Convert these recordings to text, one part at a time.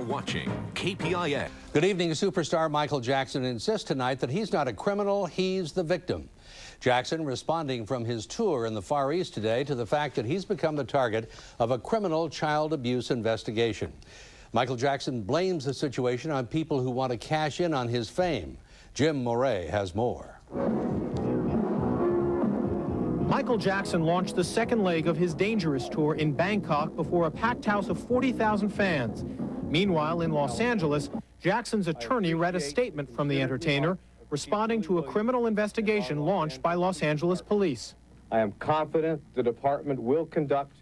are watching KPIX. Good evening. Superstar Michael Jackson insists tonight that he's not a criminal, he's the victim. Jackson responding from his tour in the Far East today to the fact that he's become the target of a criminal child abuse investigation. Michael Jackson blames the situation on people who want to cash in on his fame. Jim Moret has more. Michael Jackson launched the second leg of his Dangerous tour in Bangkok before a packed house of 40,000 fans. Meanwhile, in Los Angeles, Jackson's attorney read a statement from the entertainer responding to a criminal investigation launched by Los Angeles police. I am confident the department will conduct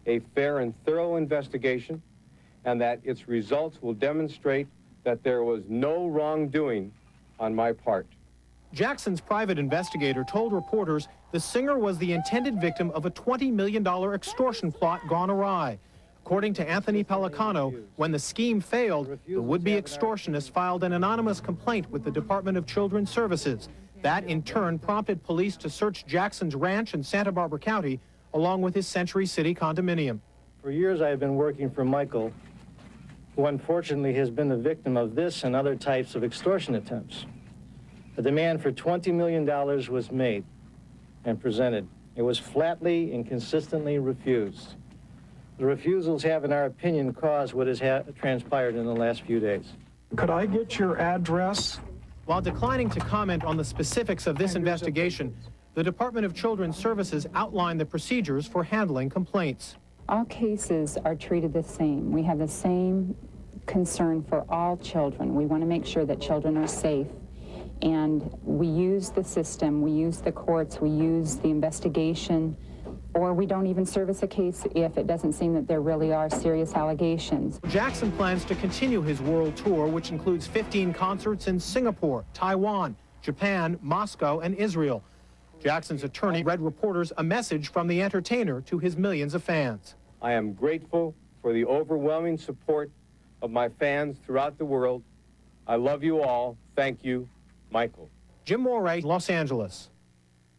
a fair and thorough investigation and that its results will demonstrate that there was no wrongdoing on my part. Jackson's private investigator told reporters the singer was the intended victim of a $20 million extortion plot gone awry. According to Anthony Pellicano, when the scheme failed, the would-be extortionist filed an anonymous complaint with the Department of Children's Services. That, in turn, prompted police to search Jackson's ranch in Santa Barbara County, along with his Century City condominium. For years, I have been working for Michael, who unfortunately has been the victim of this and other types of extortion attempts. A demand for $20 million was made and presented. It was flatly and consistently refused. The refusals have, in our opinion, caused what has transpired in the last few days. Could I get your address? While declining to comment on the specifics of this investigation, the Department of Children's Services outlined the procedures for handling complaints. All cases are treated the same. We have the same concern for all children. We want to make sure that children are safe. And we use the system, we use the courts, we use the investigation, or we don't even service a case if it doesn't seem that there really are serious allegations. Jackson plans to continue his world tour, which includes 15 concerts in Singapore, Taiwan, Japan, Moscow, and Israel. Jackson's attorney read reporters a message from the entertainer to his millions of fans. I am grateful for the overwhelming support of my fans throughout the world. I love you all. Thank you, Michael. Jim Moret, Los Angeles.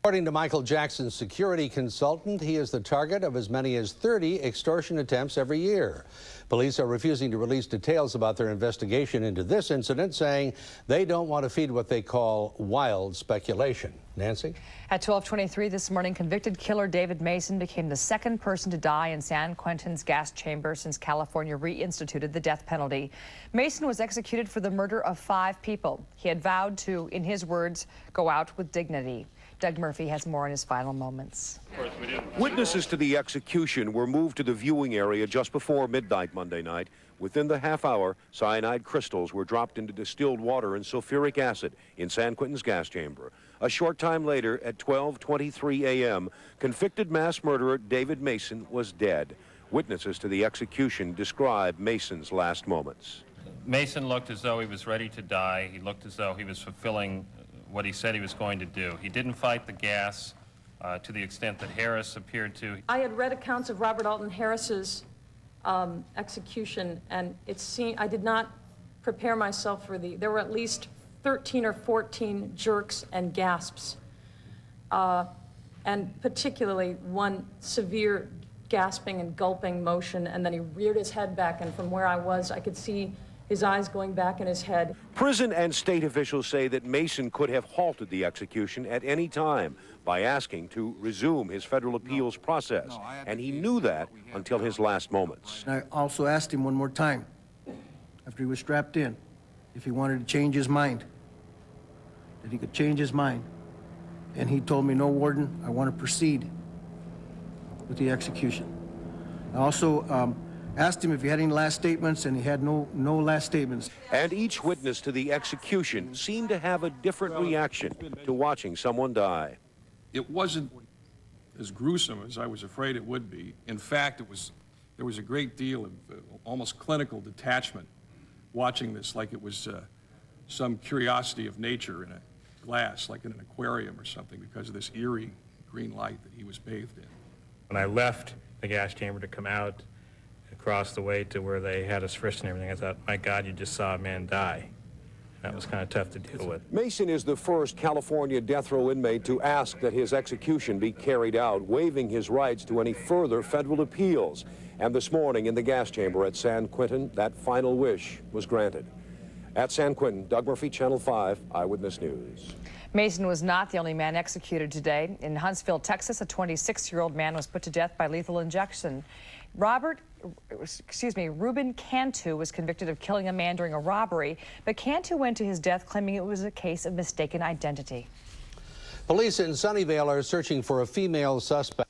According to Michael Jackson's security consultant, he is the target of as many as 30 extortion attempts every year. Police are refusing to release details about their investigation into this incident, saying they don't want to feed what they call wild speculation. Nancy? At 12:23 this morning, convicted killer David Mason became the second person to die in San Quentin's gas chamber since California reinstituted the death penalty. Mason was executed for the murder of 5 people. He had vowed to, in his words, go out with dignity. Doug Murphy has more in his final moments. Witnesses to the execution were moved to the viewing area just before midnight Monday night. Within the half hour, cyanide crystals were dropped into distilled water and sulfuric acid in San Quentin's gas chamber. A short time later, at 12:23 a.m., convicted mass murderer David Mason was dead. Witnesses to the execution describe Mason's last moments. Mason looked as though he was ready to die. He looked as though he was fulfilling what he said he was going to do. He didn't fight the gas to the extent that Harris appeared to. I had read accounts of Robert Alton Harris's execution, and it seemed I did not prepare myself for there were at least 13 or 14 jerks and gasps, and particularly one severe gasping and gulping motion, and then he reared his head back, and from where I was, I could see his eyes going back in his head. Prison and state officials say that Mason could have halted the execution at any time by asking to resume his federal appeals process, and he knew that until his last moments. And I also asked him one more time, after he was strapped in, if he wanted to change his mind, that he could change his mind. And he told me, no, Warden, I want to proceed with the execution. I also asked him if he had any last statements, and he had no last statements. And each witness to the execution seemed to have a different reaction to watching someone die. It wasn't as gruesome as I was afraid it would be. In fact, there was a great deal of almost clinical detachment watching this, like it was some curiosity of nature in a glass, like in an aquarium or something, because of this eerie green light that he was bathed in. When I left the gas chamber to come out across the way to where they had us frisked and everything, I thought, my God, you just saw a man die. That was kind of tough to deal with. Mason is the first California death row inmate to ask that his execution be carried out, waiving his rights to any further federal appeals. And this morning in the gas chamber at San Quentin, that final wish was granted. At San Quentin, Doug Murphy, Channel 5, Eyewitness News. Mason was not the only man executed today. In Huntsville, Texas, a 26-year-old man was put to death by lethal injection. Ruben Cantu was convicted of killing a man during a robbery, but Cantu went to his death claiming it was a case of mistaken identity. Police in Sunnyvale are searching for a female suspect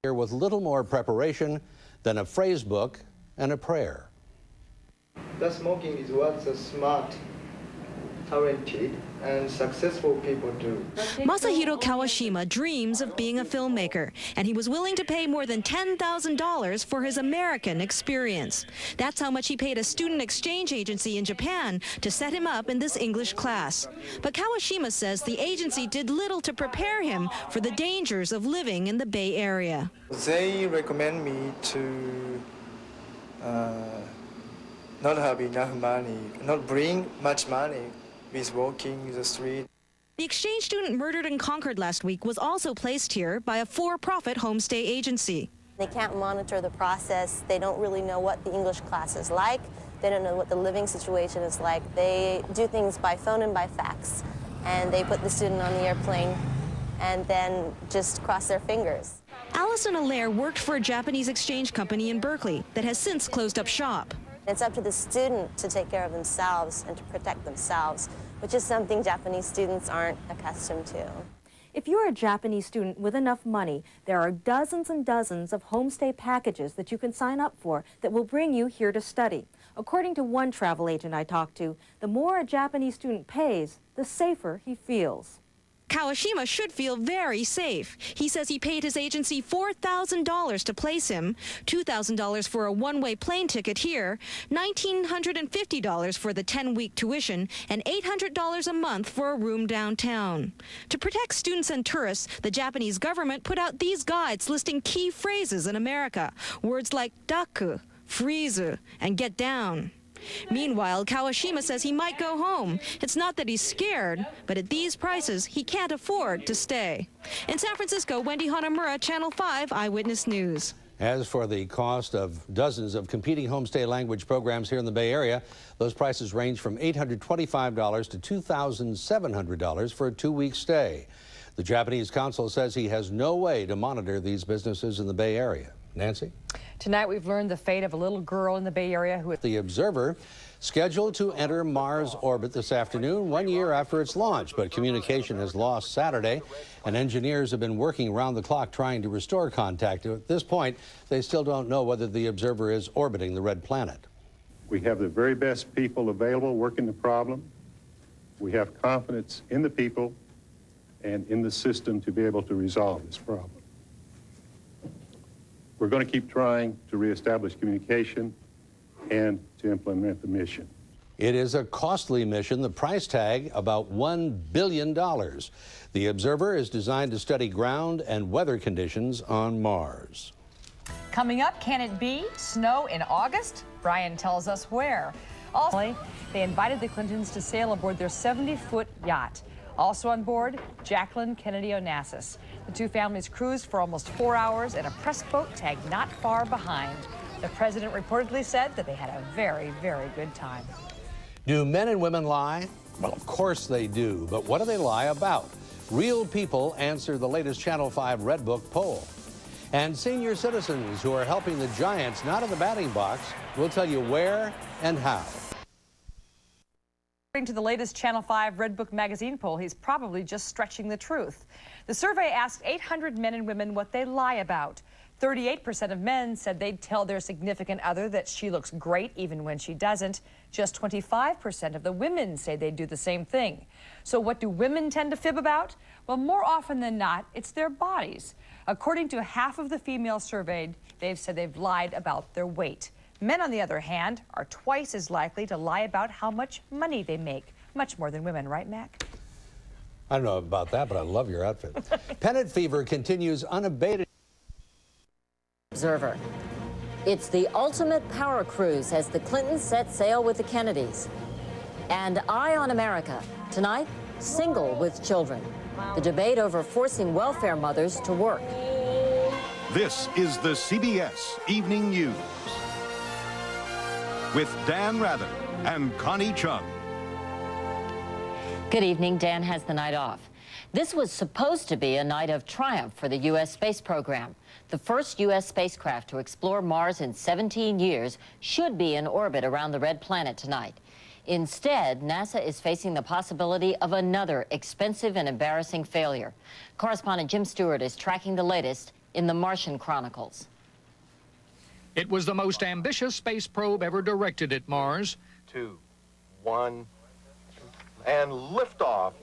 with little more preparation than a phrase book and a prayer. The smoking is what the smart, talented, and successful people do. Masahiro Kawashima dreams of being a filmmaker, and he was willing to pay more than $10,000 for his American experience. That's how much he paid a student exchange agency in Japan to set him up in this English class. But Kawashima says the agency did little to prepare him for the dangers of living in the Bay Area. They recommend me to not have enough money, not bring much money with walking the street. The exchange student murdered in Concord last week was also placed here by a for-profit homestay agency. They can't monitor the process. They don't really know what the English class is like. They don't know what the living situation is like. They do things by phone and by fax. And they put the student on the airplane and then just cross their fingers. Allison Allaire worked for a Japanese exchange company in Berkeley that has since closed up shop. It's up to the student to take care of themselves and to protect themselves, which is something Japanese students aren't accustomed to. If you're a Japanese student with enough money, there are dozens and dozens of homestay packages that you can sign up for that will bring you here to study. According to one travel agent I talked to, the more a Japanese student pays, the safer he feels. Kawashima should feel very safe. He says he paid his agency $4,000 to place him, $2,000 for a one-way plane ticket here, $1,950 for the 10-week tuition, and $800 a month for a room downtown. To protect students and tourists, the Japanese government put out these guides listing key phrases in America, words like daku, freeze, and get down. Meanwhile, Kawashima says he might go home. It's not that he's scared, but at these prices, he can't afford to stay. In San Francisco, Wendy Hanamura, Channel 5 Eyewitness News. As for the cost of dozens of competing homestay language programs here in the Bay Area, those prices range from $825 to $2,700 for a 2-week stay. The Japanese consul says he has no way to monitor these businesses in the Bay Area. Nancy? Tonight we've learned the fate of a little girl in the Bay Area who... The Observer scheduled to enter Mars orbit this afternoon, 1 year after its launch, but communication has lost Saturday, and engineers have been working around the clock trying to restore contact. At this point, they still don't know whether the Observer is orbiting the red planet. We have the very best people available working the problem. We have confidence in the people and in the system to be able to resolve this problem. We're going to keep trying to reestablish communication and to implement the mission. It is a costly mission, the price tag about $1 billion. The Observer is designed to study ground and weather conditions on Mars. Coming up, can it be snow in August? Brian tells us where. Also, they invited the Clintons to sail aboard their 70-foot yacht. Also on board, Jacqueline Kennedy Onassis. The two families cruised for almost 4 hours in a press boat tagged not far behind. The president reportedly said that they had a very, very good time. Do men and women lie? Well, of course they do, but what do they lie about? Real people answer the latest Channel 5 Red Book poll. And senior citizens who are helping the Giants not in the batting box will tell you where and how. According to the latest Channel 5 Red Book magazine poll, he's probably just stretching the truth. The survey asked 800 men and women what they lie about. 38% of men said they'd tell their significant other that she looks great even when she doesn't. Just 25% of the women say they'd do the same thing. So what do women tend to fib about? Well, more often than not, it's their bodies. According to half of the females surveyed, they've said they've lied about their weight. Men, on the other hand, are twice as likely to lie about how much money they make. Much more than women, right, Mac? I don't know about that, but I love your outfit. Pennant fever continues unabated. Observer. It's the ultimate power cruise as the Clintons set sail with the Kennedys. And Eye on America. Tonight, single with children. The debate over forcing welfare mothers to work. This is the CBS Evening News with Dan Rather and Connie Chung. Good evening. Dan has the night off. This was supposed to be a night of triumph for the U.S. space program. The first U.S. spacecraft to explore Mars in 17 years should be in orbit around the red planet tonight. Instead, NASA is facing the possibility of another expensive and embarrassing failure. Correspondent Jim Stewart is tracking the latest in the Martian Chronicles. It was the most ambitious space probe ever directed at Mars. 2, 1, and liftoff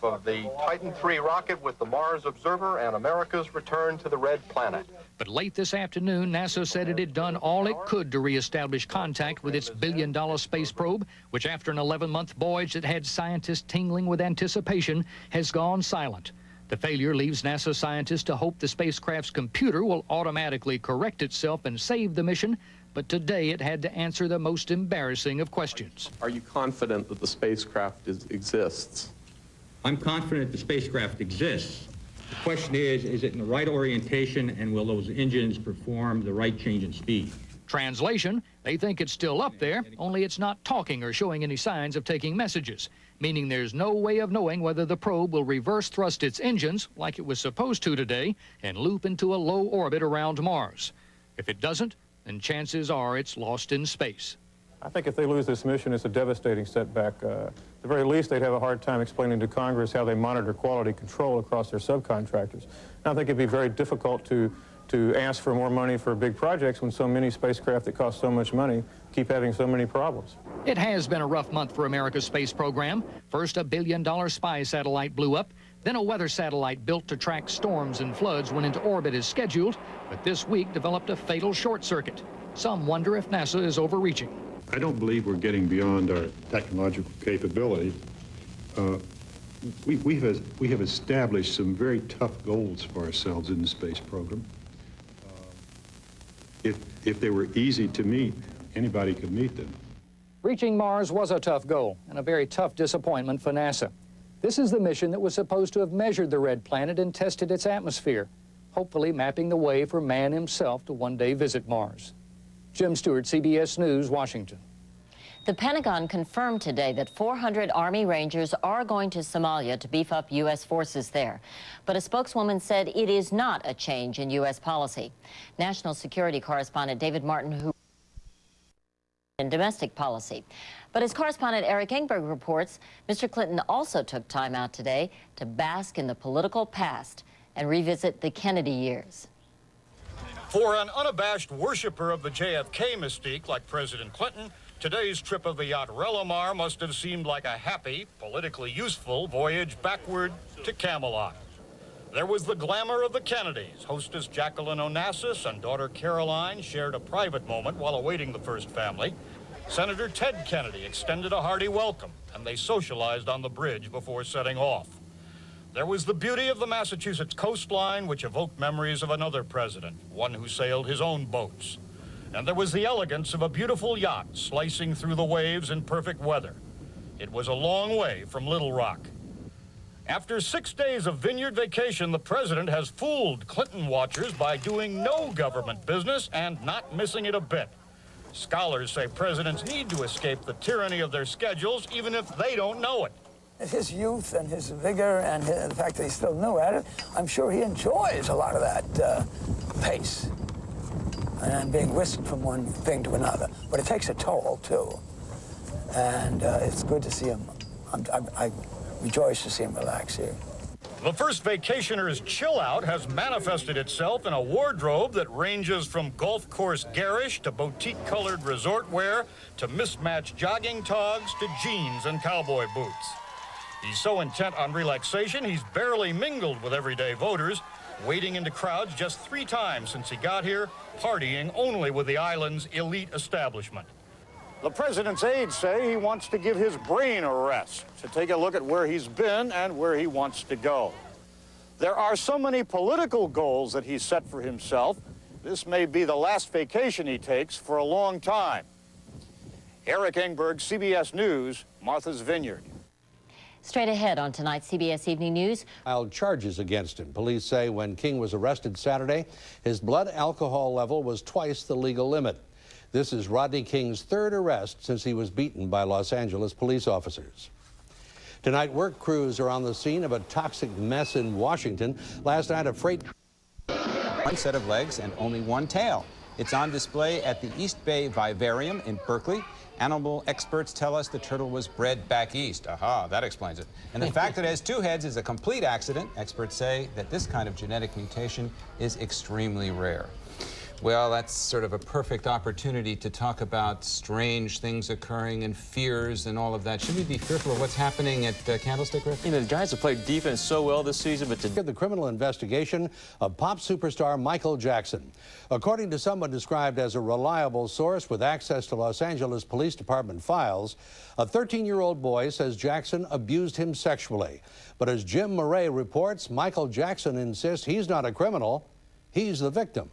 of the Titan III rocket with the Mars Observer and America's return to the red planet. But late this afternoon, NASA said it had done all it could to reestablish contact with its billion-dollar space probe, which after an 11-month voyage that had scientists tingling with anticipation, has gone silent. The failure leaves NASA scientists to hope the spacecraft's computer will automatically correct itself and save the mission, but today it had to answer the most embarrassing of questions. Are you confident that the spacecraft exists? I'm confident the spacecraft exists. The question is it in the right orientation, and will those engines perform the right change in speed? Translation, they think it's still up there, only it's not talking or showing any signs of taking messages, meaning there's no way of knowing whether the probe will reverse thrust its engines, like it was supposed to today, and loop into a low orbit around Mars. If it doesn't, then chances are it's lost in space. I think if they lose this mission, it's a devastating setback. At the very least, they'd have a hard time explaining to Congress how they monitor quality control across their subcontractors. And I think it'd be very difficult to ask for more money for big projects when so many spacecraft that cost so much money keep having so many problems. It has been a rough month for America's space program. First, a billion-dollar spy satellite blew up. Then a weather satellite built to track storms and floods went into orbit as scheduled, but this week developed a fatal short circuit. Some wonder if NASA is overreaching. I don't believe we're getting beyond our technological capability. We have established some very tough goals for ourselves in the space program. If they were easy to meet, anybody could meet them. Reaching Mars was a tough goal and a very tough disappointment for NASA. This is the mission that was supposed to have measured the red planet and tested its atmosphere, hopefully mapping the way for man himself to one day visit Mars. Jim Stewart, CBS News, Washington. The Pentagon confirmed today that 400 Army Rangers are going to Somalia to beef up U.S. forces there. But a spokeswoman said it is not a change in U.S. policy. National Security Correspondent David Martin, who in domestic policy. But as correspondent Eric Engberg reports, Mr. Clinton also took time out today to bask in the political past and revisit the Kennedy years. For an unabashed worshiper of the JFK mystique like President Clinton, today's trip of the yacht Relomar must have seemed like a happy, politically useful voyage backward to Camelot. There was the glamour of the Kennedys. Hostess Jacqueline Onassis and daughter Caroline shared a private moment while awaiting the first family. Senator Ted Kennedy extended a hearty welcome, and they socialized on the bridge before setting off. There was the beauty of the Massachusetts coastline, which evoked memories of another president, one who sailed his own boats. And there was the elegance of a beautiful yacht slicing through the waves in perfect weather. It was a long way from Little Rock. After 6 days of vineyard vacation, the president has fooled Clinton watchers by doing no government business and not missing it a bit. Scholars say presidents need to escape the tyranny of their schedules, even if they don't know it. His youth and his vigor and the fact that he's still new at it, I'm sure he enjoys a lot of that pace and being whisked from one thing to another. But it takes a toll, too. And it's good to see him. I rejoice to see him relax here. The first vacationer's chill out has manifested itself in a wardrobe that ranges from golf course garish to boutique-colored resort wear to mismatched jogging togs to jeans and cowboy boots. He's so intent on relaxation, he's barely mingled with everyday voters, wading into crowds just 3 times since he got here, partying only with the island's elite establishment. The president's aides say he wants to give his brain a rest, to take a look at where he's been and where he wants to go. There are so many political goals that he's set for himself. This may be the last vacation he takes for a long time. Eric Engberg, CBS News, Martha's Vineyard. Straight ahead on tonight's CBS Evening News. Filed charges against him. Police say when King was arrested Saturday, his blood alcohol level was twice the legal limit. This is Rodney King's third arrest since he was beaten by Los Angeles police officers. Tonight, work crews are on the scene of a toxic mess in Washington. Last night, a freight... One set of legs and only one tail. It's on display at the East Bay Vivarium in Berkeley. Animal experts tell us the turtle was bred back east. Aha, that explains it. And the fact that it has two heads is a complete accident. Experts say that this kind of genetic mutation is extremely rare. Well, that's sort of a perfect opportunity to talk about strange things occurring and fears and all of that. Should we be fearful of what's happening at Candlestick, Rick? You know, the Giants have played defense so well this season, but the criminal investigation of pop superstar Michael Jackson. According to someone described as a reliable source with access to Los Angeles Police Department files, a 13-year-old boy says Jackson abused him sexually. But as Jim Murray reports, Michael Jackson insists he's not a criminal, he's the victim.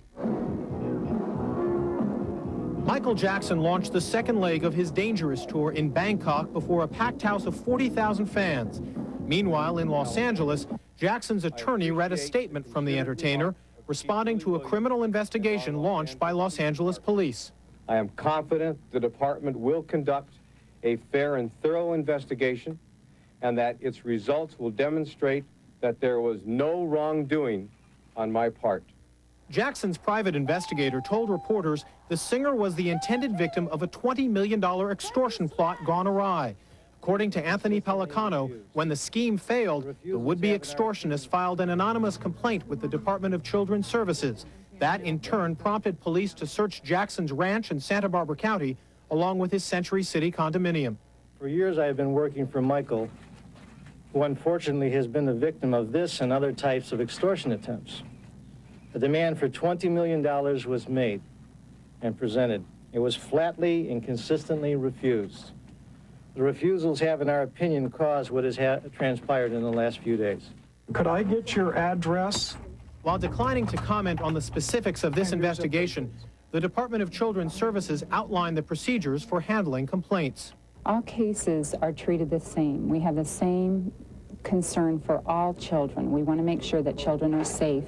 Michael Jackson launched the second leg of his Dangerous tour in Bangkok before a packed house of 40,000 fans. Meanwhile, in Los Angeles, Jackson's attorney read a statement from the entertainer responding to a criminal investigation launched by Los Angeles police. I am confident the department will conduct a fair and thorough investigation and that its results will demonstrate that there was no wrongdoing on my part. Jackson's private investigator told reporters the singer was the intended victim of a $20 million extortion plot gone awry. According to Anthony Pellicano, when the scheme failed, the would-be extortionist filed an anonymous complaint with the Department of Children's Services. That, in turn, prompted police to search Jackson's ranch in Santa Barbara County, along with his Century City condominium. For years, I have been working for Michael, who unfortunately has been the victim of this and other types of extortion attempts. A demand for $20 million was made and presented. It was flatly and consistently refused. The refusals have, in our opinion, caused what has transpired in the last few days. Could I get your address? While declining to comment on the specifics of this investigation, the Department of Children's Services outlined the procedures for handling complaints. All cases are treated the same. We have the same concern for all children. We want to make sure that children are safe.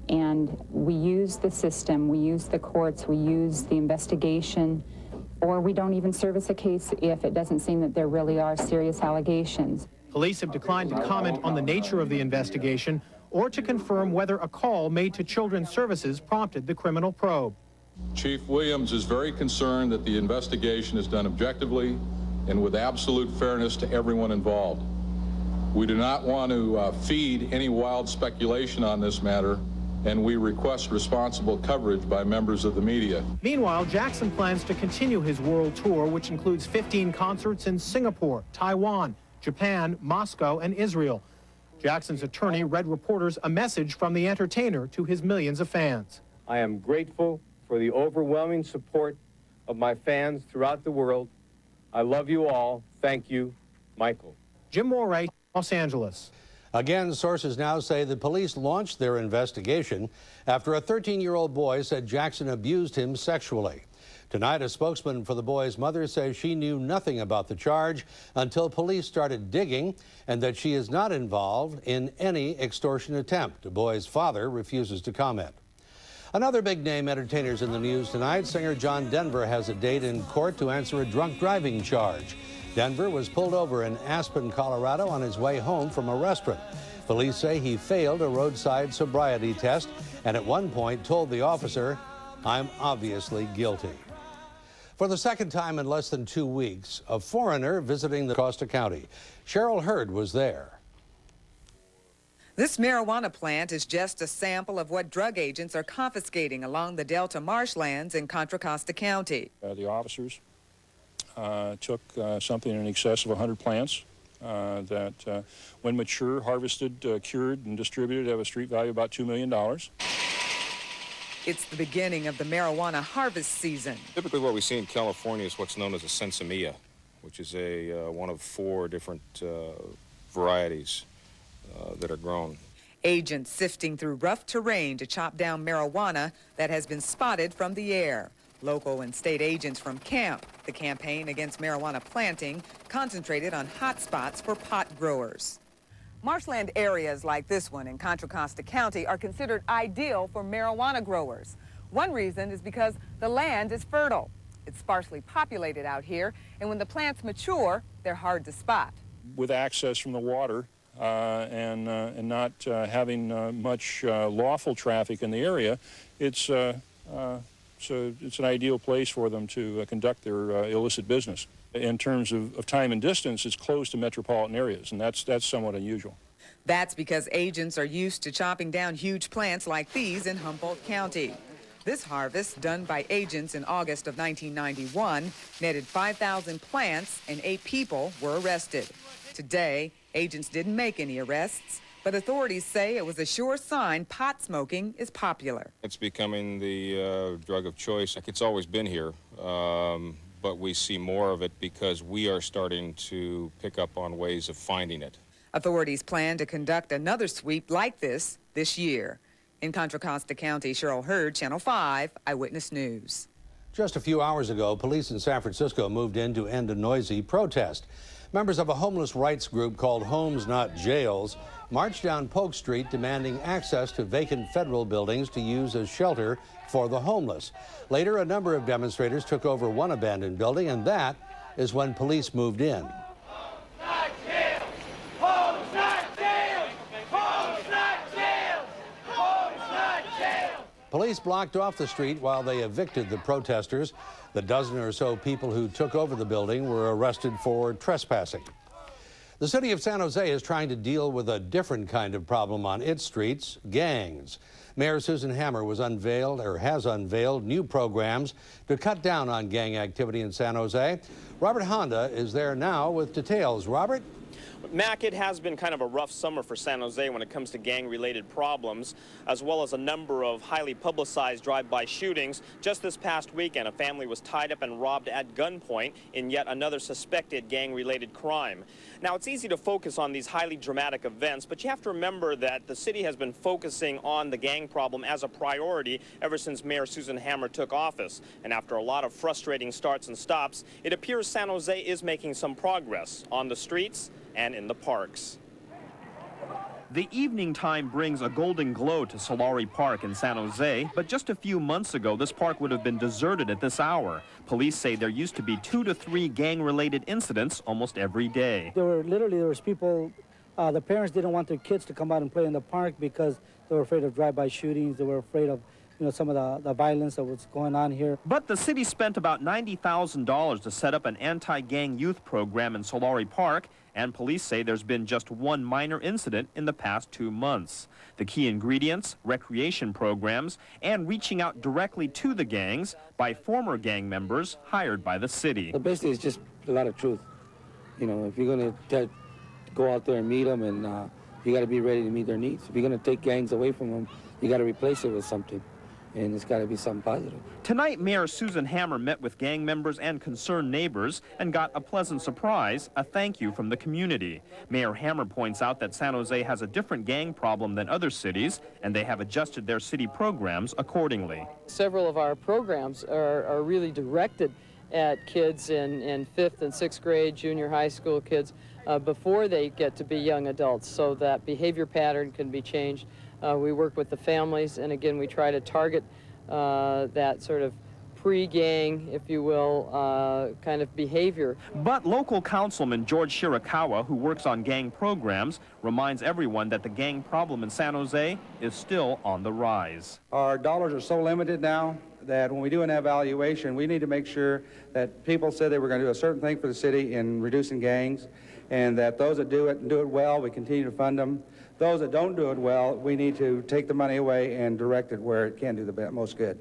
And we use the system, we use the courts, we use the investigation, or we don't even service a case if it doesn't seem that there really are serious allegations. Police have declined to comment on the nature of the investigation or to confirm whether a call made to Children's Services prompted the criminal probe. Chief Williams is very concerned that the investigation is done objectively and with absolute fairness to everyone involved. We do not want to feed any wild speculation on this matter, and we request responsible coverage by members of the media. Meanwhile, Jackson plans to continue his world tour, which includes 15 concerts in Singapore, Taiwan, Japan, Moscow, and Israel. Jackson's attorney read reporters a message from the entertainer to his millions of fans. I am grateful for the overwhelming support of my fans throughout the world. I love you all. Thank you, Michael. Jim Moray, Los Angeles. Again, sources now say the police launched their investigation after a 13-year-old boy said Jackson abused him sexually. Tonight, a spokesman for the boy's mother says she knew nothing about the charge until police started digging and that she is not involved in any extortion attempt. The boy's father refuses to comment. Another big-name entertainers in the news tonight, singer John Denver has a date in court to answer a drunk driving charge. Denver was pulled over in Aspen, Colorado on his way home from a restaurant. Police say he failed a roadside sobriety test and at one point told the officer, "I'm obviously guilty." For the second time in less than 2 weeks, a foreigner visiting the Costa County. Cheryl Hurd was there. This marijuana plant is just a sample of what drug agents are confiscating along the Delta marshlands in Contra Costa County. The officers took something in excess of 100 plants that, when mature, harvested, cured, and distributed, have a street value of about $2 million. It's the beginning of the marijuana harvest season. Typically what we see in California is what's known as a sensimilla, which is one of 4 different varieties that are grown. Agents sifting through rough terrain to chop down marijuana that has been spotted from the air. Local and state agents from CAMP, the Campaign Against Marijuana Planting, concentrated on hot spots for pot growers. Marshland areas like this one in Contra Costa County are considered ideal for marijuana growers. One reason is because the land is fertile. It's sparsely populated out here, and when the plants mature, they're hard to spot. With access from the water and not having much lawful traffic in the area, it's an ideal place for them to conduct their illicit business. In terms of time and distance, it's close to metropolitan areas, and that's somewhat unusual. That's because agents are used to chopping down huge plants like these in Humboldt County. This harvest, done by agents in August of 1991, netted 5,000 plants and 8 people were arrested. Today, agents didn't make any arrests, but authorities say it was a sure sign pot smoking is popular. It's becoming the drug of choice. It's always been here, but we see more of it because we are starting to pick up on ways of finding it. Authorities plan to conduct another sweep like this year. In Contra Costa County, Cheryl Hurd, Channel 5 Eyewitness News. Just a few hours ago, police in San Francisco moved in to end a noisy protest. Members of a homeless rights group called Homes Not Jails marched down Polk Street demanding access to vacant federal buildings to use as shelter for the homeless. Later, a number of demonstrators took over one abandoned building, and that is when police moved in. Police blocked off the street while they evicted the protesters. The dozen or so people who took over the building were arrested for trespassing. The city of San Jose is trying to deal with a different kind of problem on its streets, gangs. Mayor Susan Hammer has unveiled new programs to cut down on gang activity in San Jose. Robert Honda is there now with details. Robert? Mac, it has been kind of a rough summer for San Jose when it comes to gang-related problems, as well as a number of highly publicized drive-by shootings. Just this past weekend, a family was tied up and robbed at gunpoint in yet another suspected gang-related crime. Now, it's easy to focus on these highly dramatic events, but you have to remember that the city has been focusing on the gang problem as a priority ever since Mayor Susan Hammer took office. And after a lot of frustrating starts and stops, it appears San Jose is making some progress on the streets and in the parks. The evening time brings a golden glow to Solari Park in San Jose, but just a few months ago, this park would have been deserted at this hour. Police say there used to be 2 to 3 gang-related incidents almost every day. There was people, the parents didn't want their kids to come out and play in the park because they were afraid of drive-by shootings. They were afraid of some of the violence that was going on here. But the city spent about $90,000 to set up an anti-gang youth program in Solari Park, and police say there's been just one minor incident in the past 2 months. The key ingredients, recreation programs, and reaching out directly to the gangs by former gang members hired by the city. So basically, it's just a lot of truth. If you're going to go out there and meet them, and you got to be ready to meet their needs. If you're going to take gangs away from them, you got to replace it with something. And it's got to be something positive. Tonight, Mayor Susan Hammer met with gang members and concerned neighbors and got a pleasant surprise, a thank you from the community. Mayor Hammer points out that San Jose has a different gang problem than other cities, and they have adjusted their city programs accordingly. Several of our programs are really directed at kids in 5th and 6th grade, junior high school kids, before they get to be young adults, so that behavior pattern can be changed. We work with the families, and again, we try to target that sort of pre-gang, if you will, kind of behavior. But local councilman George Shirakawa, who works on gang programs, reminds everyone that the gang problem in San Jose is still on the rise. Our dollars are so limited now that when we do an evaluation, we need to make sure that people said they were going to do a certain thing for the city in reducing gangs, and that those that do it and do it well, we continue to fund them. Those that don't do it well, we need to take the money away and direct it where it can do the most good.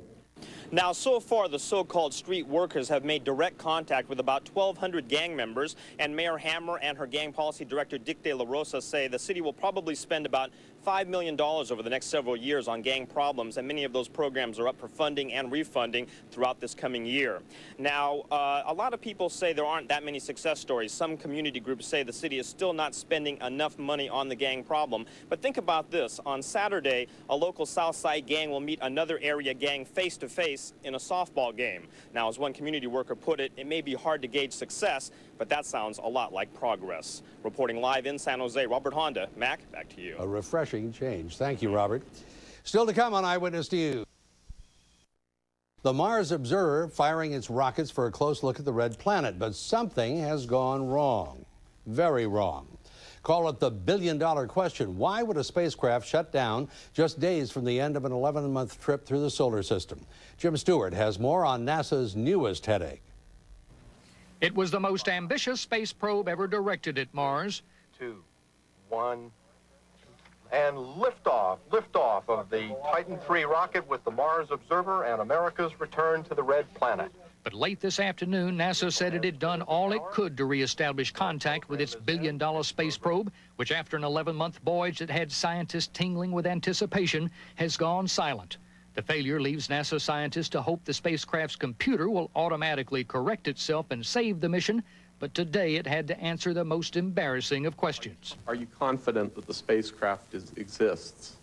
Now, so far, the so-called street workers have made direct contact with about 1,200 gang members, and Mayor Hammer and her gang policy director, Dick De La Rosa, say the city will probably spend about $5 million over the next several years on gang problems, and many of those programs are up for funding and refunding throughout this coming year. Now, a lot of people say there aren't that many success stories. Some community groups say the city is still not spending enough money on the gang problem. But think about this. On Saturday, a local South Side gang will meet another area gang face-to-face in a softball game. Now, as one community worker put it, it may be hard to gauge success, but that sounds a lot like progress. Reporting live in San Jose, Robert Honda. Mac, back to you. A refreshing change. Thank you, Robert. Still to come on Eyewitness News. The Mars Observer firing its rockets for a close look at the red planet, but something has gone wrong. Very wrong. Call it the billion-dollar question. Why would a spacecraft shut down just days from the end of an 11-month trip through the solar system? Jim Stewart has more on NASA's newest headache. It was the most ambitious space probe ever directed at Mars. 2, 1, and liftoff of the Titan III rocket with the Mars Observer and America's return to the red planet. But late this afternoon, NASA said it had done all it could to reestablish contact with its billion-dollar space probe, which after an 11-month voyage that had scientists tingling with anticipation, has gone silent. The failure leaves NASA scientists to hope the spacecraft's computer will automatically correct itself and save the mission, but today it had to answer the most embarrassing of questions. Are you confident that the spacecraft exists?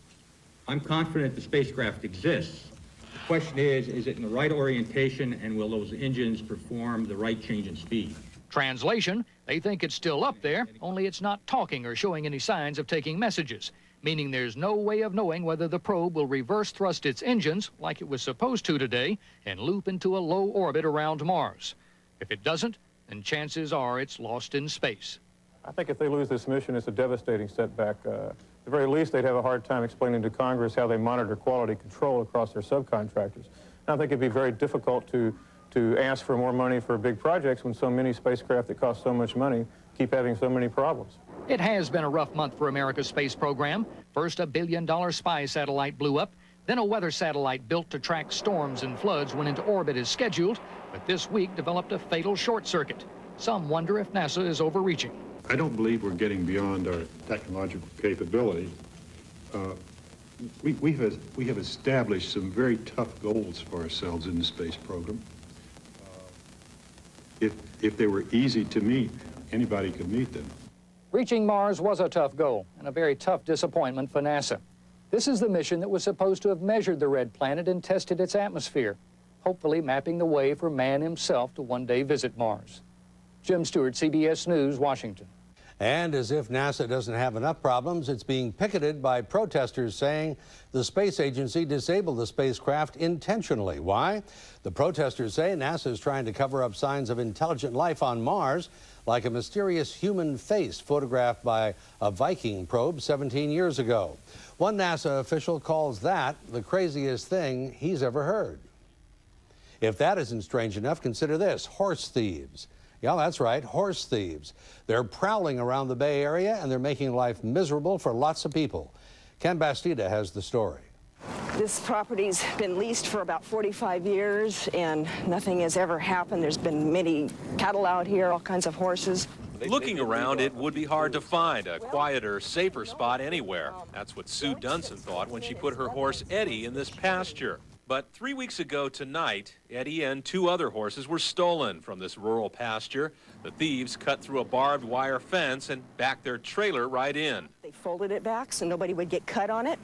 I'm confident the spacecraft exists. The question is it in the right orientation, and will those engines perform the right change in speed? Translation, they think it's still up there, only it's not talking or showing any signs of taking messages, meaning there's no way of knowing whether the probe will reverse thrust its engines, like it was supposed to today, and loop into a low orbit around Mars. If it doesn't, then chances are it's lost in space. I think if they lose this mission, it's a devastating setback. At the very least, they'd have a hard time explaining to Congress how they monitor quality control across their subcontractors. And I think it'd be very difficult to ask for more money for big projects when so many spacecraft that cost so much money keep having so many problems. It has been a rough month for America's space program. First, a billion-dollar spy satellite blew up. Then a weather satellite built to track storms and floods went into orbit as scheduled, but this week developed a fatal short circuit. Some wonder if NASA is overreaching. I don't believe we're getting beyond our technological capability. We have established some very tough goals for ourselves in the space program. If they were easy to meet, anybody could meet them. Reaching Mars was a tough goal and a very tough disappointment for NASA. This is the mission that was supposed to have measured the red planet and tested its atmosphere, hopefully mapping the way for man himself to one day visit Mars. Jim Stewart, CBS News, Washington. And as if NASA doesn't have enough problems, it's being picketed by protesters saying the space agency disabled the spacecraft intentionally. Why? The protesters say NASA is trying to cover up signs of intelligent life on Mars, like a mysterious human face photographed by a Viking probe 17 years ago. One NASA official calls that the craziest thing he's ever heard. If that isn't strange enough, consider this: horse thieves. Yeah, that's right, horse thieves. They're prowling around the Bay Area, and they're making life miserable for lots of people. Ken Bastida has the story. This property's been leased for about 45 years, and nothing has ever happened. There's been many cattle out here, all kinds of horses. Looking around, it would be hard to find a quieter, safer spot anywhere. That's what Sue Dunson thought when she put her horse Eddie in this pasture. But 3 weeks ago tonight, Eddie and 2 other horses were stolen from this rural pasture. The thieves cut through a barbed wire fence and backed their trailer right in. They folded it back so nobody would get cut on it.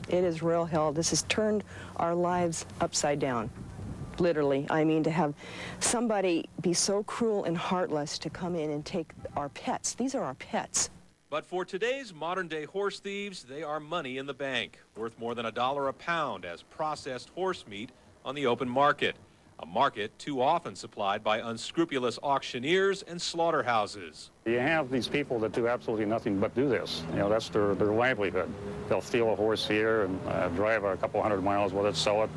It is real hell. This has turned our lives upside down. Literally. I mean, to have somebody be so cruel and heartless to come in and take our pets. These are our pets. But for today's modern-day horse thieves, they are money in the bank, worth more than $1 a pound as processed horse meat on the open market, a market too often supplied by unscrupulous auctioneers and slaughterhouses. You have these people that do absolutely nothing but do this. You know, that's their livelihood. They'll steal a horse here and drive a couple hundred miles with it, sell it,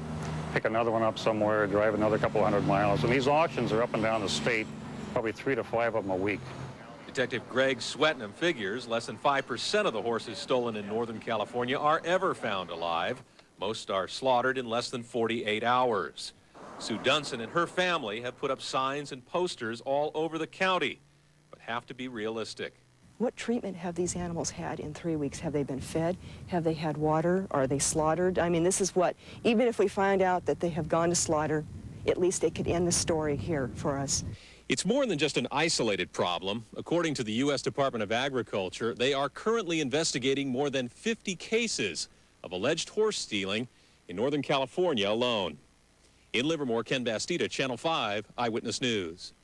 pick another one up somewhere, drive another couple hundred miles. And these auctions are up and down the state, probably 3 to 5 of them a week. Detective Greg Swetnam figures less than 5% of the horses stolen in Northern California are ever found alive. Most are slaughtered in less than 48 hours. Sue Dunson and her family have put up signs and posters all over the county, but have to be realistic. What treatment have these animals had in 3 weeks? Have they been fed? Have they had water? Are they slaughtered? I mean, this is what, even if we find out that they have gone to slaughter, at least they could end the story here for us. It's more than just an isolated problem. According to the U.S. Department of Agriculture, they are currently investigating more than 50 cases of alleged horse stealing in Northern California alone. In Livermore, Ken Bastida, Channel 5 Eyewitness News.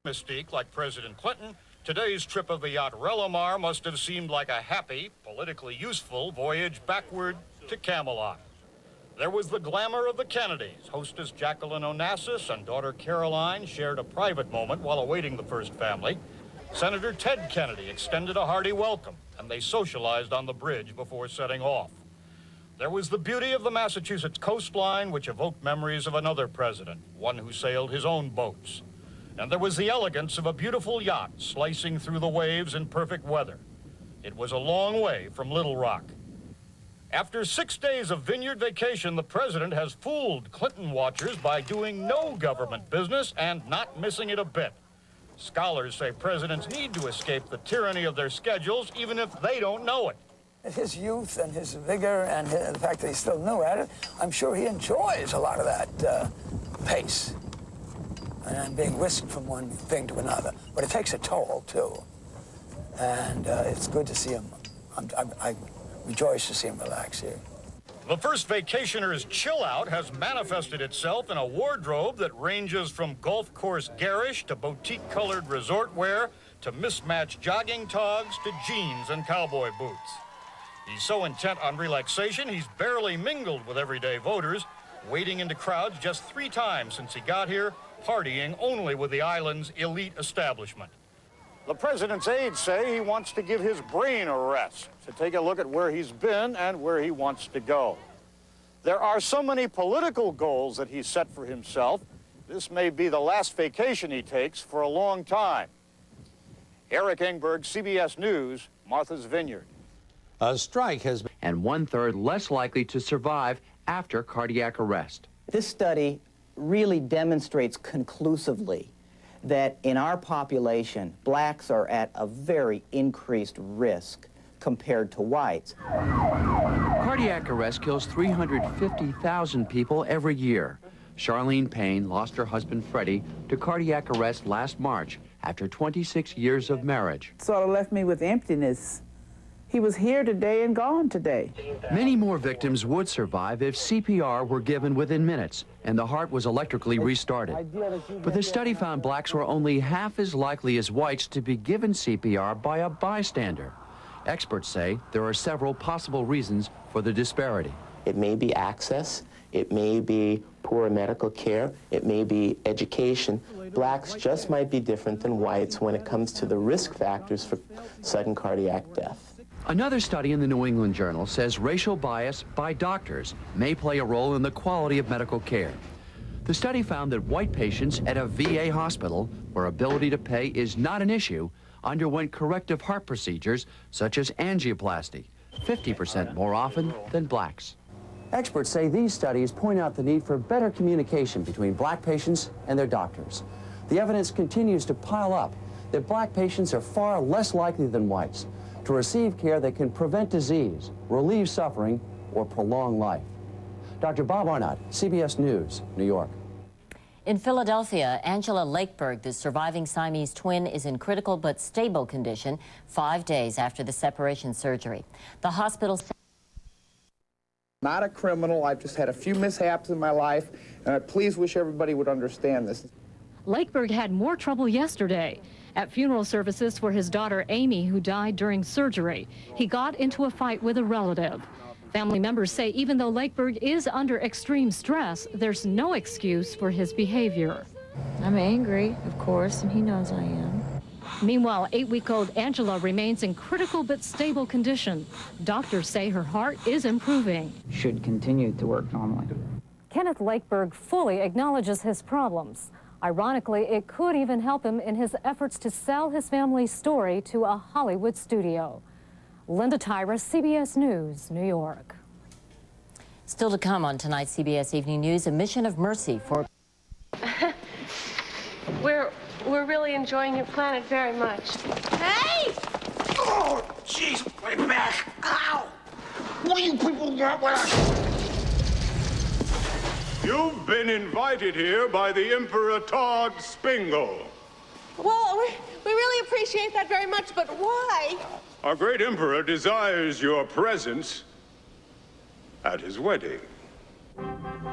Mystique like President Clinton, today's trip of the yacht Relomar must have seemed like a happy, politically useful voyage backward to Camelot. There was the glamour of the Kennedys. Hostess Jacqueline Onassis and daughter Caroline shared a private moment while awaiting the first family. Senator Ted Kennedy extended a hearty welcome, and they socialized on the bridge before setting off. There was the beauty of the Massachusetts coastline, which evoked memories of another president, one who sailed his own boats. And there was the elegance of a beautiful yacht slicing through the waves in perfect weather. It was a long way from Little Rock. After 6 days of vineyard vacation, the president has fooled Clinton watchers by doing no government business and not missing it a bit. Scholars say presidents need to escape the tyranny of their schedules, even if they don't know it. His youth and his vigor and the fact that he's still new at it, I'm sure he enjoys a lot of that pace and being whisked from one thing to another. But it takes a toll, too. And it's good to see him. I rejoice to see him relax here. The first vacationer's chill out has manifested itself in a wardrobe that ranges from golf course garish to boutique-colored resort wear to mismatched jogging togs to jeans and cowboy boots. He's so intent on relaxation, he's barely mingled with everyday voters, wading into crowds just 3 times since he got here, partying only with the island's elite establishment. The president's aides say he wants to give his brain a rest, to take a look at where he's been and where he wants to go. There are so many political goals that he's set for himself. This may be the last vacation he takes for a long time. Eric Engberg, CBS News, Martha's Vineyard. A strike has been... And 1/3 less likely to survive after cardiac arrest. This study really demonstrates conclusively that in our population, blacks are at a very increased risk compared to whites. Cardiac arrest kills 350,000 people every year. Charlene Payne lost her husband Freddie to cardiac arrest last March after 26 years of marriage. Sort of left me with emptiness. He was here today and gone today. Many more victims would survive if CPR were given within minutes and the heart was electrically restarted. But the study found blacks were only half as likely as whites to be given CPR by a bystander. Experts say there are several possible reasons for the disparity. It may be access, it may be poor medical care, it may be education. Blacks just might be different than whites when it comes to the risk factors for sudden cardiac death. Another study in the New England Journal says racial bias by doctors may play a role in the quality of medical care. The study found that white patients at a VA hospital, where ability to pay is not an issue, underwent corrective heart procedures such as angioplasty, 50% more often than blacks. Experts say these studies point out the need for better communication between black patients and their doctors. The evidence continues to pile up that black patients are far less likely than whites to receive care that can prevent disease, relieve suffering, or prolong life. Dr. Bob Arnott, CBS News, New York. In Philadelphia, Angela Lakeberg, the surviving Siamese twin, is in critical but stable condition 5 days after the separation surgery. The hospital... Not a criminal. I've just had a few mishaps in my life, and I please wish everybody would understand this. Lakeberg had more trouble yesterday. At funeral services for his daughter Amy, who died during surgery, he got into a fight with a relative. Family members say even though Lakeberg is under extreme stress, there's no excuse for his behavior. I'm angry, of course, and he knows I am. Meanwhile, 8-week-old Angela remains in critical but stable condition. Doctors say her heart is improving. Should continue to work normally. Kenneth Lakeberg fully acknowledges his problems. Ironically, it could even help him in his efforts to sell his family's story to a Hollywood studio. Linda Tyra, CBS News, New York. Still to come on tonight's CBS Evening News, a mission of mercy for... We're really enjoying your planet very much. Hey! Oh, jeez, my back. Ow! What do you people want with us? You've been invited here by the Emperor Todd Spingle. Well, we really appreciate that very much, but why? Our great emperor desires your presence at his wedding.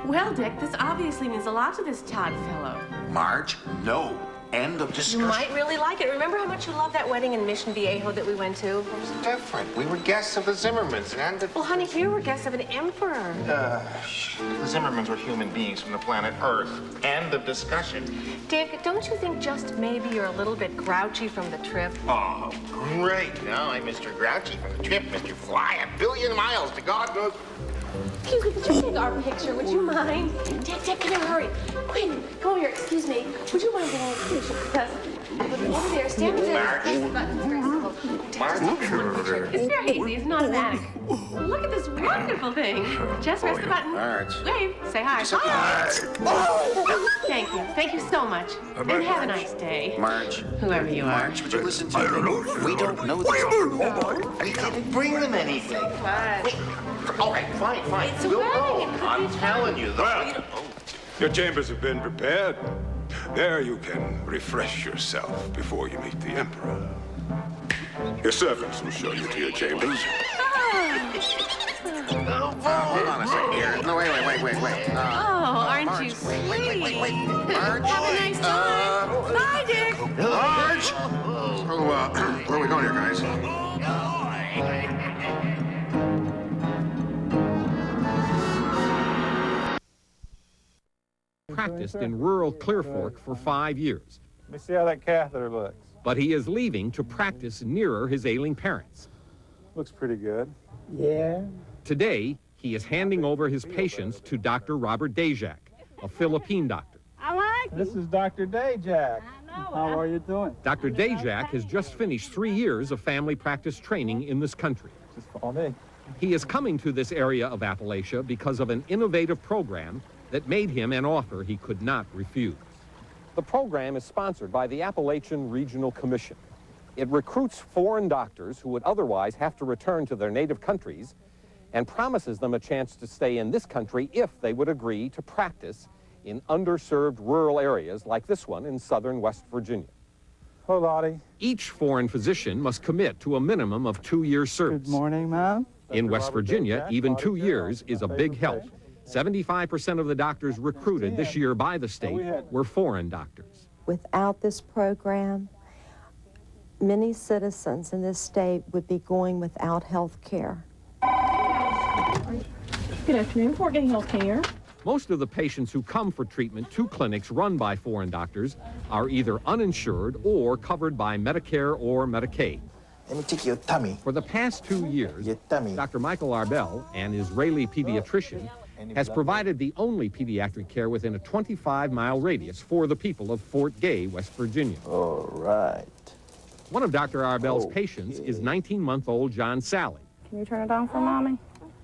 Well, Dick, this obviously means a lot to this Todd fellow. Marge, no. End of discussion. You might really like it. Remember how much you loved that wedding in Mission Viejo that we went to? It was different. We were guests of the Zimmermans, and Well, honey, here we're guests of an emperor. The Zimmermans were human beings from the planet Earth. End of discussion. Dick, don't you think just maybe you're a little bit grouchy from the trip? Oh, great. Now I'm Mr. Grouchy from the trip, Mr. Fly 1,000,000,000 miles to God knows. Excuse me, could you take our picture? Would you mind? Dick, come here, hurry. Quick, come here, excuse me. Would you mind getting a picture? Because over there, stand there. Press the button. It's very simple. It's very easy. It's not automatic. Look at this wonderful thing. Just press the button. Wave. Say hi. Hi. Thank you. Thank you so much. And have a nice day. Marge. Whoever you are. Marge, would you listen to me? We don't know this. We didn't bring them anything. What? All right, fine. It's a We'll wedding. go. I'm telling you, though. Your chambers have been prepared. There you can refresh yourself before you meet the Emperor. Your servants will show you to your chambers. Hold on a second here. No, wait. Aren't Marge, you sweet? wait. Marge. Have a nice time. Bye, Dick. Marge! Where are we going here, guys? Practiced in rural Clear Fork for 5 years. Let me see how that catheter looks. But he is leaving to practice nearer his ailing parents. Looks pretty good. Yeah. Today, he is handing over his patients to Dr. Robert Dajak, a Philippine doctor. I like it. This is Dr. Dajak. How are you doing? Dr. Dajak has just finished 3 years of family practice training in this country. Just follow me. He is coming to this area of Appalachia because of an innovative program that made him an offer he could not refuse. The program is sponsored by the Appalachian Regional Commission. It recruits foreign doctors who would otherwise have to return to their native countries and promises them a chance to stay in this country if they would agree to practice in underserved rural areas like this one in southern West Virginia. Hello, Lottie. Each foreign physician must commit to a minimum of 2 years service. Good morning, ma'am. In West Virginia, even 2 years is a big help. 75% of the doctors recruited this year by the state were foreign doctors. Without this program, many citizens in this state would be going without health care. Good afternoon, Fort Gay Health Care. Most of the patients who come for treatment to clinics run by foreign doctors are either uninsured or covered by Medicare or Medicaid. Let me take your tummy. For the past 2 years, Dr. Michael Arbel, an Israeli pediatrician, has provided the only pediatric care within a 25-mile radius for the people of Fort Gay, West Virginia. All right. One of Dr. Arbel's patients is 19-month-old John Sally, Can you turn it on for Mommy?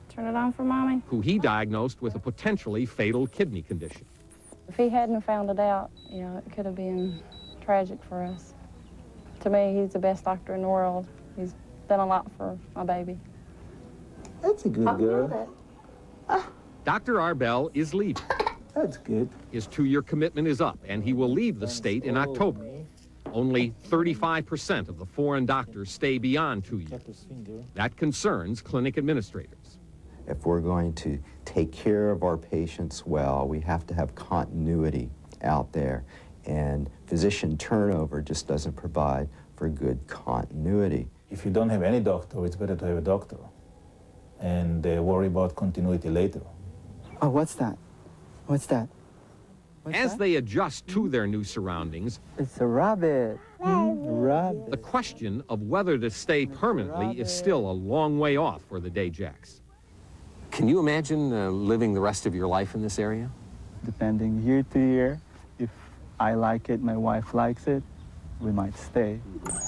Turn it on for Mommy? who he diagnosed with a potentially fatal kidney condition. If he hadn't found it out, it could have been tragic for us. To me, he's the best doctor in the world. He's done a lot for my baby. That's a good girl. Dr. Arbel is leaving. That's good. His 2-year commitment is up, and he will leave the state in October. Only 35% of the foreign doctors stay beyond 2 years. That concerns clinic administrators. If we're going to take care of our patients well, we have to have continuity out there. And physician turnover just doesn't provide for good continuity. If you don't have any doctor, it's better to have a doctor and worry about continuity later. Oh, what's that? What's that? As they adjust to their new surroundings, It's a rabbit. Rabbit. the question of whether to stay permanently is still a long way off for the Dajaks. Can you imagine living the rest of your life in this area? Depending year to year, if I like it, my wife likes it, we might stay.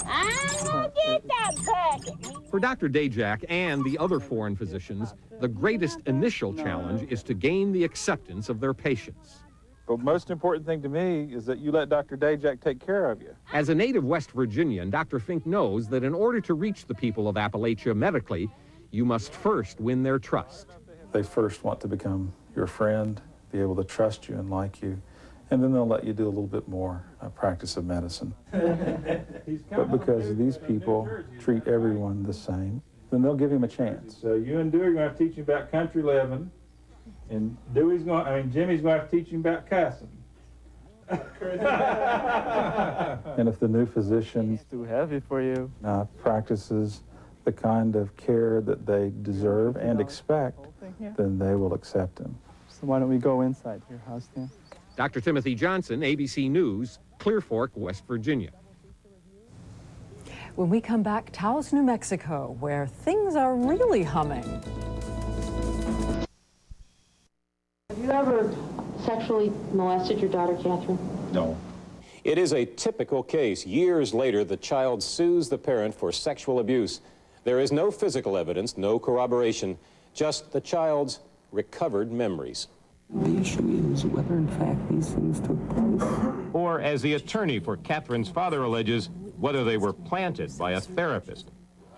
I'm gonna get that packet. For Dr. Dajak and the other foreign physicians, the greatest initial challenge is to gain the acceptance of their patients. But most important thing to me is that you let Dr. Dajak take care of you. As a native West Virginian, Dr. Fink knows that in order to reach the people of Appalachia medically, you must first win their trust. They first want to become your friend, be able to trust you and like you, and then they'll let you do a little bit more practice of medicine. But because these people treat everyone the same, then they'll give him a chance. So you and Dewey are going to have to teach him about country living, and Jimmy's going to have to teach him about cussing. And if the new physician It's too heavy for you. Practices the kind of care that they deserve and expect, then they will accept him. So why don't we go inside your house then? Dr. Timothy Johnson, ABC News, Clear Fork, West Virginia. When we come back, Taos, New Mexico, where things are really humming. Have you ever sexually molested your daughter, Catherine? No. It is a typical case. Years later, the child sues the parent for sexual abuse. There is no physical evidence, no corroboration, just the child's recovered memories. The issue is whether, in fact, these things took place. Or, as the attorney for Catherine's father alleges, whether they were planted by a therapist.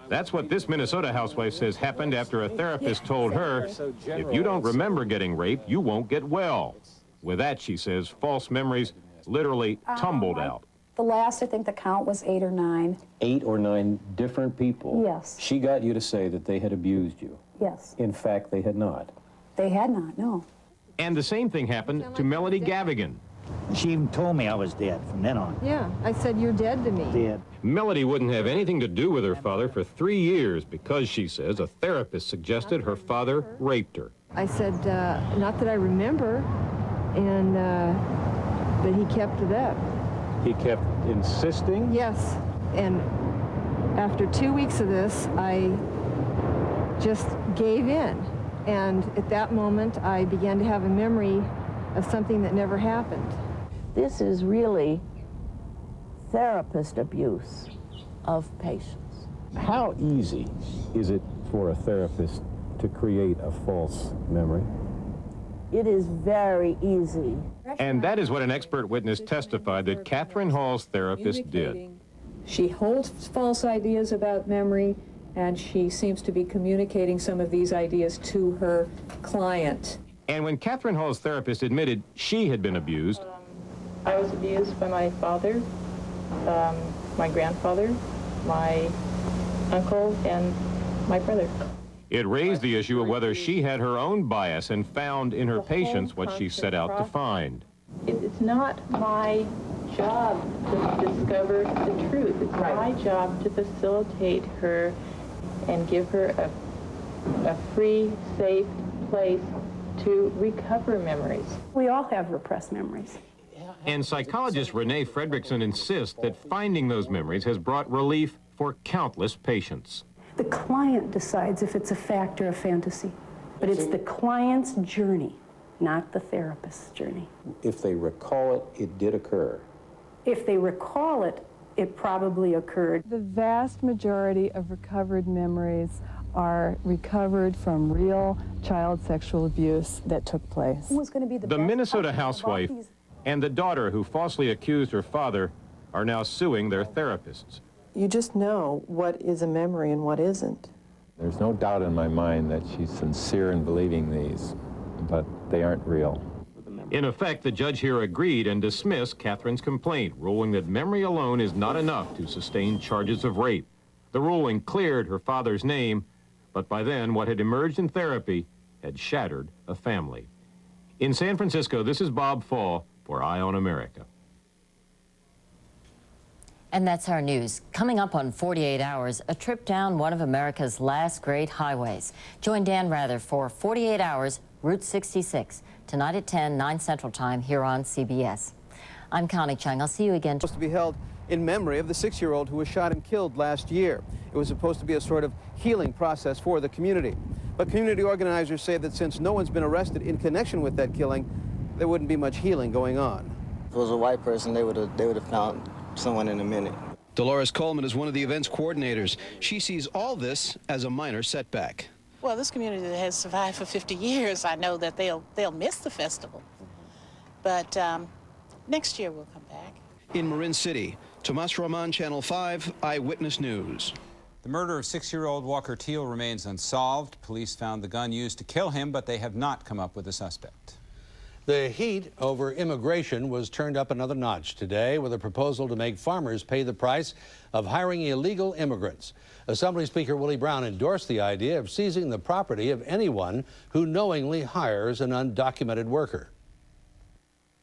That's what this Minnesota housewife says happened after a therapist told her, if you don't remember getting raped, you won't get well. With that, she says, false memories literally tumbled out. The last, I think the count was 8 or 9. 8 or 9 different people. Yes. She got you to say that they had abused you. Yes. In fact, they had not. They had not, no. And the same thing happened to Melody Gavigan. She even told me I was dead from then on. Yeah, I said, you're dead to me. Dead. Melody wouldn't have anything to do with her father for 3 years because, she says, a therapist suggested her father raped her. I said, not that I remember, and but he kept it up. He kept insisting? Yes, and after 2 weeks of this, I just gave in. And at that moment, I began to have a memory of something that never happened. This is really therapist abuse of patients. How easy is it for a therapist to create a false memory? It is very easy. And that is what an expert witness testified that Catherine Hall's therapist did. She holds false ideas about memory, and she seems to be communicating some of these ideas to her client. And when Catherine Hall's therapist admitted she had been abused, I was abused by my father, my grandfather, my uncle, and my brother. it raised the issue of whether she had her own bias and found in her patients what she set out to find. It's not my job to discover the truth. It's my job to facilitate her and give her a free, safe place to recover memories. We all have repressed memories. And psychologist Renee Fredrickson insists that finding those memories has brought relief for countless patients. The client decides if it's a fact or a fantasy, but it's the client's journey, not the therapist's journey. If they recall it, it did occur. If they recall it, it probably occurred. The vast majority of recovered memories are recovered from real child sexual abuse that took place. Who's going to be The Minnesota housewife and the daughter who falsely accused her father are now suing their therapists. You just know what is a memory and what isn't. There's no doubt in my mind that she's sincere in believing these, but they aren't real. In effect, the judge here agreed and dismissed Catherine's complaint, ruling that memory alone is not enough to sustain charges of rape. The ruling cleared her father's name, but by then what had emerged in therapy had shattered a family. In San Francisco, this is Bob Fall for Eye on America. And that's our news. Coming up on 48 Hours, a trip down one of America's last great highways. Join Dan Rather for 48 Hours, Route 66, tonight at 10, 9 Central Time, here on CBS. I'm Connie Chung. I'll see you again. Supposed to be held in memory of the 6-year-old who was shot and killed last year. It was supposed to be a sort of healing process for the community. But community organizers say that since no one's been arrested in connection with that killing, there wouldn't be much healing going on. If it was a white person, they would have found someone in a minute. Dolores Coleman is one of the event's coordinators. She sees all this as a minor setback. Well, this community that has survived for 50 years, I know that they'll miss the festival. but next year we'll come back. In Marin City, Tomas Roman, Channel 5, Eyewitness News. The murder of 6-year-old Walker Teal remains unsolved. Police found the gun used to kill him, but they have not come up with a suspect. The heat over immigration was turned up another notch today with a proposal to make farmers pay the price of hiring illegal immigrants. Assembly Speaker Willie Brown endorsed the idea of seizing the property of anyone who knowingly hires an undocumented worker.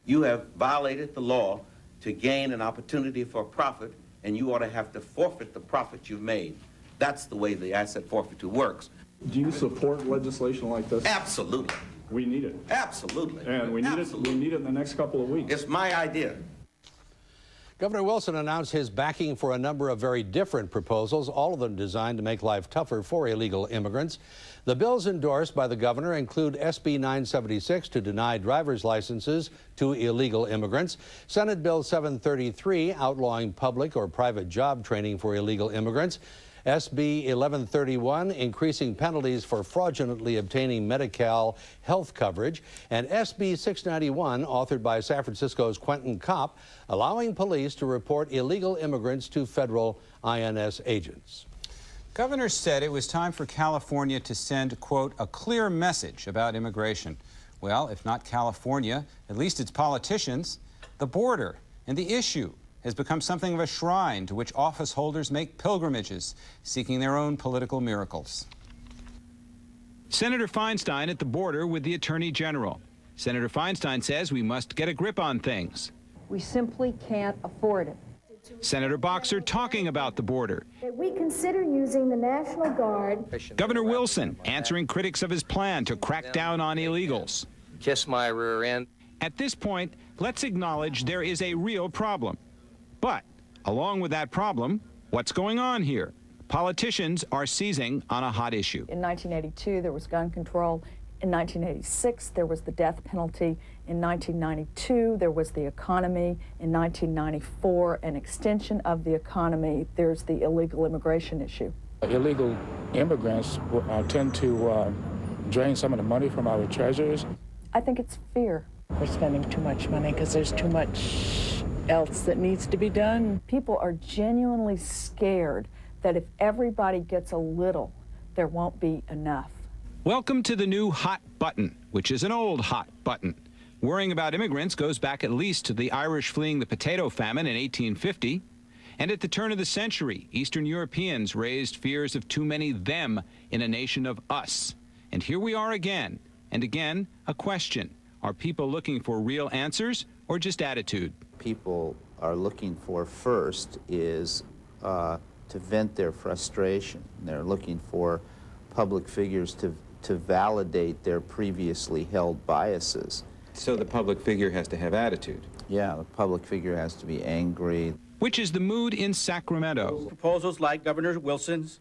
You have violated the law to gain an opportunity for profit, and you ought to have to forfeit the profit you've made. That's the way the asset forfeiture works. Do you support legislation like this? Absolutely. We need it. Absolutely. And we need it in the next couple of weeks. It's my idea. Governor Wilson announced his backing for a number of very different proposals, all of them designed to make life tougher for illegal immigrants. The bills endorsed by the governor include SB 976 to deny driver's licenses to illegal immigrants, Senate Bill 733 outlawing public or private job training for illegal immigrants, SB 1131 increasing penalties for fraudulently obtaining Medi-Cal health coverage, and SB 691, authored by San Francisco's Quentin Kopp, allowing police to report illegal immigrants to federal INS agents. Governor said it was time for California to send, quote, a clear message about immigration. Well, if not California, at least its politicians. The border and the issue has become something of a shrine to which office holders make pilgrimages, seeking their own political miracles. Senator Feinstein at the border with the Attorney General. Senator Feinstein says we must get a grip on things. We simply can't afford it. Senator Boxer talking about the border. That we consider using the National Guard. Governor Wilson answering critics of his plan to crack down on illegals. Kiss my rear end. At this point, let's acknowledge there is a real problem. But along with that problem, what's going on here? Politicians are seizing on a hot issue. In 1982, there was gun control. In 1986, there was the death penalty. In 1992, there was the economy. In 1994, an extension of the economy. There's the illegal immigration issue. Illegal immigrants tend to drain some of the money from our treasuries. I think it's fear. We're spending too much money because there's too much else that needs to be done. People are genuinely scared that if everybody gets a little, there won't be enough. Welcome to the new hot button, which is an old hot button. Worrying about immigrants goes back at least to the Irish fleeing the potato famine in 1850. And at the turn of the century, Eastern Europeans raised fears of too many them in a nation of us. And here we are again, and again, a question. Are people looking for real answers or just attitude? People are looking for first is to vent their frustration. They're looking for public figures to validate their previously held biases. So the public figure has to have attitude. Yeah, the public figure has to be angry. Which is the mood in Sacramento. Proposals like Governor Wilson's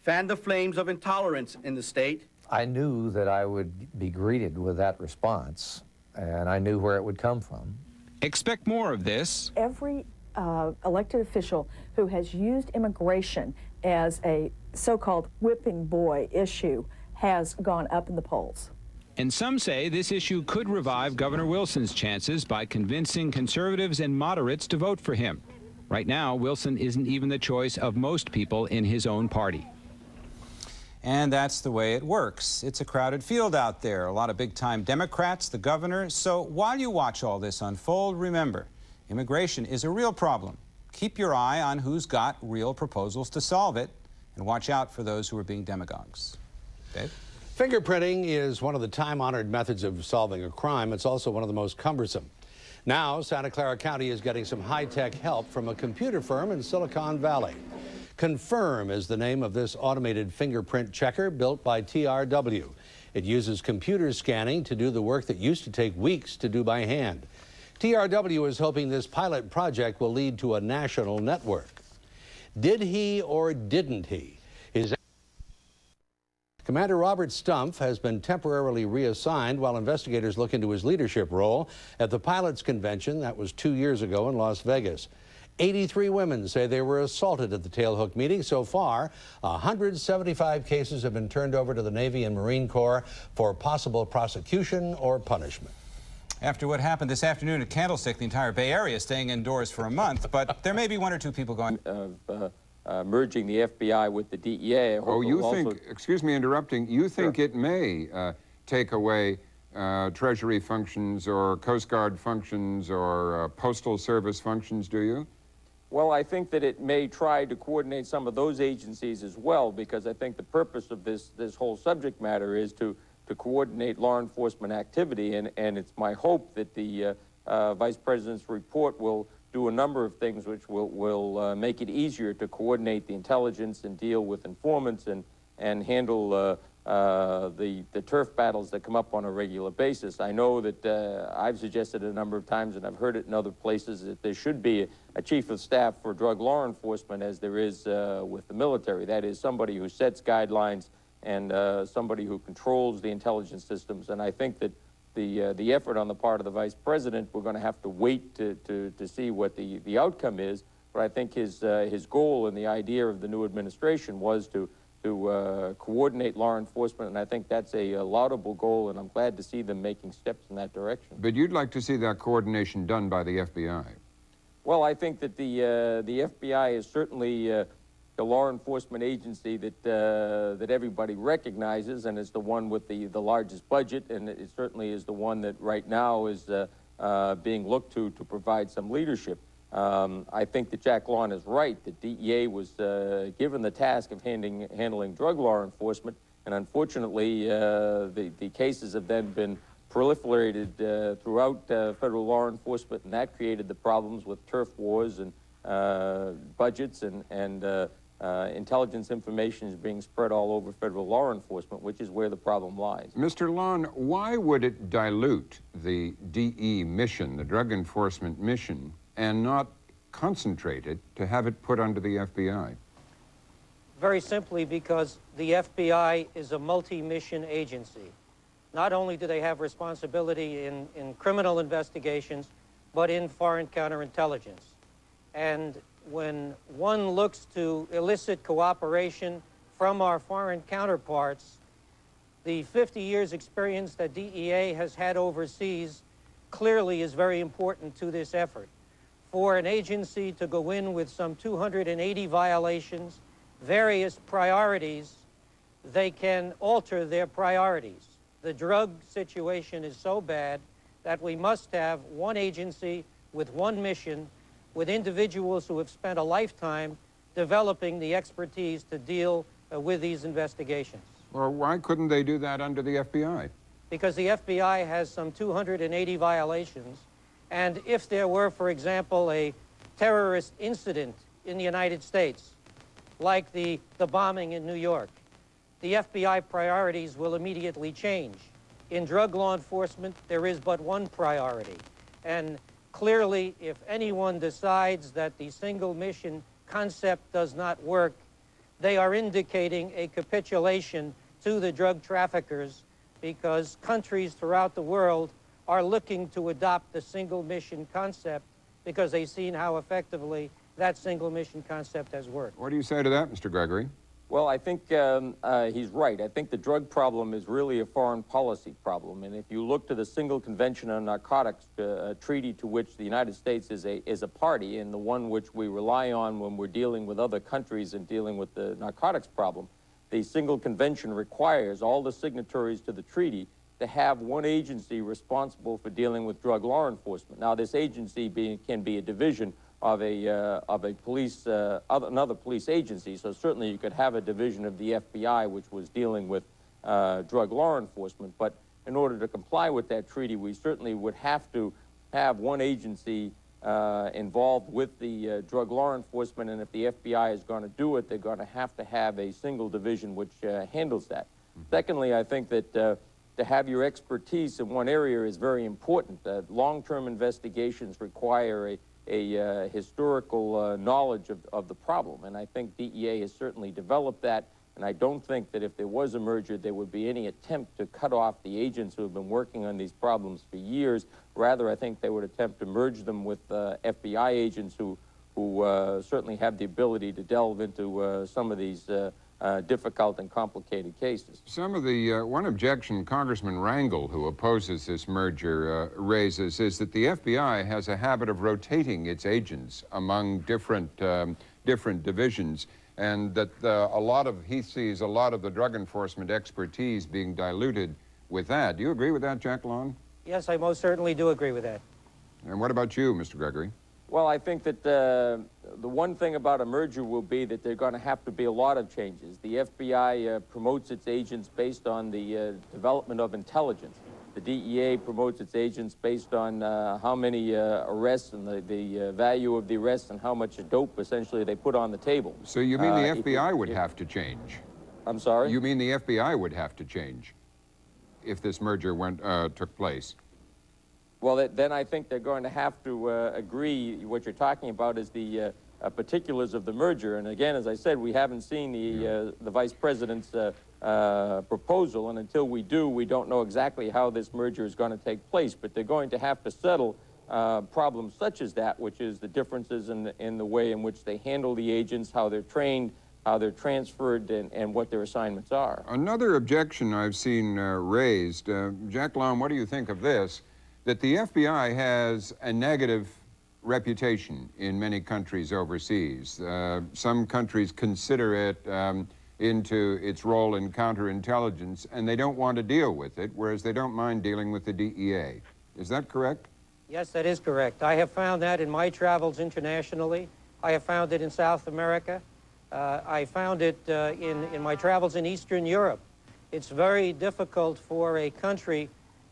fan the flames of intolerance in the state. I knew that I would be greeted with that response, and I knew where it would come from. Expect more of this. Every elected official who has used immigration as a so-called whipping boy issue has gone up in the polls. And some say this issue could revive Governor Wilson's chances by convincing conservatives and moderates to vote for him. Right now, Wilson isn't even the choice of most people in his own party. And that's the way it works. It's a crowded field out there. A lot of big-time Democrats, the governor. So while you watch all this unfold, remember, immigration is a real problem. Keep your eye on who's got real proposals to solve it, and watch out for those who are being demagogues. Dave? Fingerprinting is one of the time-honored methods of solving a crime. It's also one of the most cumbersome. Now, Santa Clara County is getting some high-tech help from a computer firm in Silicon Valley. Confirm is the name of this automated fingerprint checker built by TRW. It uses computer scanning to do the work that used to take weeks to do by hand. TRW is hoping this pilot project will lead to a national network. Did he or didn't he? Commander Robert Stumpf has been temporarily reassigned while investigators look into his leadership role at the pilots convention that was 2 years ago in Las Vegas. 83 women say they were assaulted at the tailhook meeting. So far, 175 cases have been turned over to the Navy and Marine Corps for possible prosecution or punishment. After what happened this afternoon at Candlestick, the entire Bay Area is staying indoors for a month, but there may be one or two people going... merging the FBI with the DEA. Oh, you think, excuse me interrupting, you think it may take away Treasury functions or Coast Guard functions or Postal Service functions, do you? Well, I think that it may try to coordinate some of those agencies as well, because I think the purpose of this whole subject matter is to coordinate law enforcement activity, and it's my hope that the Vice President's report will do a number of things which will make it easier to coordinate the intelligence and deal with informants and handle the turf battles that come up on a regular basis. I know that I've suggested a number of times, and I've heard it in other places, that there should be a chief of staff for drug law enforcement as there is with the military. That is somebody who sets guidelines and somebody who controls the intelligence systems. And I think that the effort on the part of the Vice President, we're going to have to wait to see what the outcome is. But I think his goal and the idea of the new administration was to coordinate law enforcement, and I think that's a laudable goal, and I'm glad to see them making steps in that direction. But you'd like to see that coordination done by the FBI? Well, I think that the FBI is certainly the law enforcement agency that everybody recognizes, and is the one with the largest budget, and it certainly is the one that right now is being looked to provide some leadership. I think that Jack Lawn is right. The DEA was given the task of handling drug law enforcement, and unfortunately, the cases have then been proliferated throughout federal law enforcement, and that created the problems with turf wars and budgets and intelligence information is being spread all over federal law enforcement, which is where the problem lies. Mr. Lawn, why would it dilute the DE mission, the drug enforcement mission, and not concentrate it to have it put under the FBI? Very simply because the FBI is a multi-mission agency. Not only do they have responsibility in criminal investigations, but in foreign counterintelligence. And when one looks to elicit cooperation from our foreign counterparts, the 50 years experience that DEA has had overseas clearly is very important to this effort. For an agency to go in with some 280 violations, various priorities, they can alter their priorities. The drug situation is so bad that we must have one agency with one mission, with individuals who have spent a lifetime developing the expertise to deal with these investigations. Well, why couldn't they do that under the FBI? Because the FBI has some 280 violations, and if there were, for example, a terrorist incident in the United States, like the bombing in New York, the FBI priorities will immediately change. In drug law enforcement, there is but one priority, and clearly, if anyone decides that the single mission concept does not work, they are indicating a capitulation to the drug traffickers, because countries throughout the world are looking to adopt the single mission concept because they've seen how effectively that single mission concept has worked. What do you say to that, Mr. Gregory? Well, I think he's right. I think the drug problem is really a foreign policy problem. And if you look to the Single Convention on Narcotics treaty to which the United States is a party, and the one which we rely on when we're dealing with other countries and dealing with the narcotics problem, the Single Convention requires all the signatories to the treaty to have one agency responsible for dealing with drug law enforcement. Now, this agency can be a division of a police, another police agency. So certainly you could have a division of the FBI which was dealing with drug law enforcement. But in order to comply with that treaty, we certainly would have to have one agency involved with the drug law enforcement. And if the FBI is going to do it, they're going to have a single division which handles that. Secondly, I think that to have your expertise in one area is very important. Long-term investigations require a historical knowledge of the problem, and I think DEA has certainly developed that, and I don't think that if there was a merger there would be any attempt to cut off the agents who have been working on these problems for years. Rather, I think they would attempt to merge them with FBI agents who certainly have the ability to delve into some of these difficult and complicated cases. Some of the, one objection Congressman Rangel, who opposes this merger, raises is that the FBI has a habit of rotating its agents among different divisions, and that he sees a lot of the drug enforcement expertise being diluted with that. Do you agree with that, Jack Long? Yes, I most certainly do agree with that. And what about you, Mr. Gregory? Well, I think that the one thing about a merger will be that there are going to have to be a lot of changes. The FBI promotes its agents based on the development of intelligence. The DEA promotes its agents based on how many arrests and the value of the arrests and how much dope, essentially, they put on the table. So you mean the FBI would have to change? I'm sorry? You mean the FBI would have to change if this merger took place? Well, then I think they're going to have to agree. What you're talking about is the particulars of the merger. And again, as I said, we haven't seen the vice president's proposal, and until we do, we don't know exactly how this merger is going to take place. But they're going to have to settle problems such as that, which is the differences in the way in which they handle the agents, how they're trained, how they're transferred, and what their assignments are. Another objection I've seen raised, Jack Long, what do you think of this? That the FBI has a negative reputation in many countries overseas. Some countries consider it into its role in counterintelligence, and they don't want to deal with it, whereas they don't mind dealing with the DEA. Is that correct? Yes, that is correct. I have found that in my travels internationally. I have found it in South America. I found it in my travels in Eastern Europe. It's very difficult for a country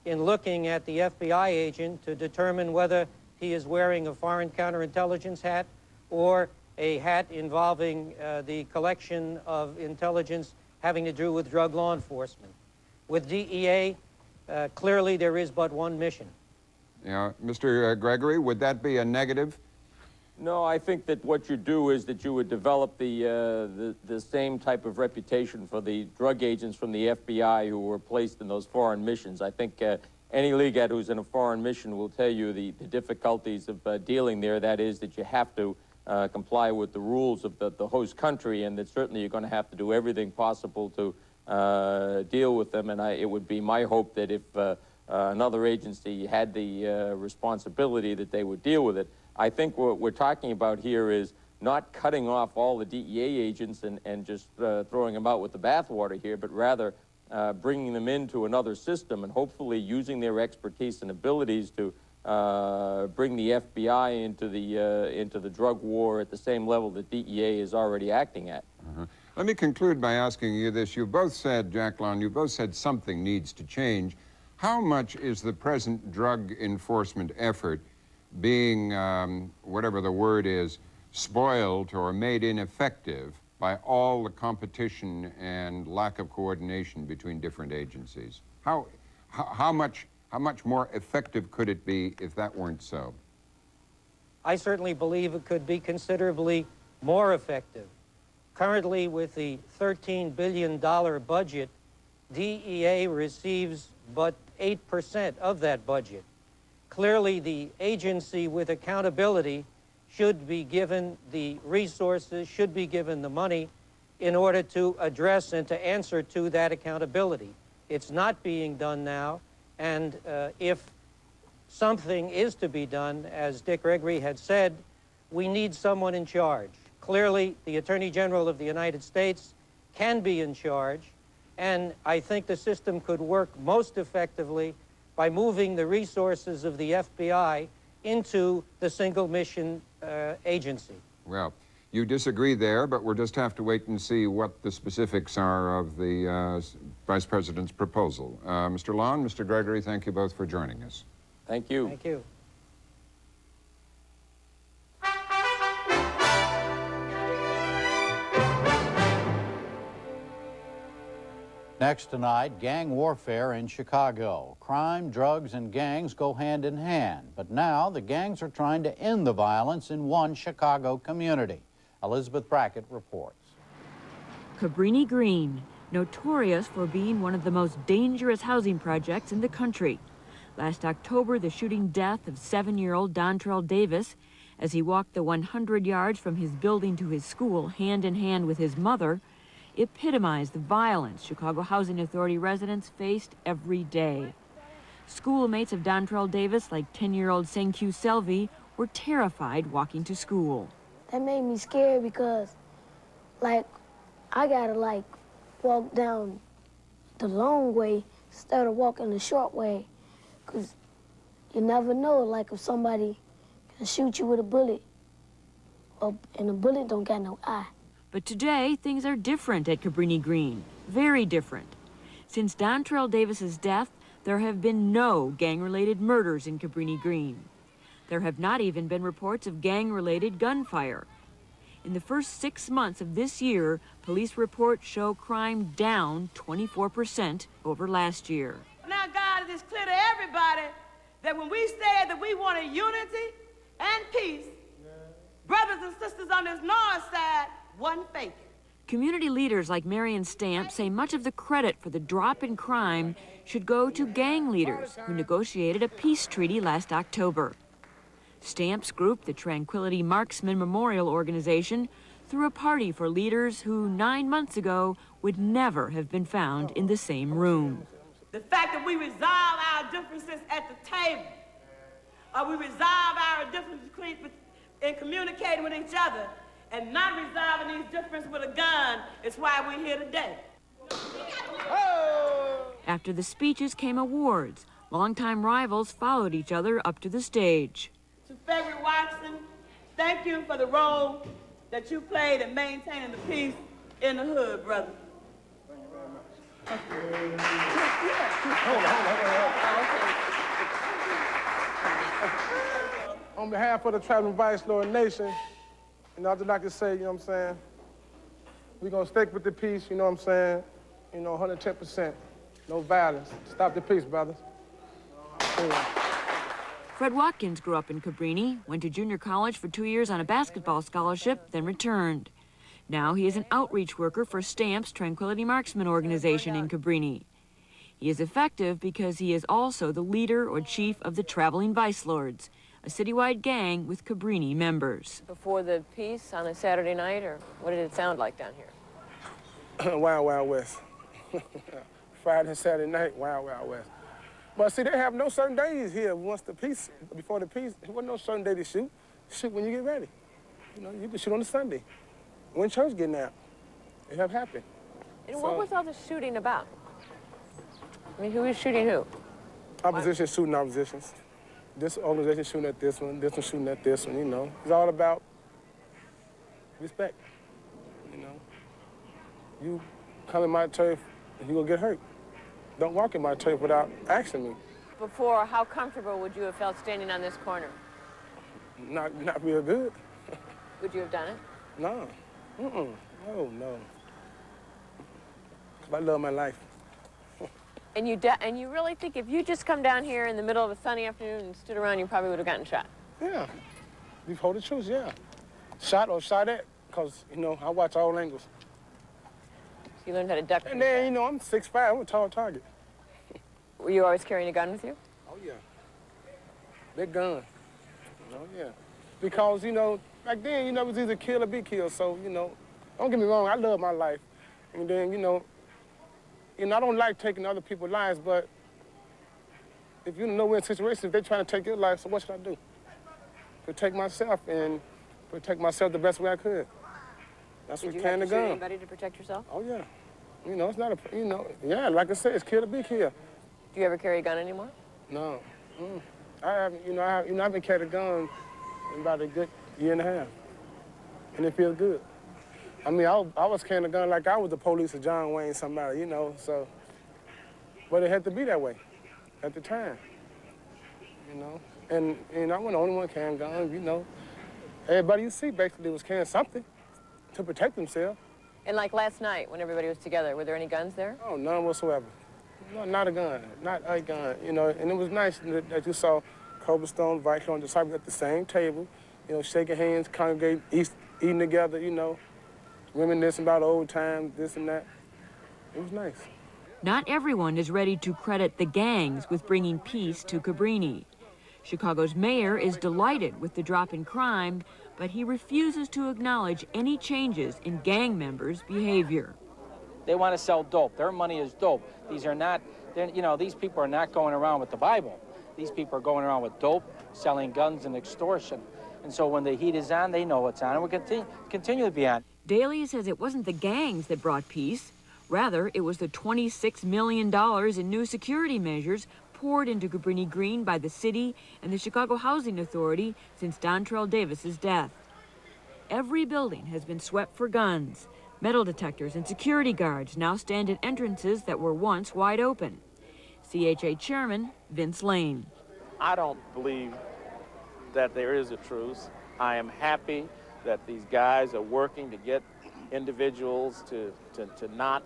in looking at the FBI agent to determine whether he is wearing a foreign counterintelligence hat or a hat involving the collection of intelligence having to do with drug law enforcement. With DEA, clearly there is but one mission. Yeah, Mr. Gregory, would that be a negative? No, I think that what you do is that you would develop the same type of reputation for the drug agents from the FBI who were placed in those foreign missions. I think any legat who's in a foreign mission will tell you the difficulties of dealing there. That is that you have to comply with the rules of the host country, and that certainly you're going to have to do everything possible to deal with them. And it would be my hope that if another agency had the responsibility that they would deal with it. I think what we're talking about here is not cutting off all the DEA agents and just throwing them out with the bathwater here, but rather bringing them into another system and hopefully using their expertise and abilities to bring the FBI into the drug war at the same level that DEA is already acting at. Let me conclude by asking you this. You both said, Jack Long, you both said something needs to change. How much is the present drug enforcement effort being, whatever the word is, spoiled or made ineffective by all the competition and lack of coordination between different agencies? How much more effective could it be if that weren't so? I certainly believe it could be considerably more effective. Currently, with the $13 billion budget, DEA receives but 8% of that budget. Clearly, the agency with accountability should be given the resources, should be given the money in order to address and to answer to that accountability. It's not being done now, and if something is to be done, as Dick Gregory had said, we need someone in charge. Clearly, the Attorney General of the United States can be in charge, and I think the system could work most effectively by moving the resources of the FBI into the single mission agency. Well, you disagree there, but we'll just have to wait and see what the specifics are of the Vice President's proposal. Mr. Long, Mr. Gregory, thank you both for joining us. Thank you. Thank you. Next tonight, gang warfare in Chicago. Crime, drugs, and gangs go hand in hand. But now the gangs are trying to end the violence in one Chicago community. Elizabeth Brackett reports. Cabrini Green, notorious for being one of the most dangerous housing projects in the country. Last October, the shooting death of 7-year-old Dontrell Davis as he walked the 100 yards from his building to his school hand in hand with his mother epitomized the violence Chicago Housing Authority residents faced every day. Schoolmates of Dontrell Davis, like 10-year-old Senkyu Selvi, were terrified walking to school. That made me scared because, like, I gotta, like, walk down the long way instead of walking the short way, because you never know, like, if somebody can shoot you with a bullet, and a bullet don't got no eye. But today, things are different at Cabrini Green, very different. Since Dontrell Davis's death, there have been no gang-related murders in Cabrini Green. There have not even been reports of gang-related gunfire. In the first 6 months of this year, police reports show crime down 24% over last year. Now, God, it is clear to everybody that when we said that we wanted unity and peace, brothers and sisters on this north side wasn't faking. Community leaders like Marion Stamp say much of the credit for the drop in crime should go to gang leaders who negotiated a peace treaty last October. Stamp's group, the Tranquility Marksman Memorial Organization, threw a party for leaders who 9 months ago would never have been found in the same room. The fact that we resolve our differences at the table, or we resolve our differences in communicating with each other, and not resolving these differences with a gun, is why we're here today. After the speeches came awards. Longtime rivals followed each other up to the stage. To Frederick Watson, thank you for the role that you played in maintaining the peace in the hood, brother. Thank you very much. Hold on. On behalf of the Traveling Vice Lord Nation, I'd just like to say, you know what I'm saying, we're going to stick with the peace, you know what I'm saying, 110%. No violence. Stop the peace, brothers. Fred Watkins grew up in Cabrini, went to junior college for 2 years on a basketball scholarship, then returned. Now he is an outreach worker for Stamp's Tranquility Marksman organization in Cabrini. He is effective because he is also the leader or chief of the Traveling Vice Lords, a citywide gang with Cabrini members. Before the peace on a Saturday night, or what did it sound like down here? Wild, Wild West. Friday and Saturday night, Wild, Wild West. But see, they have no certain days here. Once the peace, before the peace, there wasn't no certain day to shoot. Shoot when you get ready. You can shoot on a Sunday. When church getting out, it have happened. And what was all the shooting about? I mean, who was shooting who? Opposition shooting oppositions. This organization shooting at this one shooting at this one, It's all about respect, You come in my turf and you're gonna get hurt. Don't walk in my turf without asking me. Before, how comfortable would you have felt standing on this corner? Not real good. Would you have done it? No. No. 'Cause I love my life. And you really think if you just come down here in the middle of a sunny afternoon and stood around, you probably would have gotten shot? Yeah. You've told the truth, yeah. Shot or shot at, because, I watch all angles. So you learned how to duck. And then, I'm 6'5", I'm a tall target. Were you always carrying a gun with you? Oh, yeah. Big gun. Oh, yeah. Because, back then, it was either kill or be killed. So, don't get me wrong, I love my life. And then, I don't like taking other people's lives, but if you know we're in situations, if they're trying to take your life, so what should I do? Protect myself and protect myself the best way I could. That's what carrying the gun. Did you have to shoot anybody to protect yourself? Oh, yeah. It's not yeah, like I said, it's kill or be killed. Do you ever carry a gun anymore? No. I haven't, I haven't carried a gun in about a good year and a half. And it feels good. I mean, I was carrying a gun like I was the police or John Wayne, somebody, so. But it had to be that way at the time, And I wasn't the only one carrying guns, Everybody you see basically was carrying something to protect themselves. And like last night when everybody was together, were there any guns there? Oh, none whatsoever. No, not a gun, And it was nice that you saw Cobblestone, Vice, and Disciples at the same table, shaking hands, congregating, eating together, reminiscing about old times, this and that. It was nice. Not everyone is ready to credit the gangs with bringing peace to Cabrini. Chicago's mayor is delighted with the drop in crime, but he refuses to acknowledge any changes in gang members' behavior. They want to sell dope. Their money is dope. These are not, you know, these people are not going around with the Bible. These people are going around with dope, selling guns, and extortion. And so when the heat is on, they know what's on, and we'll continue to be on. Daly says it wasn't the gangs that brought peace. Rather, it was the $26 million in new security measures poured into Cabrini Green by the city and the Chicago Housing Authority since Dontrell Davis's death. Every building has been swept for guns. Metal detectors and security guards now stand at entrances that were once wide open. CHA Chairman Vince Lane. I don't believe that there is a truce. I am happy that these guys are working to get individuals to not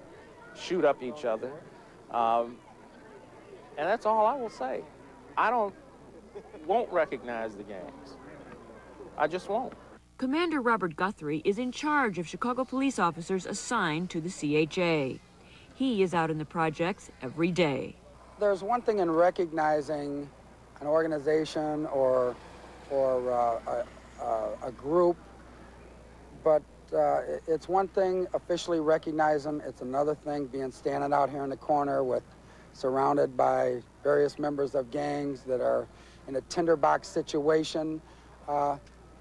shoot up each other. And that's all I will say. I won't recognize the gangs. I just won't. Commander Robert Guthrie is in charge of Chicago police officers assigned to the CHA. He is out in the projects every day. There's one thing in recognizing an organization or a group, but it's one thing officially recognize them. It's another thing being standing out here in the corner with surrounded by various members of gangs that are in a tinderbox situation.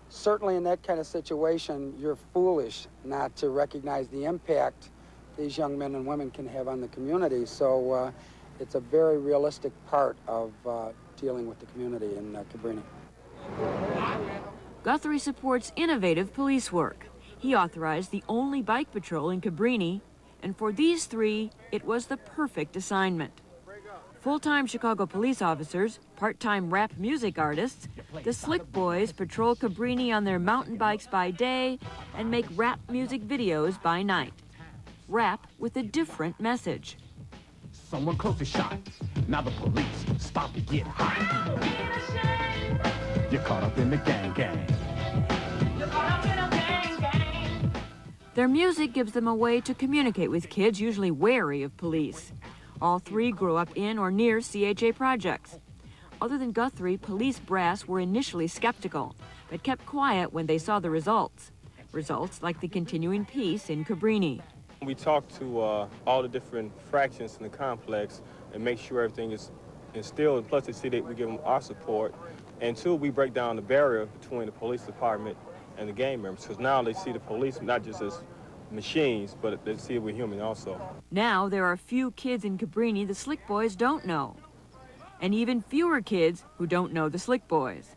Certainly in that kind of situation, you're foolish not to recognize the impact these young men and women can have on the community. So it's a very realistic part of dealing with the community in Cabrini. Guthrie supports innovative police work. He authorized the only bike patrol in Cabrini, and for these three, it was the perfect assignment. Full-time Chicago police officers, part-time rap music artists, the Slick Boys patrol Cabrini on their mountain bikes by day and make rap music videos by night. Rap with a different message. Someone close to shot. Now the police stop to get hot. You're caught up in the gang. You're caught up in a gang. Their music gives them a way to communicate with kids usually wary of police. All three grew up in or near CHA projects. Other than Guthrie, police brass were initially skeptical, but kept quiet when they saw the results. Results like the continuing peace in Cabrini. We talk to all the different fractions in the complex and make sure everything is instilled, plus they see that we give them our support. And two, we break down the barrier between the police department and the gang members, because now they see the police not just as machines, but they see we're human also. Now there are few kids in Cabrini the Slick Boys don't know, and even fewer kids who don't know the Slick Boys.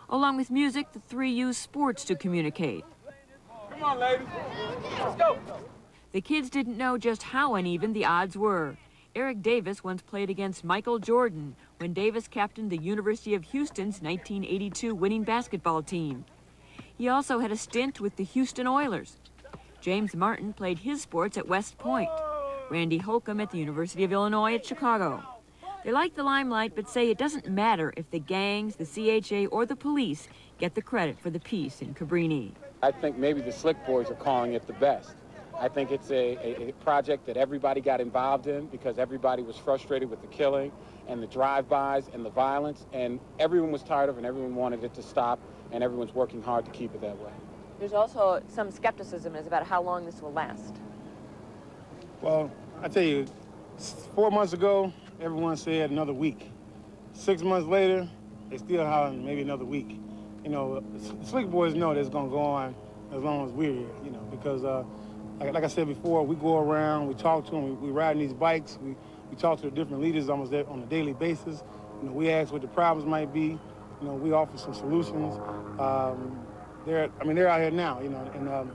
Along with music, the three use sports to communicate. Come on, ladies. Let's go. The kids didn't know just how uneven the odds were. Eric Davis once played against Michael Jordan when Davis captained the University of Houston's 1982 winning basketball team. He also had a stint with the Houston Oilers. James Martin played his sports at West Point. Randy Holcomb at the University of Illinois at Chicago. They like the limelight, but say it doesn't matter if the gangs, the CHA, or the police get the credit for the peace in Cabrini. I think maybe the Slick Boys are calling it the best. I think it's a project that everybody got involved in because everybody was frustrated with the killing and the drive-bys and the violence, and everyone was tired of it and everyone wanted it to stop, and everyone's working hard to keep it that way. There's also some skepticism about how long this will last. Well, I tell you, 4 months ago, everyone said another week. 6 months later, they still hollering maybe another week. You know, the Slick Boys know that it's gonna go on as long as we're here, you know, because like I said before, we go around, we talk to them, we ride these bikes, we talk to the different leaders almost on a daily basis. You know, we ask what the problems might be. You know, we offer some solutions. They're out here now, you know, and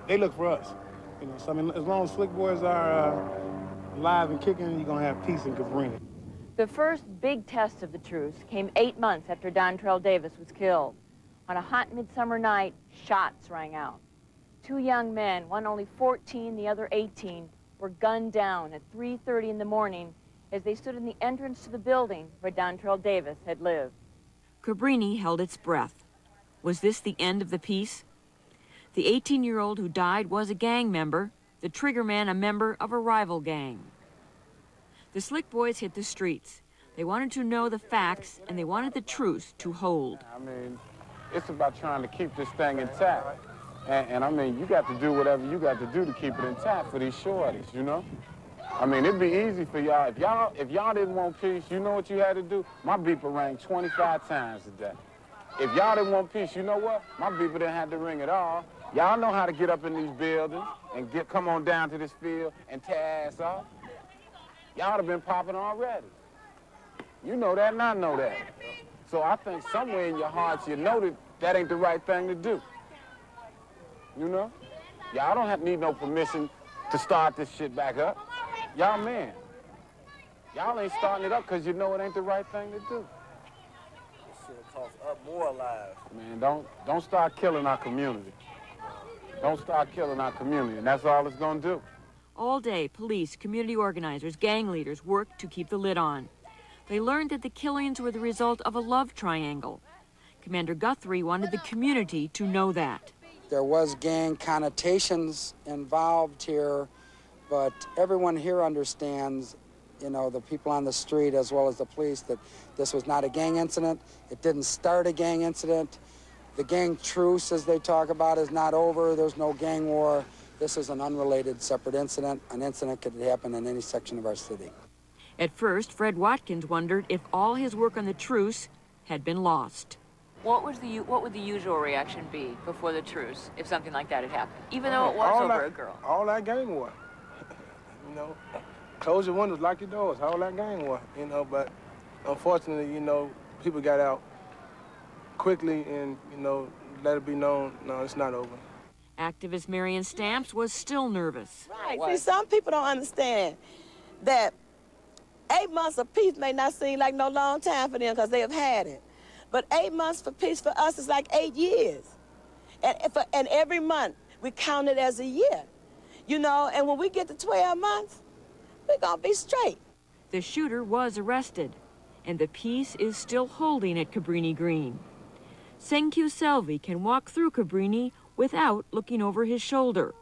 they look for us. You know, so I mean, as long as Slick Boys are alive and kicking, you're gonna have peace in Cabrini. The first big test of the truce came 8 months after Dontrell Davis was killed. On a hot midsummer night, shots rang out. 2 young men, one only 14, the other 18, were gunned down at 3:30 in the morning as they stood in the entrance to the building where Dontrell Davis had lived. Cabrini held its breath. Was this the end of the peace? The 18-year-old who died was a gang member, the triggerman a member of a rival gang. The Slick Boys hit the streets. They wanted to know the facts, and they wanted the truce to hold. I mean, it's about trying to keep this thing intact. And I mean, you got to do whatever you got to do to keep it intact for these shorties, you know? I mean, it'd be easy for y'all. If y'all didn't want peace, you know what you had to do? My beeper rang 25 times a day. If y'all didn't want peace, you know what? My beeper didn't have to ring at all. Y'all know how to get up in these buildings and come on down to this field and tear ass off. Y'all would have been popping already. You know that and I know that. So I think somewhere in your hearts you know that that ain't the right thing to do. You know? Y'all don't need no permission to start this shit back up. Y'all men. Y'all ain't starting it up because you know it ain't the right thing to do. This shit costs up more lives. Man, don't start killing our community. Don't start killing our community, and that's all it's gonna do. All day, police, community organizers, gang leaders worked to keep the lid on. They learned that the killings were the result of a love triangle. Commander Guthrie wanted the community to know that. There was gang connotations involved here, but everyone here understands, you know, the people on the street as well as the police, that this was not a gang incident. It didn't start a gang incident. The gang truce, as they talk about, is not over. There's no gang war. This is an unrelated, separate incident. An incident could happen in any section of our city. At first, Fred Watkins wondered if all his work on the truce had been lost. What would the usual reaction be before the truce if something like that had happened, even though it was over a girl? All that gang war. You know, close your windows, lock your doors, all that gang war, you know, but unfortunately, you know, people got out quickly and, you know, let it be known, no, it's not over. Activist Marion Stamps was still nervous. Right. See, some people don't understand that 8 months of peace may not seem like no long time for them because they have had it. But 8 months for peace for us is like 8 years. And every month, we count it as a year. You know, and when we get to 12 months, we're going to be straight. The shooter was arrested, and the peace is still holding at Cabrini Green. Senku Selvi can walk through Cabrini without looking over his shoulder.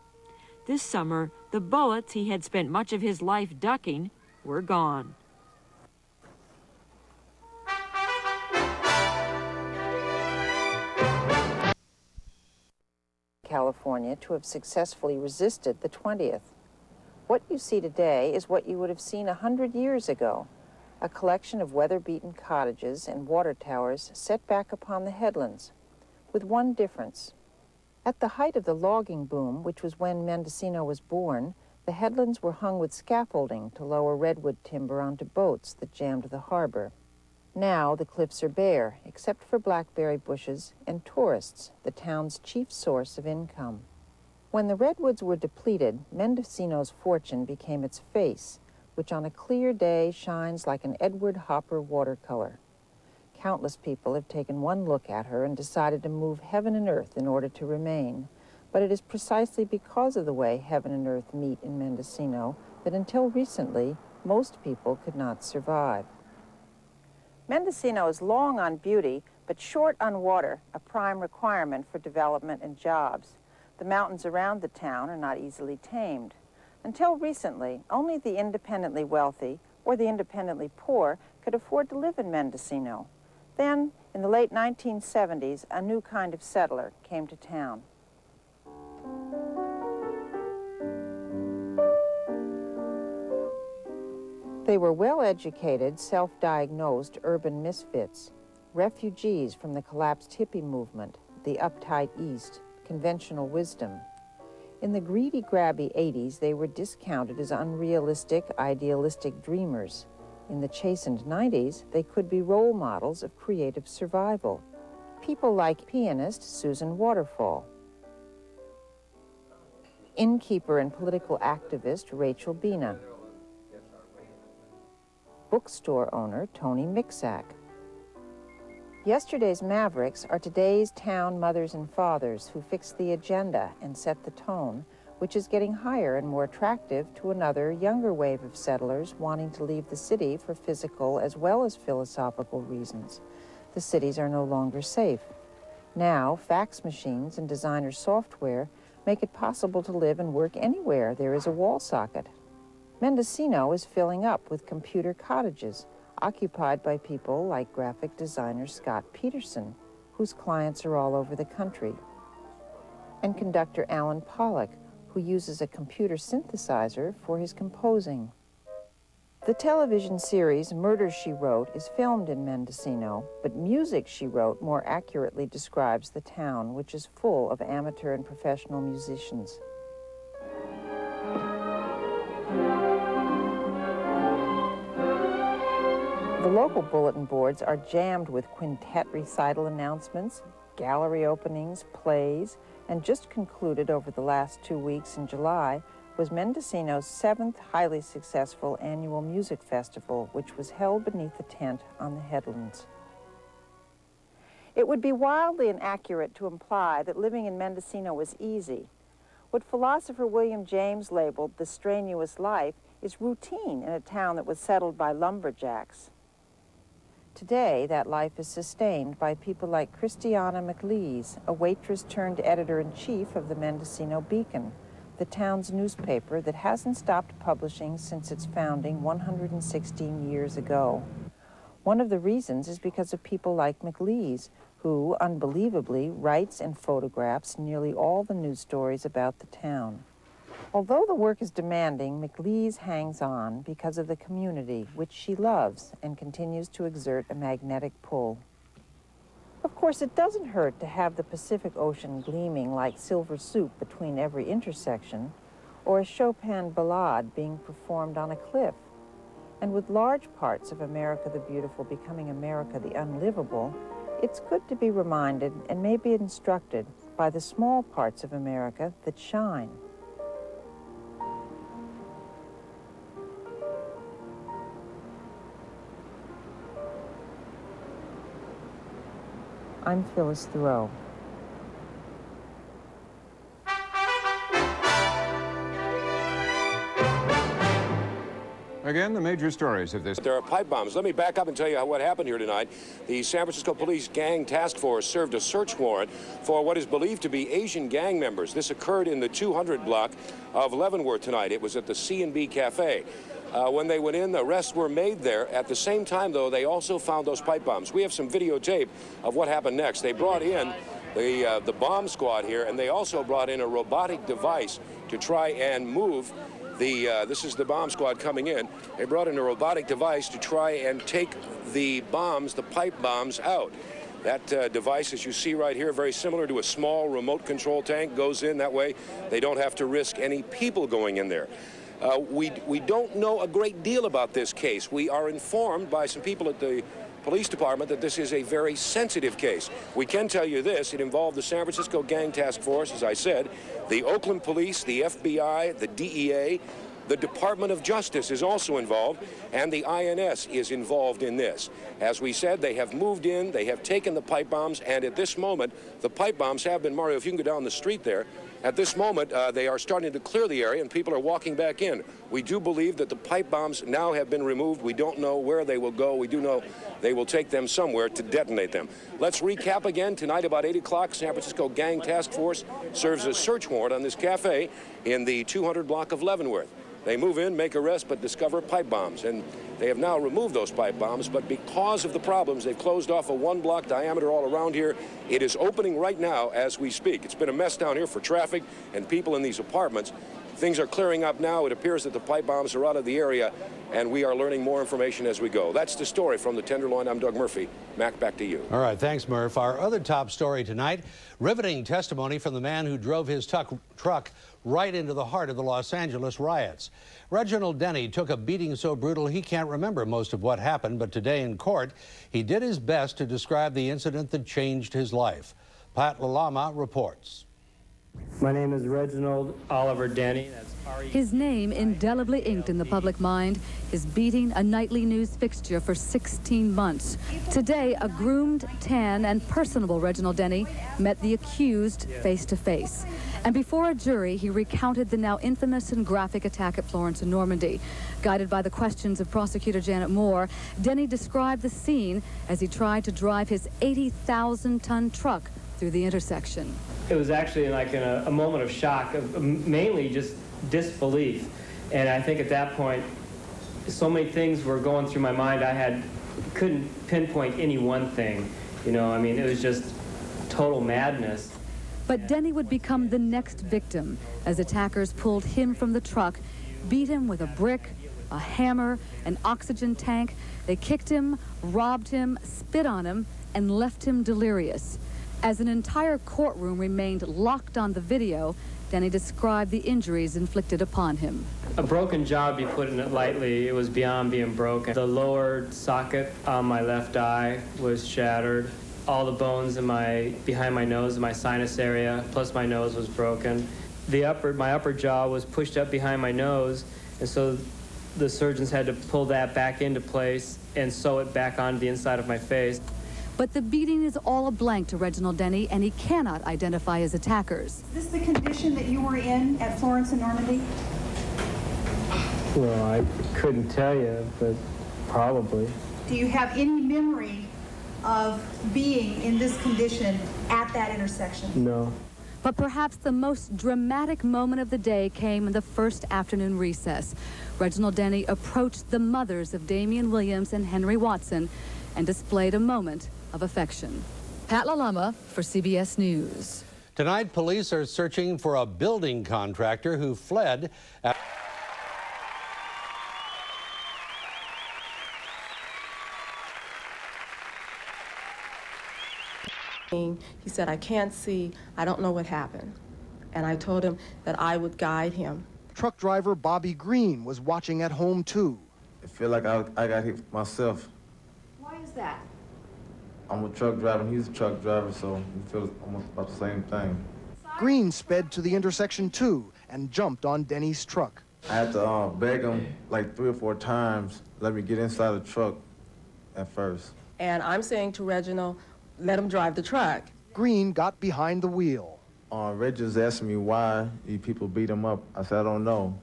This summer, the bullets he had spent much of his life ducking were gone. California to have successfully resisted the 20th. What you see today is what you would have seen 100 years ago, a collection of weather-beaten cottages and water towers set back upon the headlands, with one difference. At the height of the logging boom, which was when Mendocino was born, the headlands were hung with scaffolding to lower redwood timber onto boats that jammed the harbor. Now the cliffs are bare, except for blackberry bushes and tourists, the town's chief source of income. When the redwoods were depleted, Mendocino's fortune became its face, which on a clear day shines like an Edward Hopper watercolor. Countless people have taken one look at her and decided to move heaven and earth in order to remain. But it is precisely because of the way heaven and earth meet in Mendocino that until recently, most people could not survive. Mendocino is long on beauty, but short on water, a prime requirement for development and jobs. The mountains around the town are not easily tamed. Until recently, only the independently wealthy or the independently poor could afford to live in Mendocino. Then, in the late 1970s, a new kind of settler came to town. They were well-educated, self-diagnosed urban misfits, refugees from the collapsed hippie movement, the uptight East, conventional wisdom. In the greedy, grabby 80s, they were discounted as unrealistic, idealistic dreamers. In the chastened 90s, they could be role models of creative survival. People like pianist Susan Waterfall, innkeeper and political activist Rachel Bina, bookstore owner Tony Mixak. Yesterday's mavericks are today's town mothers and fathers who fix the agenda and set the tone, which is getting higher and more attractive to another, younger wave of settlers wanting to leave the city for physical as well as philosophical reasons. The cities are no longer safe. Now, fax machines and designer software make it possible to live and work anywhere there is a wall socket. Mendocino is filling up with computer cottages, occupied by people like graphic designer Scott Peterson, whose clients are all over the country. and conductor Alan Pollock, who uses a computer synthesizer for his composing. The television series Murder, She Wrote is filmed in Mendocino, but Music, She Wrote more accurately describes the town, which is full of amateur and professional musicians. The local bulletin boards are jammed with quintet recital announcements, gallery openings, plays, and just concluded over the last 2 weeks in July was Mendocino's 7th highly successful annual music festival, which was held beneath a tent on the headlands. It would be wildly inaccurate to imply that living in Mendocino was easy. What philosopher William James labeled the strenuous life is routine in a town that was settled by lumberjacks. Today, that life is sustained by people like Christiana McLeese, a waitress turned editor-in-chief of the Mendocino Beacon, the town's newspaper that hasn't stopped publishing since its founding 116 years ago. One of the reasons is because of people like McLeese, who, unbelievably, writes and photographs nearly all the news stories about the town. Although the work is demanding, McLeese hangs on because of the community, which she loves and continues to exert a magnetic pull. Of course, it doesn't hurt to have the Pacific Ocean gleaming like silver soup between every intersection, or a Chopin ballade being performed on a cliff. And with large parts of America the Beautiful becoming America the Unlivable, it's good to be reminded and maybe instructed by the small parts of America that shine. I'm Phyllis Thoreau. Again, the major stories of this. There are pipe bombs. Let me back up and tell you what happened here tonight. The San Francisco Police Gang Task Force served a search warrant for what is believed to be Asian gang members. This occurred in the 200 block of Leavenworth tonight. It was at the C&B Cafe. When they went in, the arrests were made there. At the same time, though, they also found those pipe bombs. We have some videotape of what happened next. They brought in the bomb squad here, and they also brought in a robotic device to try and move this is the bomb squad coming in. They brought in a robotic device to try and take the bombs, the pipe bombs, out. That device, as you see right here, very similar to a small remote control tank, goes in that way. They don't have to risk any people going in there. We don't know a great deal about this case. We are informed by some people at the police department that this is a very sensitive case. We can tell you this: it involved the San Francisco Gang Task Force, as I said, the Oakland Police, the FBI, the DEA, the Department of Justice is also involved, and the INS is involved in this. As we said, they have moved in, they have taken the pipe bombs, and at this moment, the pipe bombs have been, Mario, if you can go down the street there, at this moment, they are starting to clear the area, and people are walking back in. We do believe that the pipe bombs now have been removed. We don't know where they will go. We do know they will take them somewhere to detonate them. Let's recap again. Tonight, about 8 o'clock, San Francisco Gang Task Force serves a search warrant on this cafe in the 200 block of Leavenworth. They move in, make arrests, but discover pipe bombs. And they have now removed those pipe bombs, but because of the problems, they've closed off a 1-block diameter all around here. It is opening right now as we speak. It's been a mess down here for traffic and people in these apartments. Things are clearing up now. It appears that the pipe bombs are out of the area, and we are learning more information as we go. That's the story from the Tenderloin. I'm Doug Murphy. Mac, back to you. All right, thanks, Murph. Our other top story tonight, riveting testimony from the man who drove his truck right into the heart of the Los Angeles riots. Reginald Denny took a beating so brutal he can't remember most of what happened, but today in court, he did his best to describe the incident that changed his life. Pat Lalama reports. My name is Reginald Oliver Denny. That's his name indelibly inked in the public mind, his beating a nightly news fixture for 16 months. Today, a groomed, tan, and personable Reginald Denny met the accused face to face. And before a jury, he recounted the now infamous and graphic attack at Florence and Normandy. Guided by the questions of prosecutor Janet Moore, Denny described the scene as he tried to drive his 80,000-ton truck through the intersection. It was actually like a moment of shock, mainly just disbelief. And I think at that point, so many things were going through my mind, couldn't pinpoint any one thing. You know, I mean, it was just total madness. But Denny would become the next victim as attackers pulled him from the truck, beat him with a brick, a hammer, an oxygen tank. They kicked him, robbed him, spit on him, and left him delirious. As an entire courtroom remained locked on the video, Denny described the injuries inflicted upon him. A broken jaw, to be putting it lightly, it was beyond being broken. The lower socket on my left eye was shattered. All the bones in behind my nose, in my sinus area, plus my nose was broken. My upper jaw was pushed up behind my nose, and so the surgeons had to pull that back into place and sew it back onto the inside of my face. But the beating is all a blank to Reginald Denny, and he cannot identify his attackers. Is this the condition that you were in at Florence and Normandy? Well, I couldn't tell you, but probably. Do you have any memory of being in this condition at that intersection? No. But perhaps the most dramatic moment of the day came in the first afternoon recess. Reginald Denny approached the mothers of Damian Williams and Henry Watson and displayed a moment of affection. Pat LaLama for CBS News. Tonight, police are searching for a building contractor who fled after He said, I can't see, I don't know what happened. And I told him that I would guide him. Truck driver Bobby Green was watching at home too. I feel like I got hit myself. Why is that? I'm a truck driver and he's a truck driver, so we feel almost about the same thing. Green sped to the intersection too and jumped on Denny's truck. I had to beg him like 3 or 4 times, let me get inside the truck at first. And I'm saying to Reginald, let him drive the truck. Green got behind the wheel. Reg just asked me why these people beat him up. I said, I don't know.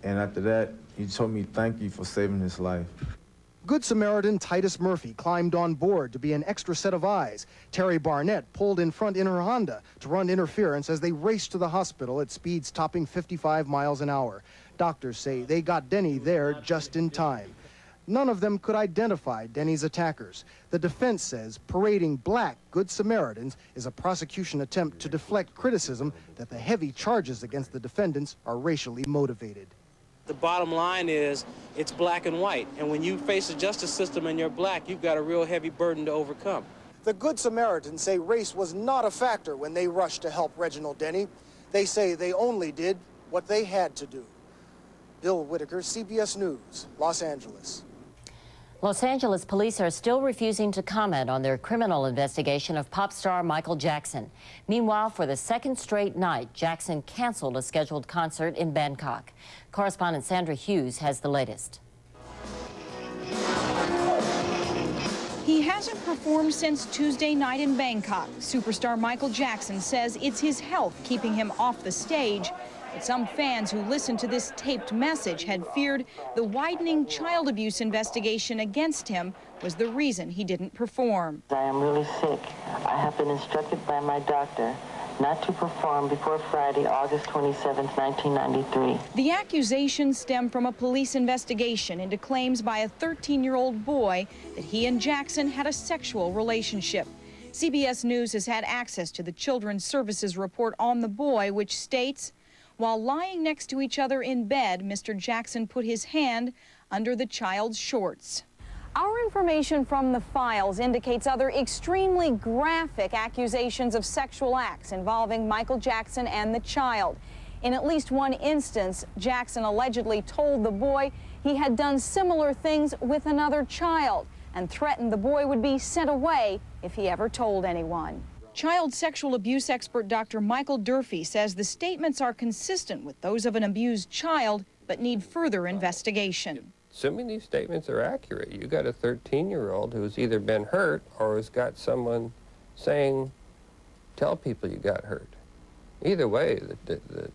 And after that, he told me thank you for saving his life. Good Samaritan Titus Murphy climbed on board to be an extra set of eyes. Terry Barnett pulled in front in her Honda to run interference as they raced to the hospital at speeds topping 55 miles an hour. Doctors say they got Denny there just in time. None of them could identify Denny's attackers. The defense says parading black Good Samaritans is a prosecution attempt to deflect criticism that the heavy charges against the defendants are racially motivated. The bottom line is it's black and white. And when you face a justice system and you're black, you've got a real heavy burden to overcome. The Good Samaritans say race was not a factor when they rushed to help Reginald Denny. They say they only did what they had to do. Bill Whitaker, CBS News, Los Angeles. Los Angeles police are still refusing to comment on their criminal investigation of pop star Michael Jackson. Meanwhile, for the second straight night, Jackson canceled a scheduled concert in Bangkok. Correspondent Sandra Hughes has the latest. He hasn't performed since Tuesday night in Bangkok. Superstar Michael Jackson says it's his health keeping him off the stage. But some fans who listened to this taped message had feared the widening child abuse investigation against him was the reason he didn't perform. I am really sick. I have been instructed by my doctor not to perform before Friday, August 27, 1993. The accusations stem from a police investigation into claims by a 13-year-old boy that he and Jackson had a sexual relationship. CBS News has had access to the Children's Services report on the boy, which states, while lying next to each other in bed, Mr. Jackson put his hand under the child's shorts. Our information from the files indicates other extremely graphic accusations of sexual acts involving Michael Jackson and the child. In at least one instance, Jackson allegedly told the boy he had done similar things with another child and threatened the boy would be sent away if he ever told anyone. Child sexual abuse expert Dr. Michael Durfee says the statements are consistent with those of an abused child, but need further investigation. Assuming these statements are accurate, you got a 13-year-old who's either been hurt or has got someone saying, tell people you got hurt. Either way,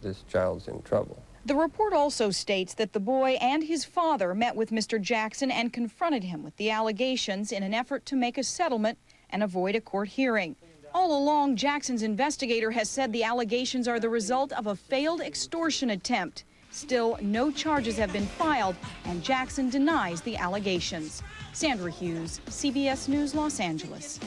this child's in trouble. The report also states that the boy and his father met with Mr. Jackson and confronted him with the allegations in an effort to make a settlement and avoid a court hearing. All along, Jackson's investigator has said the allegations are the result of a failed extortion attempt. Still, no charges have been filed, and Jackson denies the allegations. Sandra Hughes, CBS News, Los Angeles.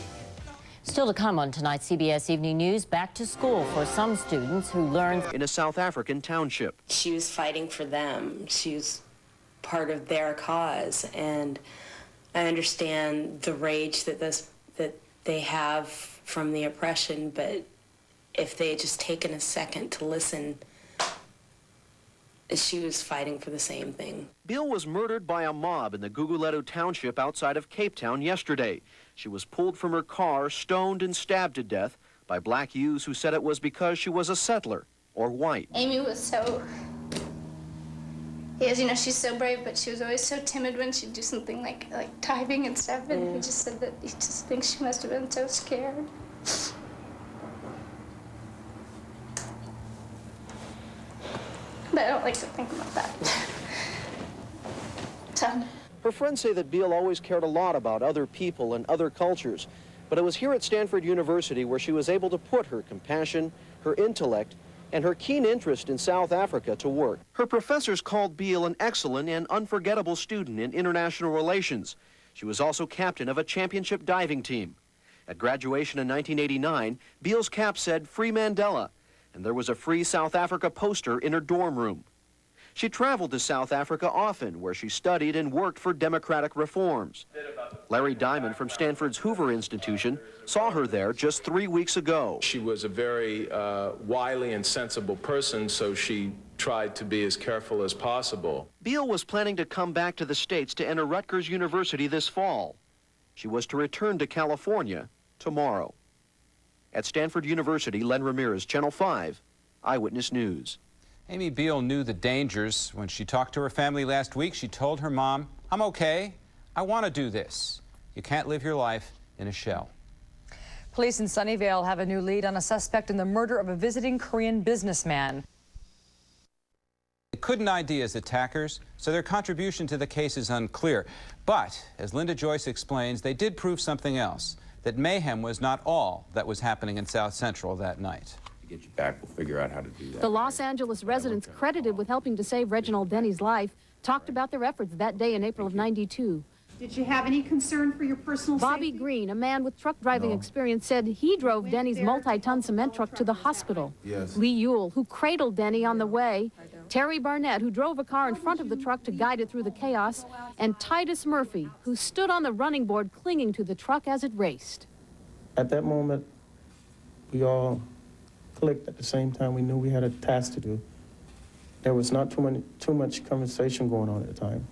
Still to come on tonight's CBS Evening News, back to school for some students who learned in a South African township. She was fighting for them. She was part of their cause, and I understand the rage that they have from the oppression, but if they had just taken a second to listen, she was fighting for the same thing. Beale was murdered by a mob in the Guguletu township outside of Cape Town yesterday. She was pulled from her car, stoned and stabbed to death by black youths who said it was because she was a settler or white. Amy was so, yes, you know, she's so brave, but she was always so timid when she'd do something like typing and stuff, and he just said that he just thinks she must have been so scared. But I don't like to think about that. So. Her friends say that Beale always cared a lot about other people and other cultures, but it was here at Stanford University where she was able to put her compassion, her intellect, and her keen interest in South Africa to work. Her professors called Beale an excellent and unforgettable student in international relations. She was also captain of a championship diving team. At graduation in 1989, Beale's cap said "Free Mandela," and there was a Free South Africa poster in her dorm room. She traveled to South Africa often, where she studied and worked for democratic reforms. Larry Diamond from Stanford's Hoover Institution saw her there just 3 weeks ago. She was a very wily and sensible person, so she tried to be as careful as possible. Beale was planning to come back to the States to enter Rutgers University this fall. She was to return to California tomorrow. At Stanford University, Len Ramirez, Channel 5, Eyewitness News. Amy Beale knew the dangers. When she talked to her family last week, she told her mom, "I'm okay. I want to do this. You can't live your life in a shell." Police in Sunnyvale have a new lead on a suspect in the murder of a visiting Korean businessman. They couldn't ID as attackers, so their contribution to the case is unclear. But, as Linda Joyce explains, they did prove something else, that mayhem was not all that was happening in South Central that night. Get you back, we'll figure out how to do that. The Los Angeles residents credited with helping to save Reginald Denny's life talked about their efforts that day in April of '92. Did you have any concern for your personal Bobby safety? Green, a man with truck driving experience, said he drove Denny's multi-ton cement truck to the hospital. Yes. Lee Ewell, who cradled Denny on the way, Terry Barnett, who drove a car in front of the truck to guide it through the chaos, and Titus Murphy, who stood on the running board clinging to the truck as it raced. At that moment, we all clicked at the same time. We knew we had a task to do. There was not too much conversation going on at the time.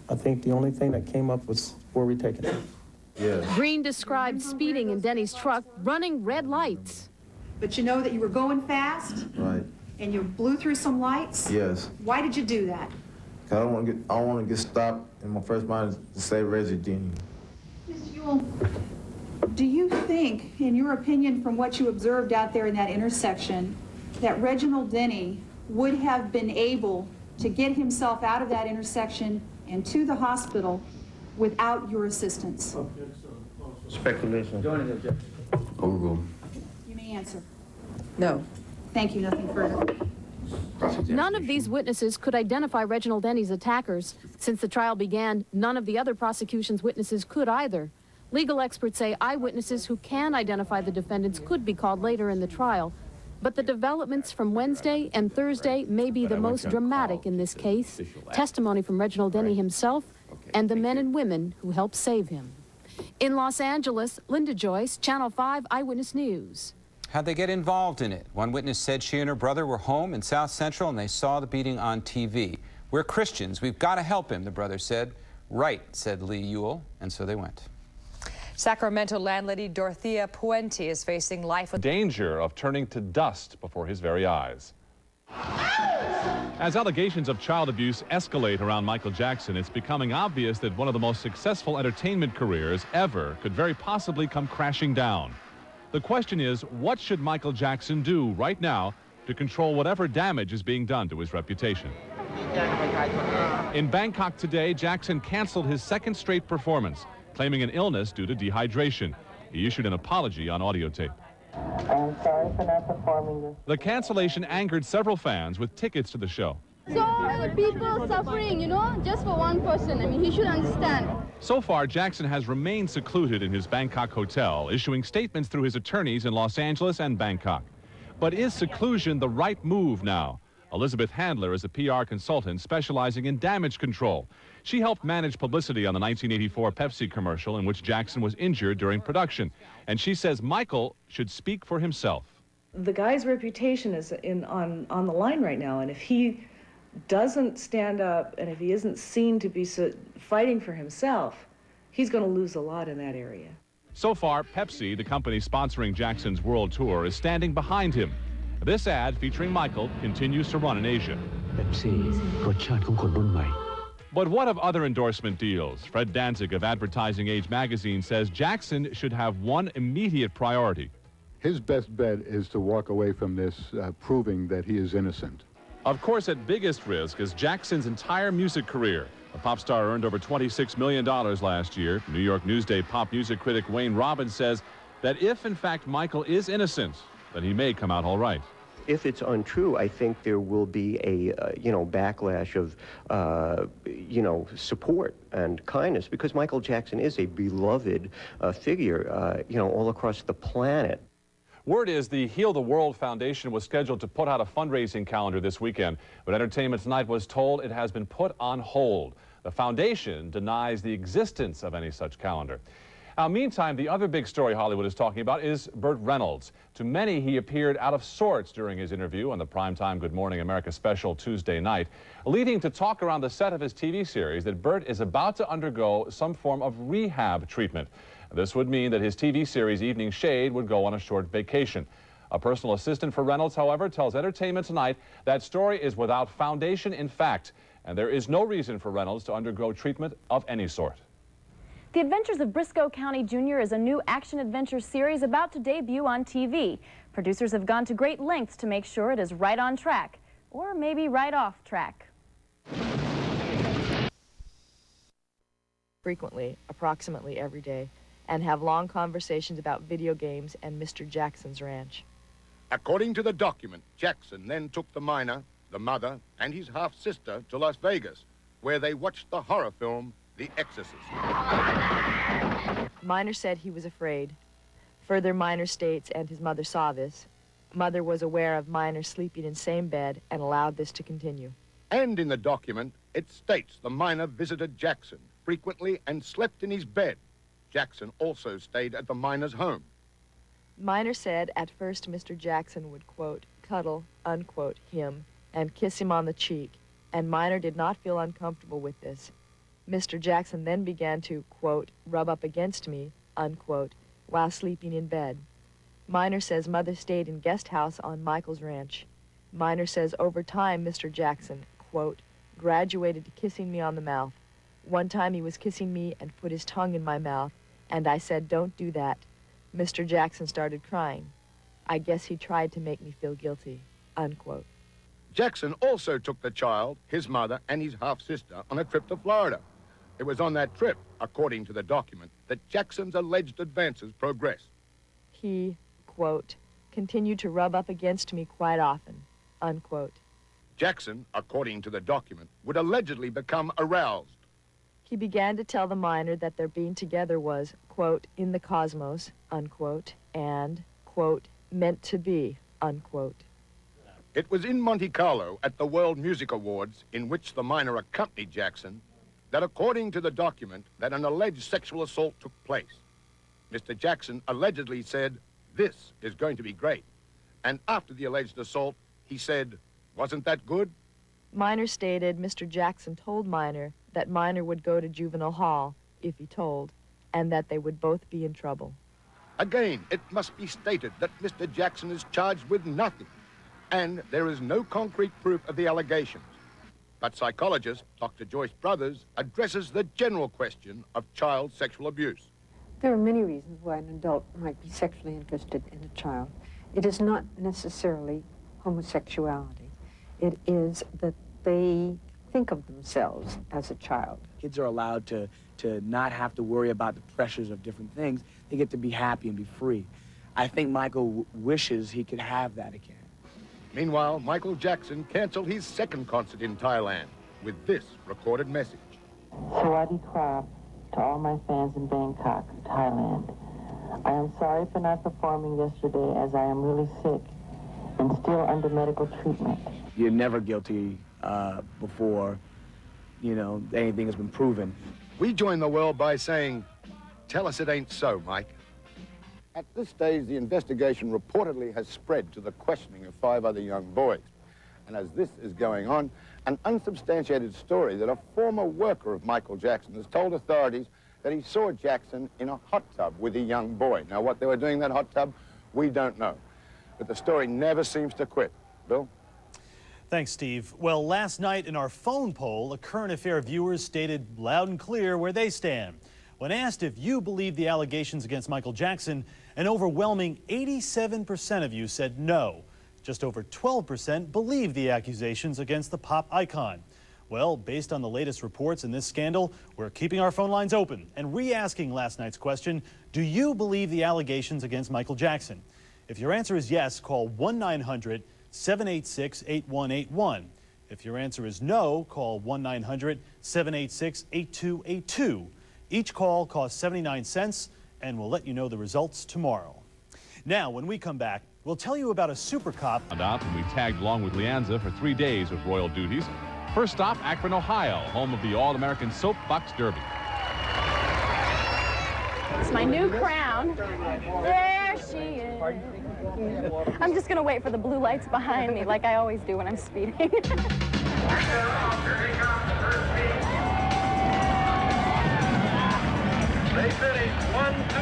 I think the only thing that came up was where we taking it. Yeah. Green described speeding in Denny's truck, running red lights. But you know that you were going fast Right. and you blew through some lights? Yes. Why did you do that? 'Cause I don't want to get stopped, and my first mind is to save Reggie Denny. Ms. Ewell, do you think, in your opinion, from what you observed out there in that intersection, that Reginald Denny would have been able to get himself out of that intersection and to the hospital without your assistance? Speculation. Overruled. You may answer. No. Thank you, nothing further. None of these witnesses could identify Reginald Denny's attackers. Since the trial began, none of the other prosecution's witnesses could either. Legal experts say eyewitnesses who can identify the defendants could be called later in the trial. But the developments from Wednesday and Thursday may be the most dramatic in this case. Testimony from Reginald Denny himself and the men and women who helped save him. In Los Angeles, Linda Joyce, Channel 5 Eyewitness News. How'd they get involved in it? One witness said she and her brother were home in South Central and they saw the beating on TV. "We're Christians. We've got to help him," the brother said. "Right," said Lee Ewell, and so they went. Sacramento landlady Dorothea Puente is facing life with danger of turning to dust before his very eyes. As allegations of child abuse escalate around Michael Jackson, it's becoming obvious that one of the most successful entertainment careers ever could very possibly come crashing down. The question is, what should Michael Jackson do right now to control whatever damage is being done to his reputation? In Bangkok today, Jackson canceled his second straight performance, claiming an illness due to dehydration. He issued an apology on audio tape. I'm sorry for not performing this. The cancellation angered several fans with tickets to the show. So many people suffering, you know, just for one person. I mean, he should understand. So far, Jackson has remained secluded in his Bangkok hotel, issuing statements through his attorneys in Los Angeles and Bangkok. But is seclusion the right move now? Elizabeth Handler is a PR consultant specializing in damage control. She helped manage publicity on the 1984 Pepsi commercial in which Jackson was injured during production. And she says Michael should speak for himself. The guy's reputation is on the line right now, and if he doesn't stand up and if he isn't seen to be fighting for himself, he's going to lose a lot in that area. So far, Pepsi, the company sponsoring Jackson's world tour, is standing behind him. This ad featuring Michael continues to run in Asia. But what of other endorsement deals? Fred Danzig of Advertising Age magazine says Jackson should have one immediate priority. His best bet is to walk away from this proving that he is innocent. Of course, at biggest risk is Jackson's entire music career. The pop star earned over $26 million last year. New York Newsday pop music critic Wayne Robbins says that if, in fact, Michael is innocent, then he may come out all right. If it's untrue, I think there will be a, backlash of, support and kindness, because Michael Jackson is a beloved figure, all across the planet. Word is the Heal the World Foundation was scheduled to put out a fundraising calendar this weekend, but Entertainment Tonight was told it has been put on hold. The foundation denies the existence of any such calendar. Now, meantime, the other big story Hollywood is talking about is Burt Reynolds. To many, he appeared out of sorts during his interview on the primetime Good Morning America special Tuesday night, leading to talk around the set of his TV series that Burt is about to undergo some form of rehab treatment. This would mean that his TV series Evening Shade would go on a short vacation. A personal assistant for Reynolds, however, tells Entertainment Tonight that story is without foundation in fact, and there is no reason for Reynolds to undergo treatment of any sort. The Adventures of Briscoe County Jr. is a new action-adventure series about to debut on TV. Producers have gone to great lengths to make sure it is right on track, or maybe right off track. Frequently, approximately every day, and have long conversations about video games and Mr. Jackson's ranch. According to the document, Jackson then took the minor, the mother, and his half-sister to Las Vegas, where they watched the horror film The Exorcist. Minor said he was afraid. Further, Minor states, and his mother saw this, mother was aware of Minor sleeping in same bed and allowed this to continue. And in the document, it states the minor visited Jackson frequently and slept in his bed. Jackson also stayed at the minor's home. Minor said at first Mr. Jackson would, quote, cuddle, unquote, him and kiss him on the cheek, and Minor did not feel uncomfortable with this. Mr. Jackson then began to, quote, rub up against me, unquote, while sleeping in bed. Minor says mother stayed in guest house on Michael's ranch. Minor says over time Mr. Jackson, quote, graduated to kissing me on the mouth. One time he was kissing me and put his tongue in my mouth, and I said, don't do that. Mr. Jackson started crying. I guess he tried to make me feel guilty, unquote. Jackson also took the child, his mother, and his half-sister on a trip to Florida. It was on that trip, according to the document, that Jackson's alleged advances progressed. He, quote, continued to rub up against me quite often, unquote. Jackson, according to the document, would allegedly become aroused. He began to tell the minor that their being together was, quote, in the cosmos, unquote, and, quote, meant to be, unquote. It was in Monte Carlo at the World Music Awards, in which the minor accompanied Jackson, that according to the document, that an alleged sexual assault took place. Mr. Jackson allegedly said, this is going to be great. And after the alleged assault, he said, wasn't that good? Minor stated Mr. Jackson told Minor that Minor would go to juvenile hall, if he told, and that they would both be in trouble. Again, it must be stated that Mr. Jackson is charged with nothing, and there is no concrete proof of the allegations. But psychologist Dr. Joyce Brothers addresses the general question of child sexual abuse. There are many reasons why an adult might be sexually interested in a child. It is not necessarily homosexuality. It is that they think of themselves as a child. Kids are allowed to not have to worry about the pressures of different things. They get to be happy and be free. I think Michael wishes he could have that again. Meanwhile, Michael Jackson canceled his second concert in Thailand with this recorded message. Sawadee Krab, to all my fans in Bangkok, Thailand. I am sorry for not performing yesterday as I am really sick and still under medical treatment. You're never guilty before, you know, anything has been proven. We join the world by saying, tell us it ain't so, Mike. At this stage, the investigation reportedly has spread to the questioning of 5 other young boys. And as this is going on, an unsubstantiated story that a former worker of Michael Jackson has told authorities that he saw Jackson in a hot tub with a young boy. Now, what they were doing in that hot tub, we don't know. But the story never seems to quit. Bill? Thanks, Steve. Well, last night in our phone poll, a current affair viewers stated loud and clear where they stand. When asked if you believe the allegations against Michael Jackson, an overwhelming 87% of you said no. Just over 12% believe the accusations against the pop icon. Well, based on the latest reports in this scandal, we're keeping our phone lines open and re-asking last night's question, do you believe the allegations against Michael Jackson? If your answer is yes, call 1-900-786-8181. If your answer is no, call 1-900-786-8282. Each call costs 79 cents, and we'll let you know the results tomorrow. Now, when we come back, we'll tell you about a super cop. Found out when we tagged along with Leanza for 3 days with royal duties. First stop, Akron, Ohio, home of the All-American Soapbox Derby. It's my new crown. There she is. I'm just going to wait for the blue lights behind me like I always do when I'm speeding. They finished 1, 2,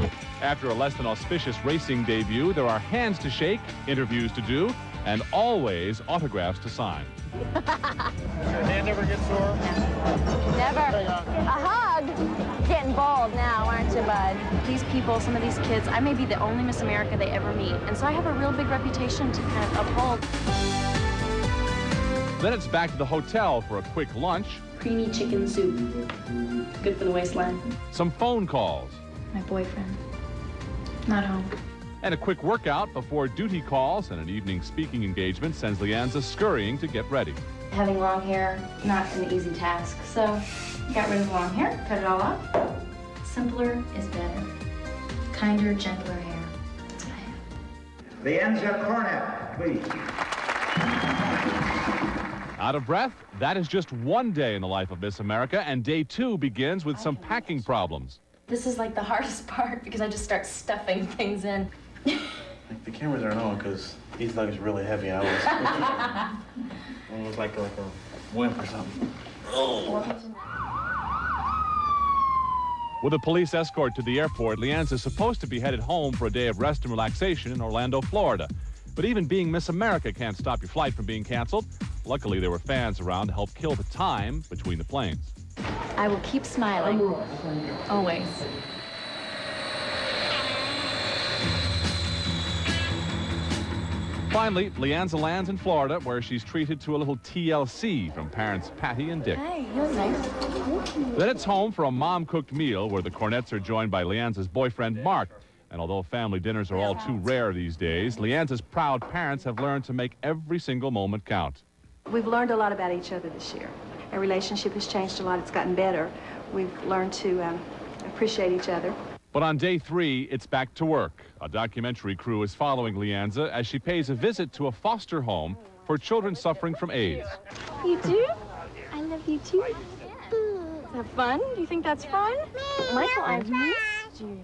3. After a less than auspicious racing debut, there are hands to shake, interviews to do, and always autographs to sign. Does your hand ever get sore? Never. A hug. Getting bald now, aren't you, bud? These people, some of these kids, I may be the only Miss America they ever meet, and so I have a real big reputation to kind of uphold. Then it's back to the hotel for a quick lunch. Creamy chicken soup. Good for the waistline. Some phone calls. My boyfriend. Not home. And a quick workout before duty calls, and an evening speaking engagement sends Leanza scurrying to get ready. Having long hair, not an easy task, so got rid of long hair, cut it all off. Simpler is better. Kinder, gentler hair. That's what I have. Leanza Cornett, please. Out of breath? That is just one day in the life of Miss America, and day 2 begins with some packing problems. This is like the hardest part because I just start stuffing things in. Like the cameras aren't on because these luggage really heavy. I was like a wimp or something. With a police escort to the airport, Leanza is supposed to be headed home for a day of rest and relaxation in Orlando, Florida. But even being Miss America can't stop your flight from being canceled. Luckily, there were fans around to help kill the time between the planes. I will keep smiling. Always. Finally, Leanza lands in Florida, where she's treated to a little TLC from parents Patty and Dick. Hey, you look nice. Then it's home for a mom-cooked meal where the Cornetts are joined by Leanza's boyfriend, Mark. And although family dinners are all too rare these days, Leanza's proud parents have learned to make every single moment count. We've learned a lot about each other this year. Our relationship has changed a lot. It's gotten better. We've learned to appreciate each other. But on day 3, it's back to work. A documentary crew is following Leanza as she pays a visit to a foster home for children suffering from AIDS. You do? I love you too. Is that fun? Do you think that's fun? Michael, I've missed you.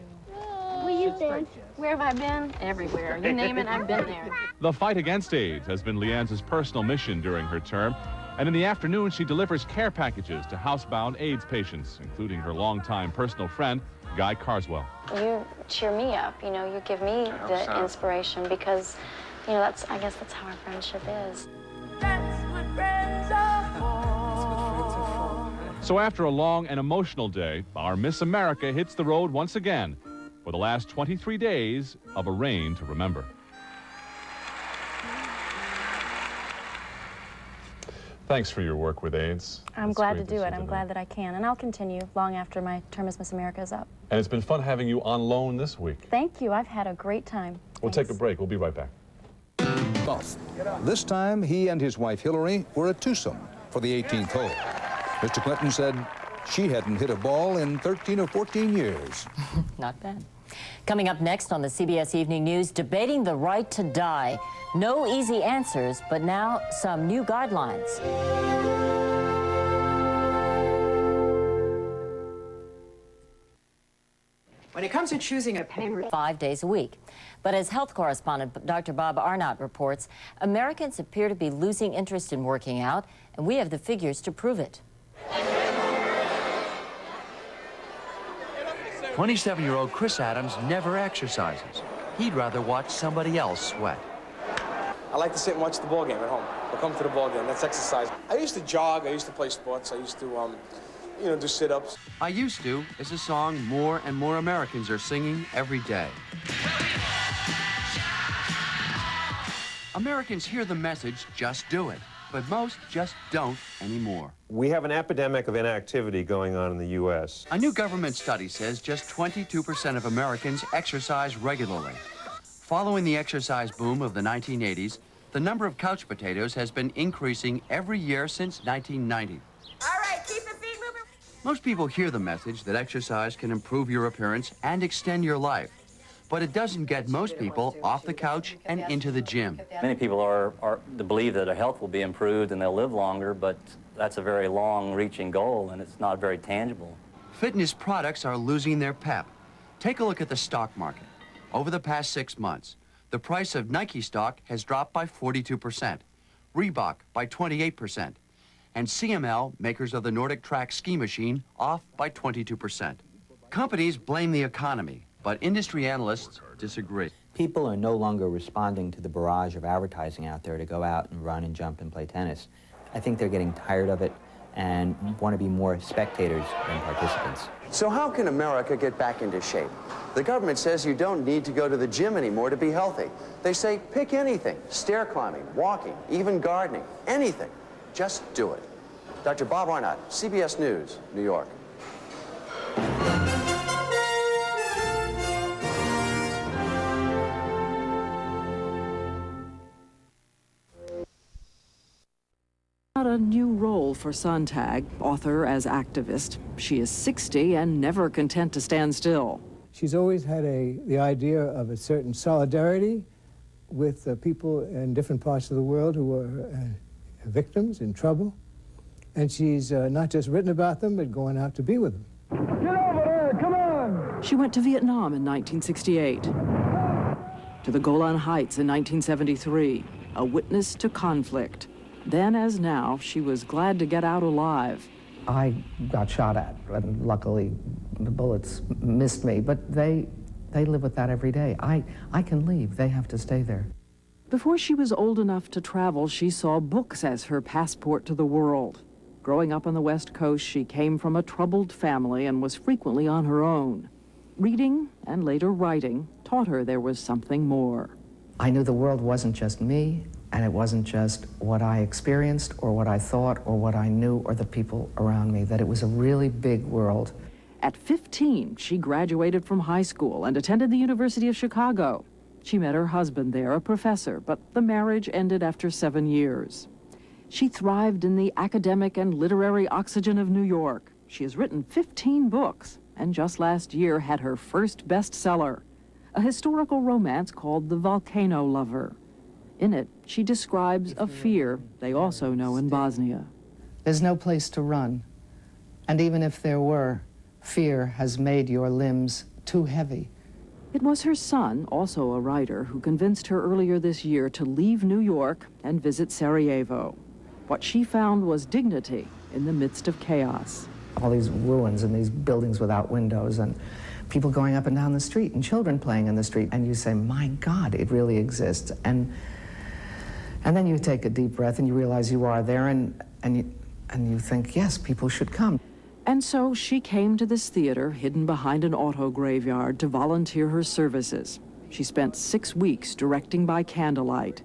Where you been? Where have I been? Everywhere. You name it, I've been there. The fight against AIDS has been Leanza's personal mission during her term. And in the afternoon, she delivers care packages to housebound AIDS patients, including her longtime personal friend, Guy Carswell. You cheer me up, you know, you give me the inspiration because, you know, I guess that's how our friendship is. So after a long and emotional day, our Miss America hits the road once again for the last 23 days of a reign to remember. Thanks for your work with AIDS. I'm glad to do it. I'm glad that I can. And I'll continue long after my term as Miss America is up. And it's been fun having you on loan this week. Thank you. I've had a great time. We'll take a break. We'll be right back. Golf. This time, he and his wife Hillary were at Tucson for the 18th hole. Mr. Clinton said, She hadn't hit a ball in 13 or 14 years. Not bad. Coming up next on the CBS Evening News, debating the right to die. No easy answers, but now some new guidelines. When it comes to choosing a pain 5 days a week. But as health correspondent Dr. Bob Arnott reports, Americans appear to be losing interest in working out, and we have the figures to prove it. 27-year-old Chris Adams never exercises. He'd rather watch somebody else sweat. I like to sit and watch the ball game at home. I'll come to the ball game. That's exercise. I used to jog. I used to play sports. I used to, do sit-ups. I Used To is a song more and more Americans are singing every day. Americans hear the message, just do it, but most just don't anymore. We have an epidemic of inactivity going on in the U.S. A new government study says just 22% of Americans exercise regularly. Following the exercise boom of the 1980s, the number of couch potatoes has been increasing every year since 1990. All right, keep the feet moving. Most people hear the message that exercise can improve your appearance and extend your life, but it doesn't get most people off the couch and into the gym. Many people believe that their health will be improved and they'll live longer, but that's a very long-reaching goal, and it's not very tangible. Fitness products are losing their pep. Take a look at the stock market. Over the past 6 months, the price of Nike stock has dropped by 42%, Reebok by 28%, and CML, makers of the Nordic Track ski machine, off by 22%. Companies blame the economy, but industry analysts disagree. People are no longer responding to the barrage of advertising out there to go out and run and jump and play tennis. I think they're getting tired of it and want to be more spectators than participants. So how can America get back into shape? The government says you don't need to go to the gym anymore to be healthy. They say pick anything, stair climbing, walking, even gardening, anything. Just do it. Dr. Bob Arnott, CBS News, New York. Not a new role for Sontag, author as activist. She is 60 and never content to stand still. She's always had the idea of a certain solidarity with people in different parts of the world who are victims in trouble. And she's not just written about them, but going out to be with them. Get over there, come on! She went to Vietnam in 1968, to the Golan Heights in 1973, a witness to conflict. Then, as now, she was glad to get out alive. I got shot at, and luckily the bullets missed me, but they live with that every day. I can leave, they have to stay there. Before she was old enough to travel, she saw books as her passport to the world. Growing up on the West Coast, she came from a troubled family and was frequently on her own. Reading, and later writing, taught her there was something more. I knew the world wasn't just me, and it wasn't just what I experienced or what I thought or what I knew or the people around me, that it was a really big world. At 15, she graduated from high school and attended the University of Chicago. She met her husband there, a professor, but the marriage ended after 7 years. She thrived in the academic and literary oxygen of New York. She has written 15 books, and just last year had her first bestseller, a historical romance called The Volcano Lover. In it, she describes a fear they also know in Bosnia. There's no place to run, and even if there were, fear has made your limbs too heavy. It was her son, also a writer, who convinced her earlier this year to leave New York and visit Sarajevo. What she found was dignity in the midst of chaos. All these ruins and these buildings without windows and people going up and down the street and children playing in the street. And you say, my God, it really exists. And then you take a deep breath and you realize you are there and you think, yes, people should come. And so she came to this theater hidden behind an auto graveyard to volunteer her services. She spent 6 weeks directing by candlelight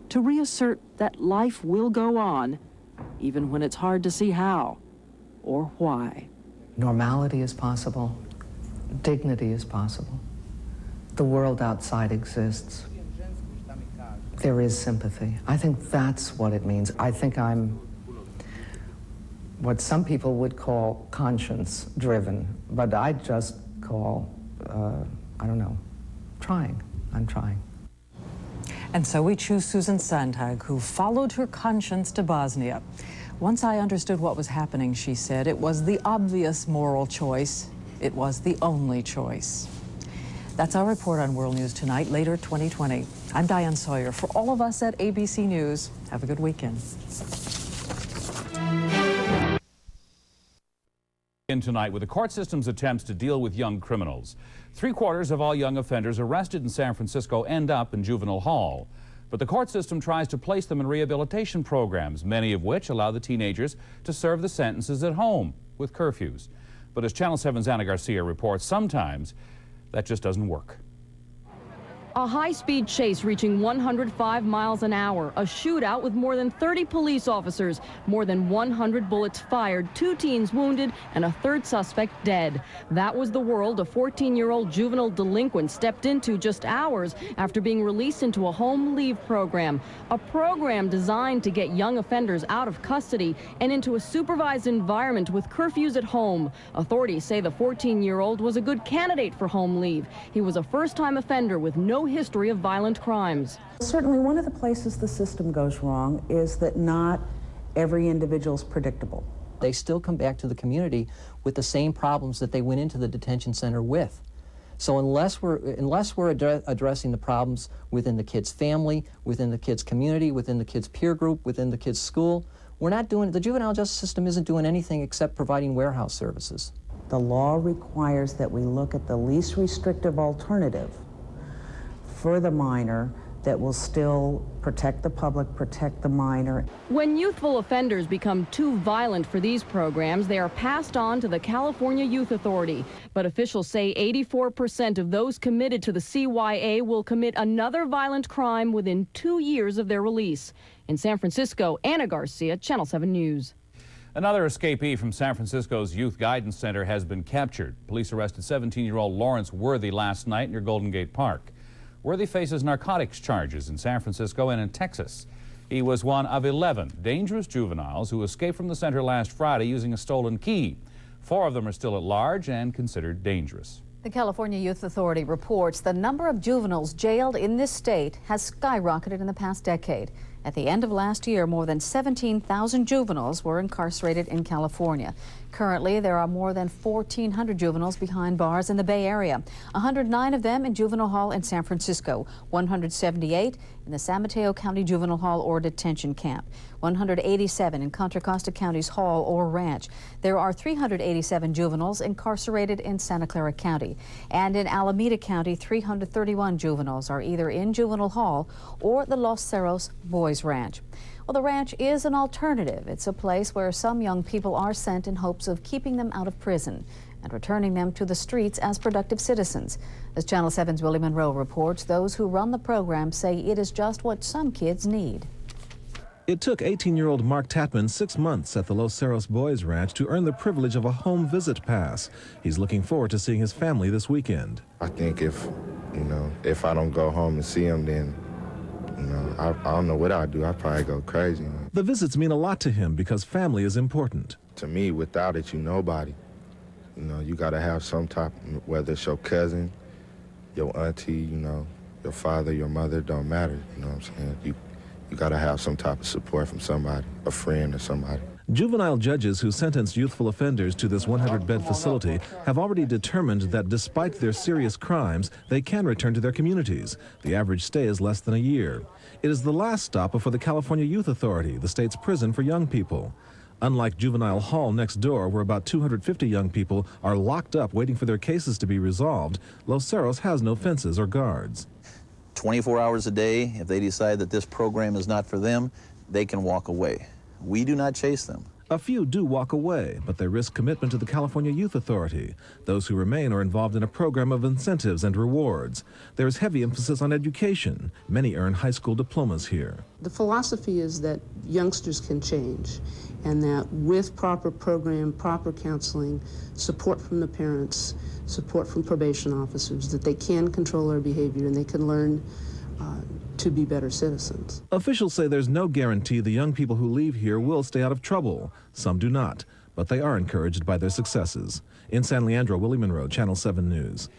to reassert that life will go on, even when it's hard to see how or why. Normality is possible. Dignity is possible. The world outside exists. There is sympathy. I think that's what it means. I think I'm what some people would call conscience-driven, but I just call, I don't know, trying. I'm trying. And so we choose Susan Sontag, who followed her conscience to Bosnia. Once I understood what was happening, she said, it was the obvious moral choice. It was the only choice. That's our report on World News Tonight, later 2020. I'm Diane Sawyer. For all of us at ABC News, have a good weekend. In tonight with the court system's attempts to deal with young criminals. 3/4 of all young offenders arrested in San Francisco end up in juvenile hall. But the court system tries to place them in rehabilitation programs, many of which allow the teenagers to serve the sentences at home with curfews. But as Channel 7's Ana Garcia reports, sometimes that just doesn't work. A high-speed chase reaching 105 miles an hour, a shootout with more than 30 police officers, more than 100 bullets fired, 2 teens wounded, and a 3rd suspect dead. That was the world a 14-year-old juvenile delinquent stepped into just hours after being released into a home leave program, a program designed to get young offenders out of custody and into a supervised environment with curfews at home. Authorities say the 14-year-old was a good candidate for home leave. He was a first-time offender with no history of violent crimes. Certainly one of the places the system goes wrong is that not every individual is predictable. They still come back to the community with the same problems that they went into the detention center with. So unless we're addressing the problems within the kid's family, within the kid's community, within the kid's peer group, within the kid's school, the juvenile justice system isn't doing anything except providing warehouse services. The law requires that we look at the least restrictive alternative for the minor that will still protect the public, protect the minor. When youthful offenders become too violent for these programs, they are passed on to the California Youth Authority. But officials say 84% of those committed to the CYA will commit another violent crime within 2 years of their release. In San Francisco, Ana Garcia, Channel 7 News. Another escapee from San Francisco's Youth Guidance Center has been captured. Police arrested 17-year-old Lawrence Worthy last night near Golden Gate Park. Worthy faces narcotics charges in San Francisco and in Texas. He was one of 11 dangerous juveniles who escaped from the center last Friday using a stolen key. 4 of them are still at large and considered dangerous. The California Youth Authority reports the number of juveniles jailed in this state has skyrocketed in the past decade. At the end of last year, more than 17,000 juveniles were incarcerated in California. Currently, there are more than 1,400 juveniles behind bars in the Bay Area, 109 of them in juvenile hall in San Francisco, 178 in the San Mateo County Juvenile Hall or Detention Camp, 187 in Contra Costa County's Hall or Ranch. There are 387 juveniles incarcerated in Santa Clara County. And in Alameda County, 331 juveniles are either in Juvenile Hall or the Los Cerros Boys Ranch. Well, the ranch is an alternative. It's a place where some young people are sent in hopes of keeping them out of prison and returning them to the streets as productive citizens. As Channel 7's Willie Monroe reports, those who run the program say it is just what some kids need. It took 18-year-old Mark Tatman 6 months at the Los Cerros Boys Ranch to earn the privilege of a home visit pass. He's looking forward to seeing his family this weekend. I think if I don't go home and see him, then I don't know what I'd do. I'd probably go crazy. The visits mean a lot to him because family is important. To me, without it, you nobody. You got to have some type, whether it's your cousin, your auntie, your father, your mother, don't matter. You know what I'm saying? You got to have some type of support from somebody, a friend or somebody. Juvenile judges who sentence youthful offenders to this 100-bed facility have already determined that despite their serious crimes, they can return to their communities. The average stay is less than a year. It is the last stop before the California Youth Authority, the state's prison for young people. Unlike Juvenile Hall next door, where about 250 young people are locked up waiting for their cases to be resolved, Los Cerros has no fences or guards. 24 hours a day, if they decide that this program is not for them, they can walk away. We do not chase them. A few do walk away, but they risk commitment to the California Youth Authority. Those who remain are involved in a program of incentives and rewards. There is heavy emphasis on education. Many earn high school diplomas here. The philosophy is that youngsters can change, and that with proper program, proper counseling, support from the parents, support from probation officers, that they can control their behavior and they can learn to be better citizens. Officials say there's no guarantee the young people who leave here will stay out of trouble. Some do not, but they are encouraged by their successes. In San Leandro, Willie Monroe, Channel 7 News.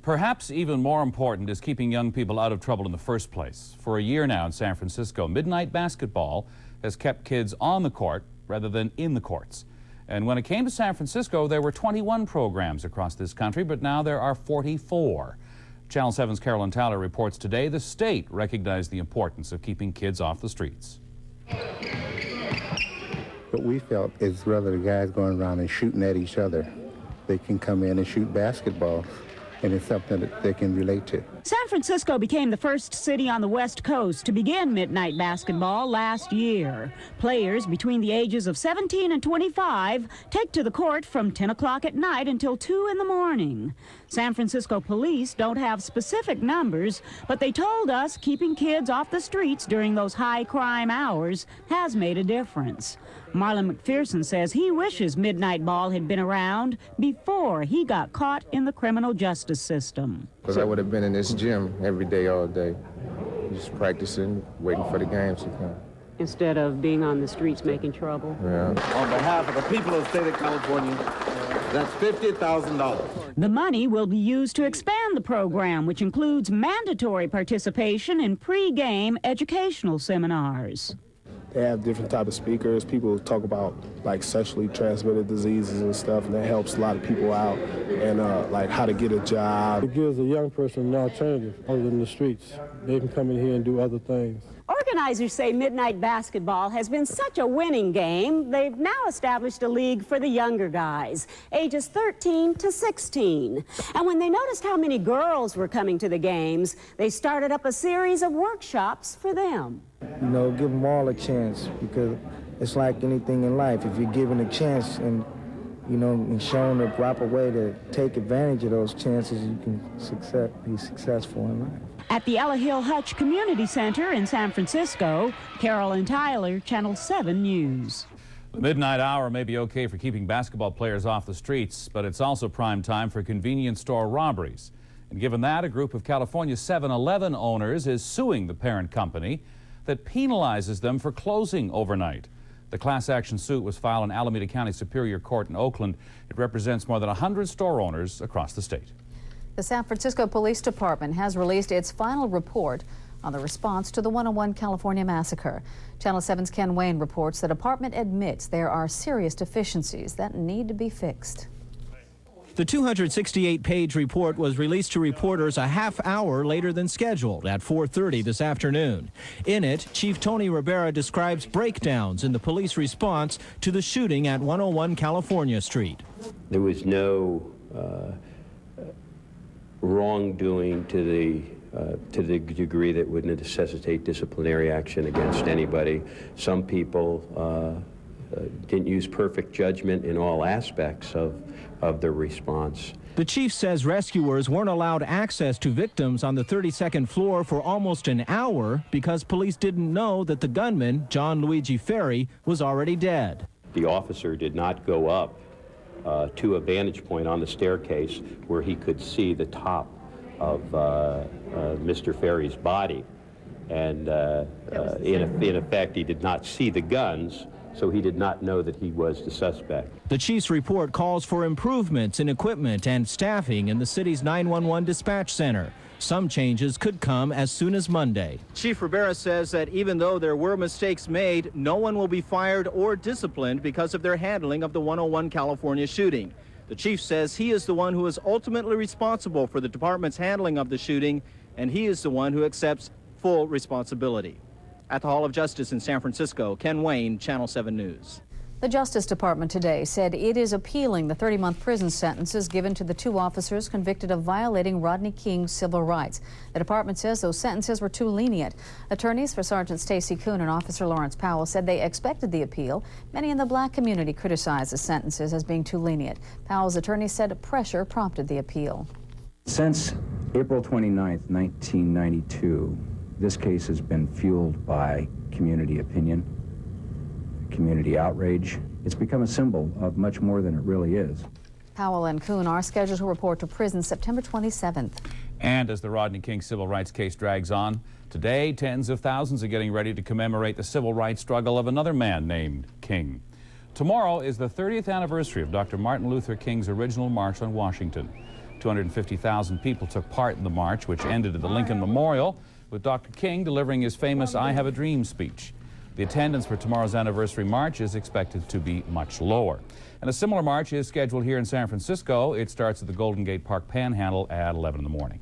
Perhaps even more important is keeping young people out of trouble in the first place. For a year now in San Francisco, midnight basketball has kept kids on the court rather than in the courts. And when it came to San Francisco, there were 21 programs across this country, but now there are 44. Channel 7's Carolyn Tyler reports today the state recognized the importance of keeping kids off the streets. What we felt is rather the guys going around and shooting at each other, they can come in and shoot basketball, and it's something that they can relate to. San Francisco became the first city on the West Coast to begin midnight basketball last year. Players between the ages of 17 and 25 take to the court from 10 o'clock at night until 2 in the morning. San Francisco police don't have specific numbers, but they told us keeping kids off the streets during those high crime hours has made a difference. Marlon McPherson says he wishes midnight ball had been around before he got caught in the criminal justice system. Because I would have been in this gym every day, all day, just practicing, waiting for the games to come. Instead of being on the streets making trouble. Yeah. On behalf of the people of the state of California, that's $50,000. The money will be used to expand the program, which includes mandatory participation in pre-game educational seminars. They have different type of speakers. People talk about like sexually transmitted diseases and stuff, and that helps a lot of people out, and like how to get a job. It gives a young person an alternative other than the streets. They can come in here and do other things. Organizers say midnight basketball has been such a winning game, they've now established a league for the younger guys, ages 13 to 16. And when they noticed how many girls were coming to the games, they started up a series of workshops for them. You know, give them all a chance, because it's like anything in life. If you're given a chance and, you know, and shown the proper way to take advantage of those chances, you can be successful in life. At the Ella Hill Hutch Community Center in San Francisco, Carolyn Tyler, Channel 7 News. The midnight hour may be okay for keeping basketball players off the streets, but it's also prime time for convenience store robberies. And given that, a group of California's 7-Eleven owners is suing the parent company that penalizes them for closing overnight. The class action suit was filed in Alameda County Superior Court in Oakland. It represents more than 100 store owners across the state. The San Francisco Police Department has released its final report on the response to the 101 California massacre. Channel 7's Ken Wayne reports the department admits there are serious deficiencies that need to be fixed. The 268-page report was released to reporters a half hour later than scheduled at 4:30 this afternoon. In it, Chief Tony Rivera describes breakdowns in the police response to the shooting at 101 California Street. There was no wrongdoing to the degree that would necessitate disciplinary action against anybody. Some people didn't use perfect judgment in all aspects of the response. The chief says rescuers weren't allowed access to victims on the 32nd floor for almost an hour because police didn't know that the gunman, John Luigi Ferry, was already dead. The officer did not go up to a vantage point on the staircase where he could see the top of Mr. Ferry's body. And in effect, he did not see the guns, so he did not know that he was the suspect. The chief's report calls for improvements in equipment and staffing in the city's 911 dispatch center. Some changes could come as soon as Monday. Chief Rivera says that even though there were mistakes made, no one will be fired or disciplined because of their handling of the 101 California shooting. The chief says he is the one who is ultimately responsible for the department's handling of the shooting, and he is the one who accepts full responsibility. At the Hall of Justice in San Francisco, Ken Wayne, Channel 7 News. The Justice Department today said it is appealing the 30-month prison sentences given to the two officers convicted of violating Rodney King's civil rights. The department says those sentences were too lenient. Attorneys for Sergeant Stacy Kuhn and Officer Lawrence Powell said they expected the appeal. Many in the black community criticized the sentences as being too lenient. Powell's attorney said pressure prompted the appeal. Since April 29, 1992, this case has been fueled by community opinion, community outrage. It's become a symbol of much more than it really is. Powell and Kuhn are scheduled to report to prison September 27th. And as the Rodney King civil rights case drags on, today tens of thousands are getting ready to commemorate the civil rights struggle of another man named King. Tomorrow is the 30th anniversary of Dr. Martin Luther King's original March on Washington. 250,000 people took part in the march, which ended at the Lincoln Memorial, with Dr. King delivering his famous "I Have a Dream" speech. The attendance for tomorrow's anniversary march is expected to be much lower. And a similar march is scheduled here in San Francisco. It starts at the Golden Gate Park Panhandle at 11 in the morning.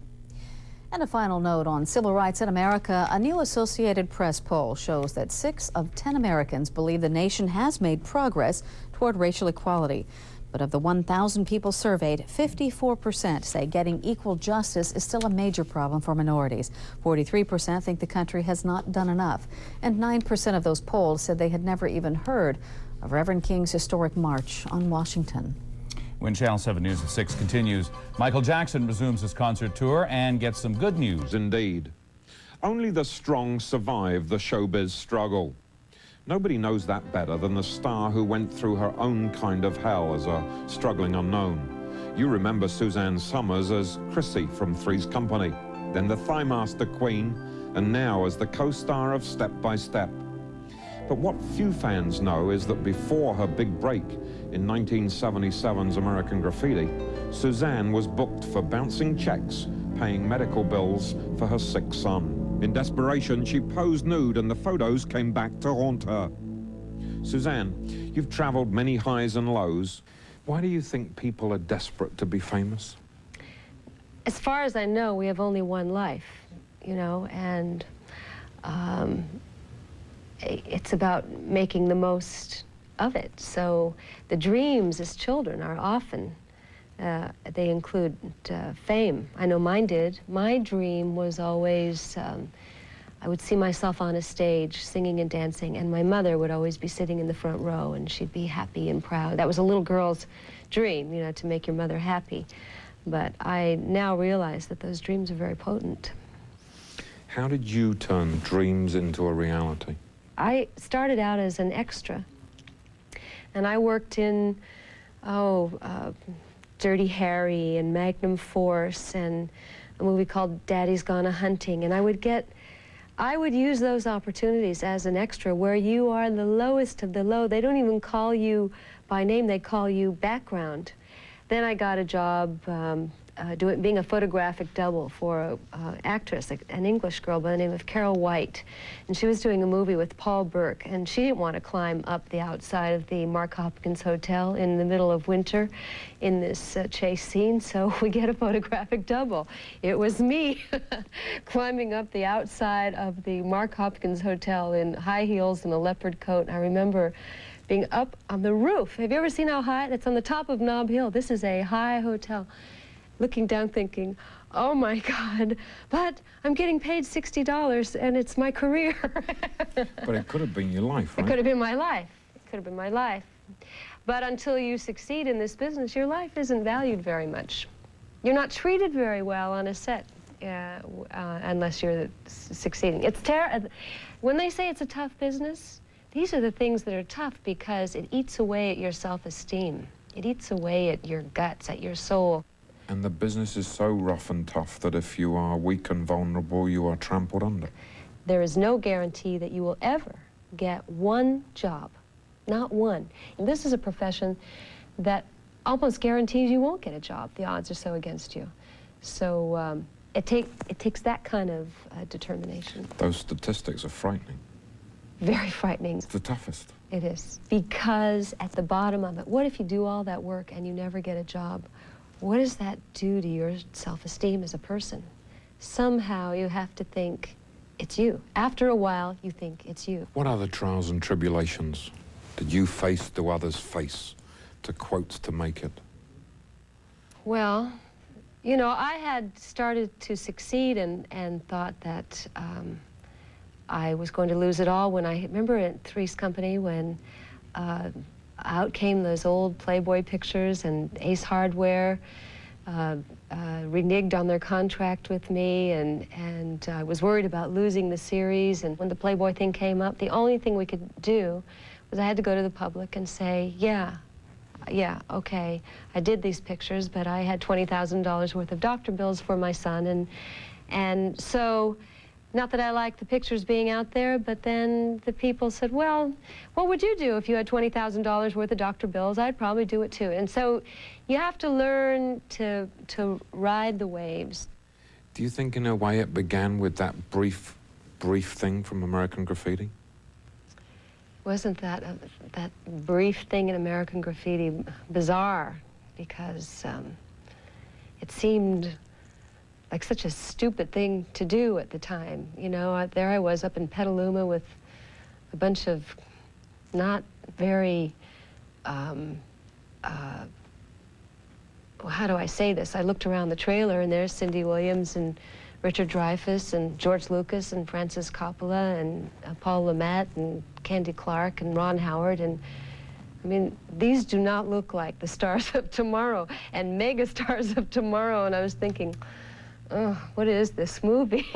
And a final note on civil rights in America. A new Associated Press poll shows that 6 of 10 Americans believe the nation has made progress toward racial equality. But of the 1,000 people surveyed, 54% say getting equal justice is still a major problem for minorities. 43% think the country has not done enough. And 9% of those polled said they had never even heard of Reverend King's historic march on Washington. When Channel 7 News at 6 continues, Michael Jackson resumes his concert tour and gets some good news. Indeed. Only the strong survive the showbiz struggle. Nobody knows that better than the star who went through her own kind of hell as a struggling unknown. You remember Suzanne Summers as Chrissy from Three's Company, then the Thigh Master Queen, and now as the co-star of Step by Step. But what few fans know is that before her big break in 1977's American Graffiti, Suzanne was booked for bouncing checks, paying medical bills for her sick son. In desperation, she posed nude and the photos came back to haunt her. Suzanne, you've traveled many highs and lows. Why do you think people are desperate to be famous? As far as I know, we have only one life, you know, and it's about making the most of it. So the dreams as children are often, they include fame. I know mine did. My dream was always, I would see myself on a stage singing and dancing, and my mother would always be sitting in the front row, and she'd be happy and proud. That was a little girl's dream, you know, to make your mother happy. But I now realize that those dreams are very potent. How did you turn dreams into a reality? I started out as an extra, and I worked in, Dirty Harry and Magnum Force and a movie called Daddy's Gone A-Hunting, and I would use those opportunities as an extra where you are the lowest of the low. They don't even call you by name, they call you background. Then I got a job being a photographic double for an actress, an English girl by the name of Carol White. And she was doing a movie with Paul Burke, and she didn't want to climb up the outside of the Mark Hopkins Hotel in the middle of winter in this chase scene, so we get a photographic double. It was me climbing up the outside of the Mark Hopkins Hotel in high heels and a leopard coat. I remember being up on the roof. Have you ever seen how high? It's on the top of Nob Hill. This is a high hotel. Looking down thinking, oh my God, but I'm getting paid $60 and it's my career. But it could have been your life, right? It could have been my life. It could have been my life. But until you succeed in this business, your life isn't valued very much. You're not treated very well on a set unless you're succeeding. It's when they say it's a tough business, these are the things that are tough because it eats away at your self-esteem. It eats away at your guts, at your soul. And the business is so rough and tough that if you are weak and vulnerable, you are trampled under. There is no guarantee that you will ever get one job, not one. And this is a profession that almost guarantees you won't get a job. The odds are so against you. So it takes that kind of determination. Those statistics are frightening. Very frightening. It's the toughest. It is. Because at the bottom of it, what if you do all that work and you never get a job? What does that do to your self-esteem as a person? Somehow you have to think it's you. After a while, you think it's you. What other trials and tribulations did you face, do others face, to quote to make it? Well, you know, I had started to succeed and thought that I was going to lose it all when I remember at Three's Company when out came those old Playboy pictures and Ace Hardware reneged on their contract with me, and I was worried about losing the series. And when the Playboy thing came up, the only thing we could do was I had to go to the public and say, yeah, yeah, okay, I did these pictures, but I had $20,000 worth of doctor bills for my son, and so, not that I like the pictures being out there, but then the people said, well, what would you do if you had $20,000 worth of doctor bills? I'd probably do it too. And so you have to learn to ride the waves. Do you think in a way it began with that brief thing from American Graffiti? Wasn't that brief thing in American Graffiti bizarre? Because it seemed like such a stupid thing to do at the time. You know, there I was up in Petaluma with a bunch of not very, well, how do I say this? I looked around the trailer and there's Cindy Williams and Richard Dreyfuss and George Lucas and Francis Coppola and Paul Lamette and Candy Clark and Ron Howard. And I mean, these do not look like the stars of tomorrow and mega stars of tomorrow. And I was thinking, oh, what is this movie?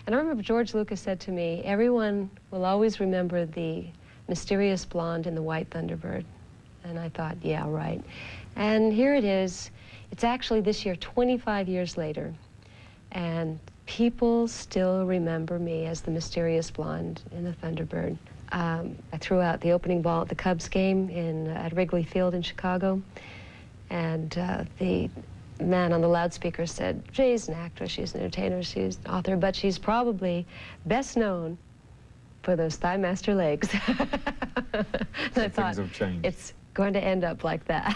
And I remember George Lucas said to me, everyone will always remember the mysterious blonde in the White Thunderbird. And I thought, yeah, right. And here it is. It's actually this year, 25 years later, and people still remember me as the mysterious blonde in the Thunderbird. I threw out the opening ball at the Cubs game at Wrigley Field in Chicago, and the man on the loudspeaker said, she's an actress, she's an entertainer, she's an author, but she's probably best known for those Thigh-Master legs. And I thought, have changed. It's going to end up like that.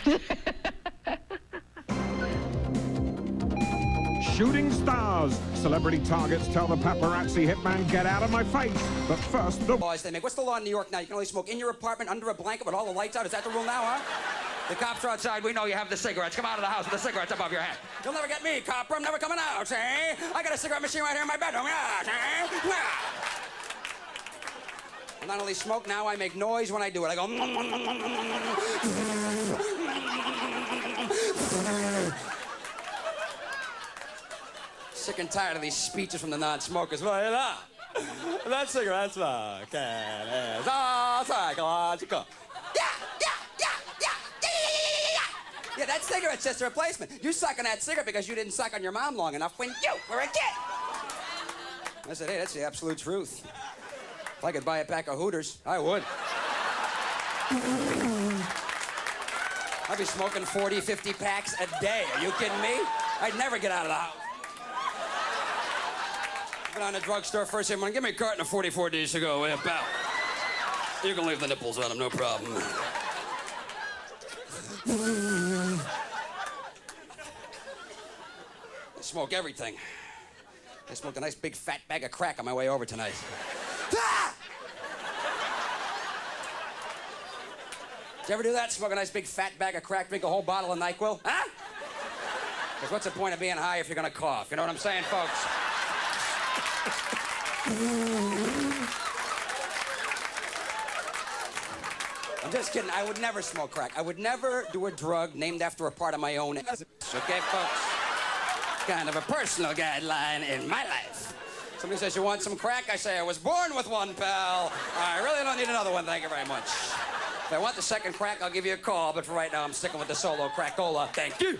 Shooting stars. Celebrity targets tell the paparazzi hitman, get out of my face. But first, the laws they make. What's the law in New York now? You can only smoke in your apartment, under a blanket, with all the lights out. Is that the rule now, huh? The cops are outside. We know you have the cigarettes. Come out of the house with the cigarettes above your head. You'll never get me, copper. I'm never coming out, see? I got a cigarette machine right here in my bedroom. Yeah, see? Yeah. I not only smoke now, I make noise when I do it. I go... Sick and tired of these speeches from the non-smokers. That cigarette's psychological. Yeah, that cigarette's just a replacement. You suck on that cigarette because you didn't suck on your mom long enough when you were a kid. I said, hey, that's the absolute truth. If I could buy a pack of Hooters, I would. I'd be smoking 40, 50 packs a day. Are you kidding me? I'd never get out of the house. Been on the drugstore first thing, give me a carton of 44 days ago, pal. You can leave the nipples on them, no problem. I smoke everything. I smoked a nice big fat bag of crack on my way over tonight. Ah! Did you ever do that? Smoke a nice big fat bag of crack, drink a whole bottle of NyQuil? Huh? Because what's the point of being high if you're gonna cough? You know what I'm saying, folks? I'm just kidding. I would never smoke crack. I would never do a drug named after a part of my own. Okay, folks? Kind of a personal guideline in my life. Somebody says, you want some crack? I say, I was born with one, pal. I really don't need another one, thank you very much. If I want the second crack, I'll give you a call, but for right now, I'm sticking with the solo crack-cola. Thank you.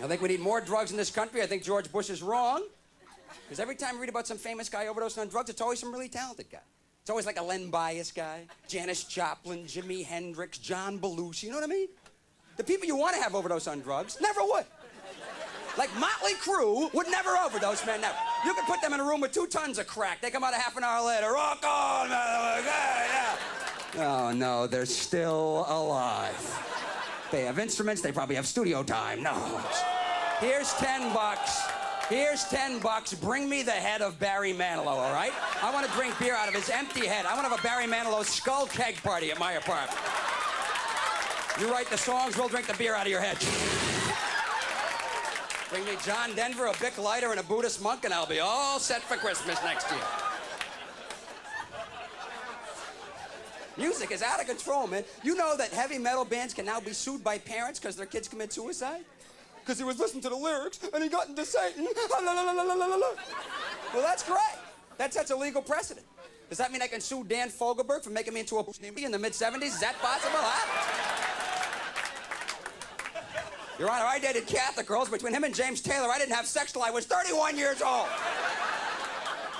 I think we need more drugs in this country. I think George Bush is wrong. Because every time I read about some famous guy overdosing on drugs, it's always some really talented guy. It's always like a Len Bias guy, Janis Joplin, Jimi Hendrix, John Belushi, you know what I mean? The people you want to have overdose on drugs never would. Like Motley Crue would never overdose, man, never. You could put them in a room with 2 tons of crack. They come out a half an hour later, rock on, man, yeah. Oh, no, they're still alive. They have instruments, they probably have studio time. No. Here's $10. Here's $10. Bring me the head of Barry Manilow, all right? I want to drink beer out of his empty head. I want to have a Barry Manilow skull keg party at my apartment. You write the songs, we'll drink the beer out of your head. Bring me John Denver, a Bic lighter, and a Buddhist monk, and I'll be all set for Christmas next year. Music is out of control, man. You know that heavy metal bands can now be sued by parents because their kids commit suicide? Because he was listening to the lyrics and he got into Satan. Well, that's great. That sets a legal precedent. Does that mean I can sue Dan Fogelberg for making me into a in the mid-70s? Is that possible, huh? Your Honor, I dated Catholic girls. Between him and James Taylor, I didn't have sex till I was 31 years old.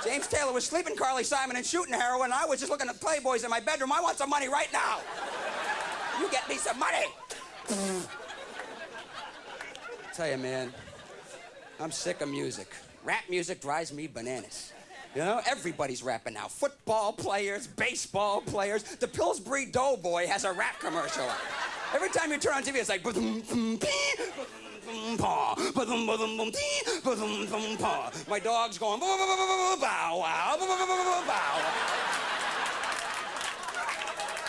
James Taylor was sleeping Carly Simon and shooting heroin, and I was just looking at Playboys in my bedroom. I want some money right now. You get me some money. I tell you, man, I'm sick of music. Rap music drives me bananas. You know, everybody's rapping now. Football players, baseball players. The Pillsbury Doughboy has a rap commercial. Every time you turn on TV, it's like... My dog's going... Bow, wow, bow.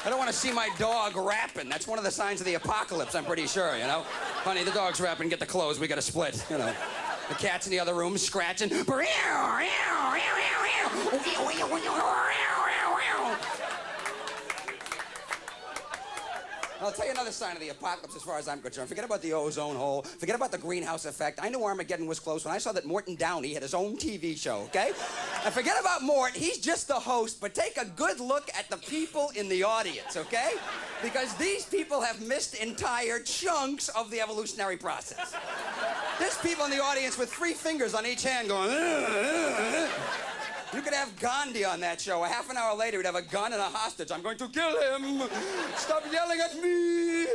I don't want to see my dog rapping. That's one of the signs of the apocalypse, I'm pretty sure, you know? Honey, the dog's rapping. Get the clothes. We got to split, you know. The cat's in the other room scratching. I'll tell you another sign of the apocalypse as far as I'm concerned. Forget about the ozone hole. Forget about the greenhouse effect. I knew Armageddon was close when I saw that Morton Downey had his own TV show, okay? And forget about Mort. He's just the host, but take a good look at the people in the audience, okay? Because these people have missed entire chunks of the evolutionary process. There's people in the audience with 3 fingers on each hand going... You could have Gandhi on that show. A half an hour later, he'd have a gun and a hostage. I'm going to kill him. Stop yelling at me.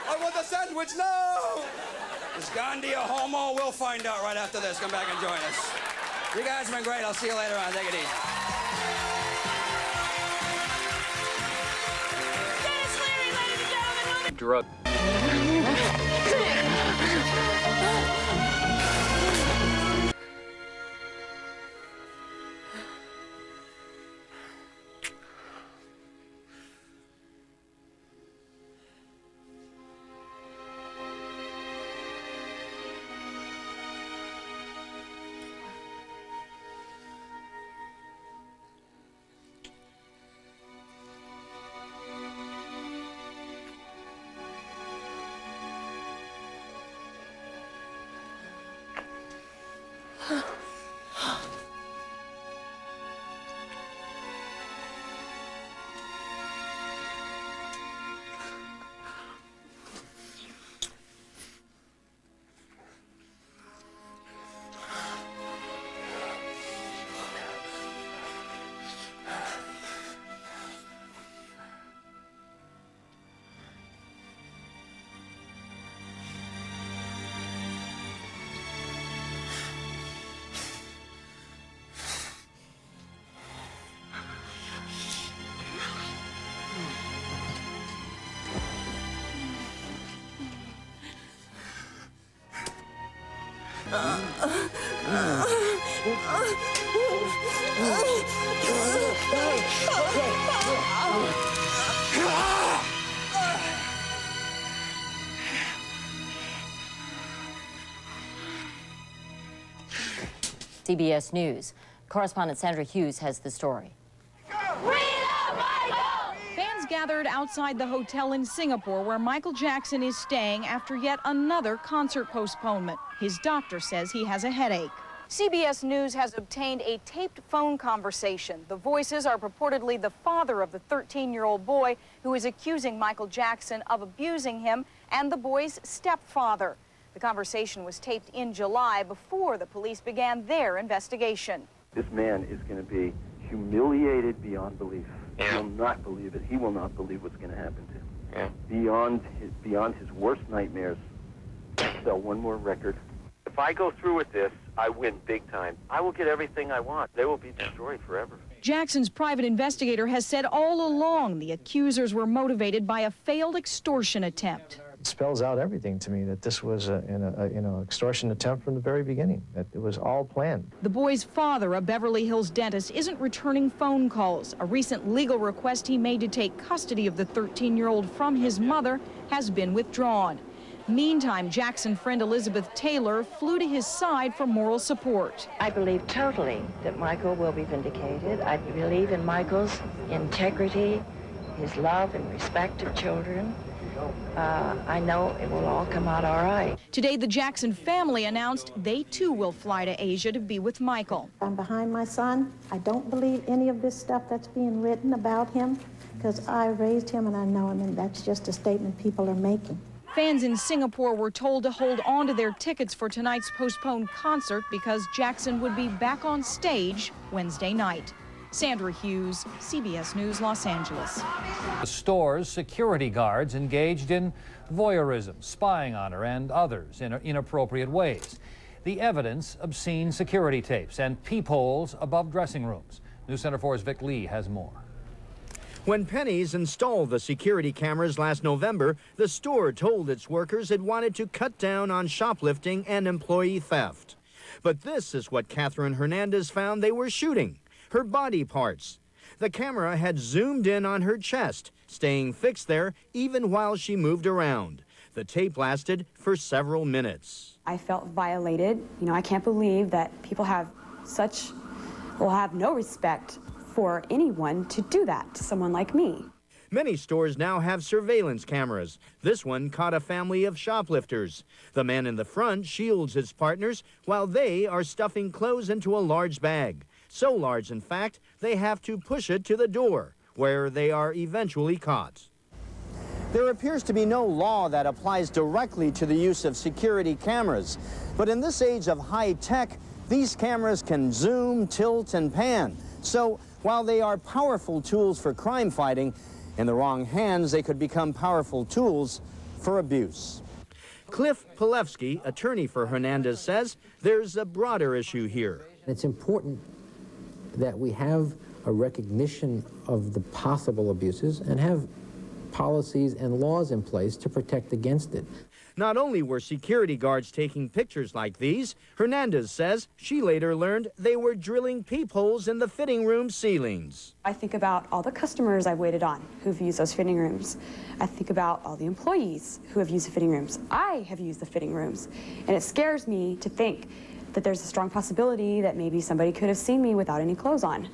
I want the sandwich now. Is Gandhi a homo? We'll find out right after this. Come back and join us. You guys have been great. I'll see you later on. Take it easy. Dennis Leary, ladies and gentlemen. Drug. CBS News. Correspondent Sandra Hughes has the story. Fans gathered outside the hotel in Singapore where Michael Jackson is staying after yet another concert postponement. His doctor says he has a headache. CBS News has obtained a taped phone conversation. The voices are purportedly the father of the 13-year-old boy who is accusing Michael Jackson of abusing him and the boy's stepfather. The conversation was taped in July before the police began their investigation. This man is going to be humiliated beyond belief. He will not believe it. He will not believe what's going to happen to him. Beyond his worst nightmares. Sell one more record. If I go through with this, I win big time. I will get everything I want. They will be destroyed forever. Jackson's private investigator has said all along the accusers were motivated by a failed extortion attempt. It spells out everything to me that this was an extortion attempt from the very beginning, that it was all planned. The boy's father, a Beverly Hills dentist, isn't returning phone calls. A recent legal request he made to take custody of the 13-year-old from his mother has been withdrawn. Meantime, Jackson friend Elizabeth Taylor flew to his side for moral support. I believe totally that Michael will be vindicated. I believe in Michael's integrity, his love and respect of children. I know it will all come out all right. Today, the Jackson family announced they too will fly to Asia to be with Michael. I'm behind my son. I don't believe any of this stuff that's being written about him because I raised him and I know him, and that's just a statement people are making. Fans in Singapore were told to hold on to their tickets for tonight's postponed concert because Jackson would be back on stage Wednesday night. Sandra Hughes, CBS News, Los Angeles. The store's security guards engaged in voyeurism, spying on her and others in inappropriate ways. The evidence, obscene security tapes and peepholes above dressing rooms. News Center 4's Vic Lee has more. When Penny's installed the security cameras last November, the store told its workers it wanted to cut down on shoplifting and employee theft. But this is what Catherine Hernandez found they were shooting: her body parts. The camera had zoomed in on her chest, staying fixed there even while she moved around. The tape lasted for several minutes. I felt violated. You know, I can't believe that people have no respect for anyone to do that to someone like me. Many stores now have surveillance cameras. This one caught a family of shoplifters. The man in the front shields his partners while they are stuffing clothes into a large bag. So large, in fact, they have to push it to the door, where they are eventually caught. There appears to be no law that applies directly to the use of security cameras. But in this age of high tech, these cameras can zoom, tilt, and pan. So while they are powerful tools for crime fighting, in the wrong hands, they could become powerful tools for abuse. Cliff Pilevsky, attorney for Hernandez, says there's a broader issue here. It's important that we have a recognition of the possible abuses and have policies and laws in place to protect against it. Not only were security guards taking pictures like these, Hernandez says she later learned they were drilling peepholes in the fitting room ceilings. I think about all the customers I've waited on who've used those fitting rooms. I think about all the employees who have used the fitting rooms. I have used the fitting rooms. And it scares me to think that there's a strong possibility that maybe somebody could have seen me without any clothes on.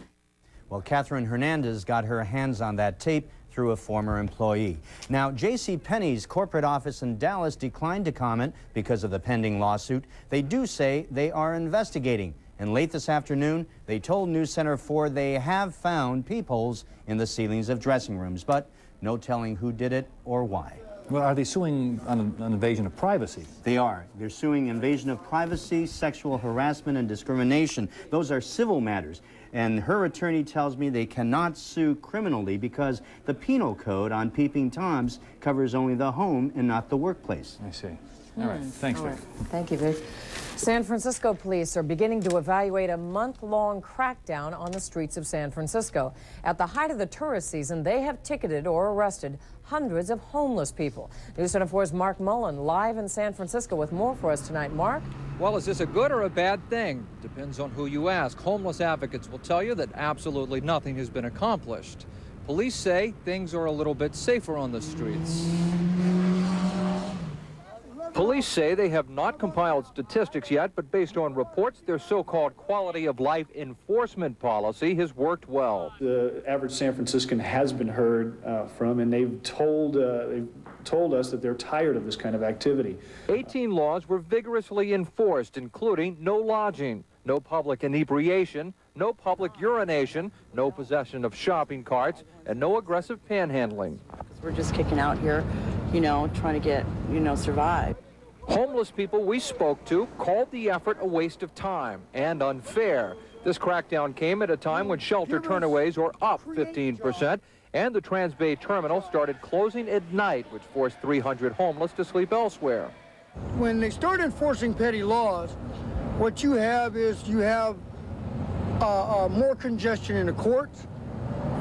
Well, Catherine Hernandez got her hands on that tape through a former employee. Now, JCPenney's corporate office in Dallas declined to comment because of the pending lawsuit. They do say they are investigating. And late this afternoon, they told News Center 4 they have found peepholes in the ceilings of dressing rooms, but no telling who did it or why. Well, are they suing on an invasion of privacy? They are. They're suing invasion of privacy, sexual harassment, and discrimination. Those are civil matters. And her attorney tells me they cannot sue criminally because the penal code on peeping toms covers only the home and not the workplace. I see. All right. Thanks, Vic. Thank you, Vic. San Francisco police are beginning to evaluate a month-long crackdown on the streets of San Francisco. At the height of the tourist season, they have ticketed or arrested hundreds of homeless people. News Center 4's Mark Mullen live in San Francisco with more for us tonight. Mark? Well, is this a good or a bad thing? Depends on who you ask. Homeless advocates will tell you that absolutely nothing has been accomplished. Police say things are a little bit safer on the streets. Police say they have not compiled statistics yet, but based on reports, their so-called quality of life enforcement policy has worked well. The average San Franciscan has been heard from, and they've told us that they're tired of this kind of activity. 18 laws were vigorously enforced, including no lodging, no public inebriation, no public urination, no possession of shopping carts, and no aggressive panhandling. We're just kicking out here, you know, trying to get, survive. Homeless people we spoke to called the effort a waste of time and unfair. This crackdown came at a time when shelter turnaways were up 15%, and the Transbay Terminal started closing at night, which forced 300 homeless to sleep elsewhere. When they start enforcing petty laws, what you have is more congestion in the courts.